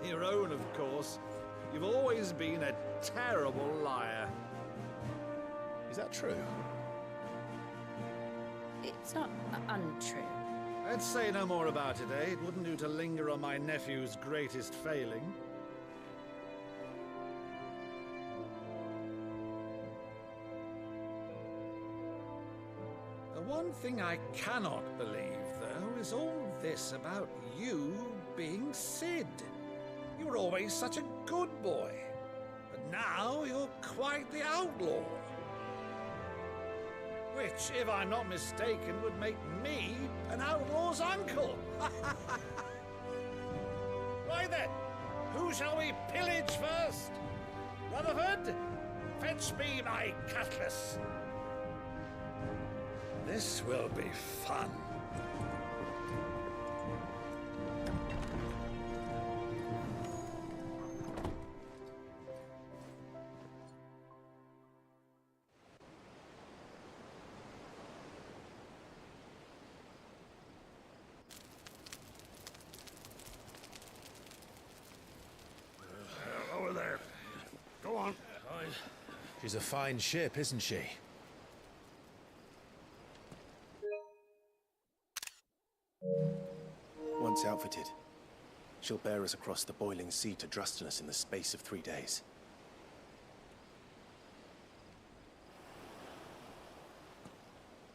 Your own, of course. You've always been a terrible liar. Is that true? It's not untrue. Let's say no more about it, eh? It wouldn't do to linger on my nephew's greatest failing. The one thing I cannot believe, though, is all this about you being Sid. You were always such a good boy, but now you're quite the outlaw. Which, if I'm not mistaken, would make me an outlaw's uncle. Right then, who shall we pillage first? Rutherford, fetch me my cutlass. This will be fun. Over there. Go on. She's a fine ship, isn't she? Once outfitted, she'll bear us across the boiling sea to Drustinus in the space of 3 days.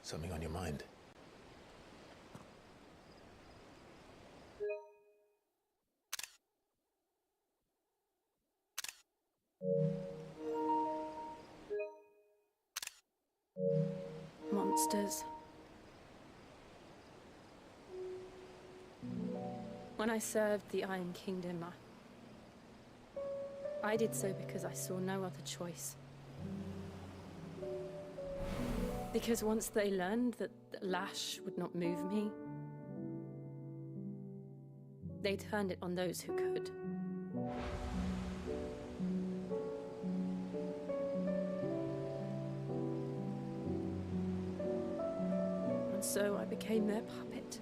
Something on your mind? Monsters. When I served the Iron Kingdom, I did so because I saw no other choice. Because once they learned that the lash would not move me, they turned it on those who could. And so I became their puppet.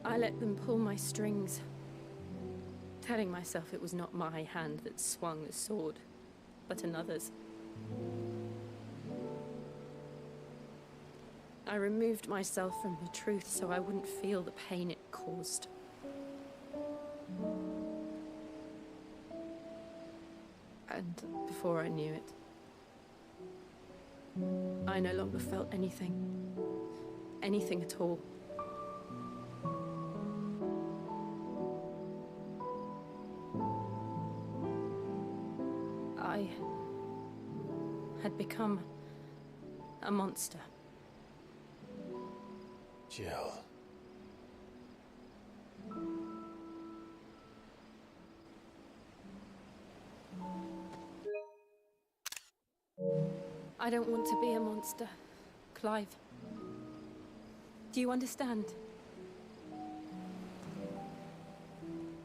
I let them pull my strings, telling myself it was not my hand that swung the sword, but another's. I removed myself from the truth so I wouldn't feel the pain it caused. And before I knew it, I no longer felt anything. Anything at all. I had become a monster. Jill. I don't want to be a monster, Clive. Do you understand?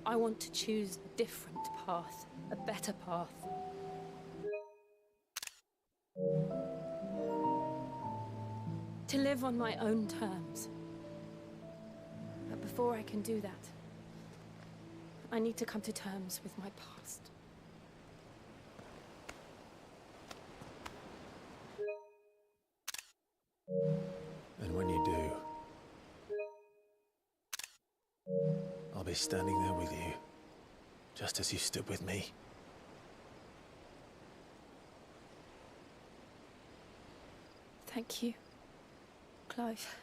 I want to choose a different path, a better path. To live on my own terms. But before I can do that, I need to come to terms with my past. And when you do, I'll be standing there with you, just as you stood with me. Thank you, Clive.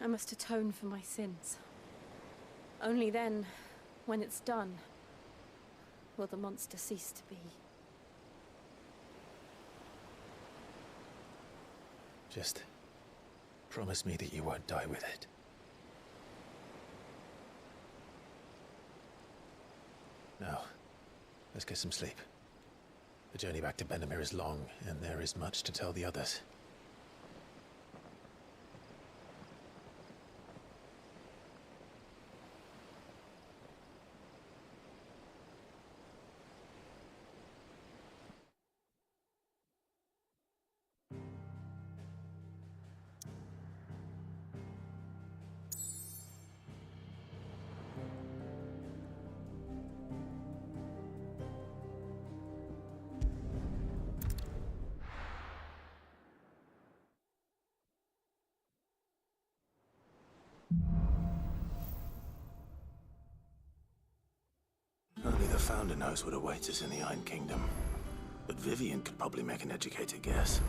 I must atone for my sins. Only then, when it's done, will the monster cease to be. Just promise me that you won't die with it. Now, let's get some sleep. The journey back to Benamir is long, and there is much to tell the others. Only the Founder knows what awaits us in the Iron Kingdom. But Vivian could probably make an educated guess.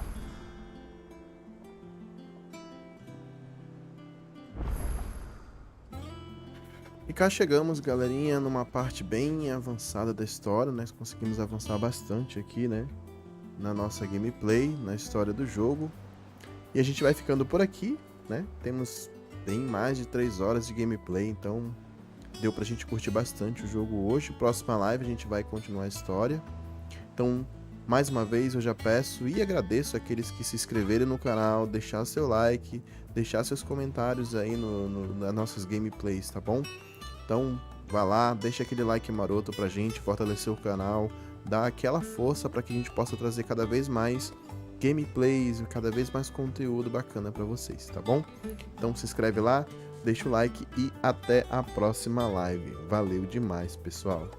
E cá chegamos, galerinha, numa parte bem avançada da história. Nós conseguimos avançar bastante aqui, né? Na nossa gameplay, na história do jogo. E a gente vai ficando por aqui, né? Temos bem mais de 3 horas de gameplay, então deu pra gente curtir bastante o jogo hoje. Próxima live a gente vai continuar a história. Então, mais uma vez eu já peço e agradeço aqueles que se inscreverem no canal, deixar seu like, deixar seus comentários aí nas nossas gameplays, tá bom? Então, vá lá, deixa aquele like maroto pra gente, fortalecer o canal, dá aquela força para que a gente possa trazer cada vez mais gameplays, cada vez mais conteúdo bacana para vocês, tá bom? Então se inscreve lá, deixa o like e até a próxima live. Valeu demais, pessoal!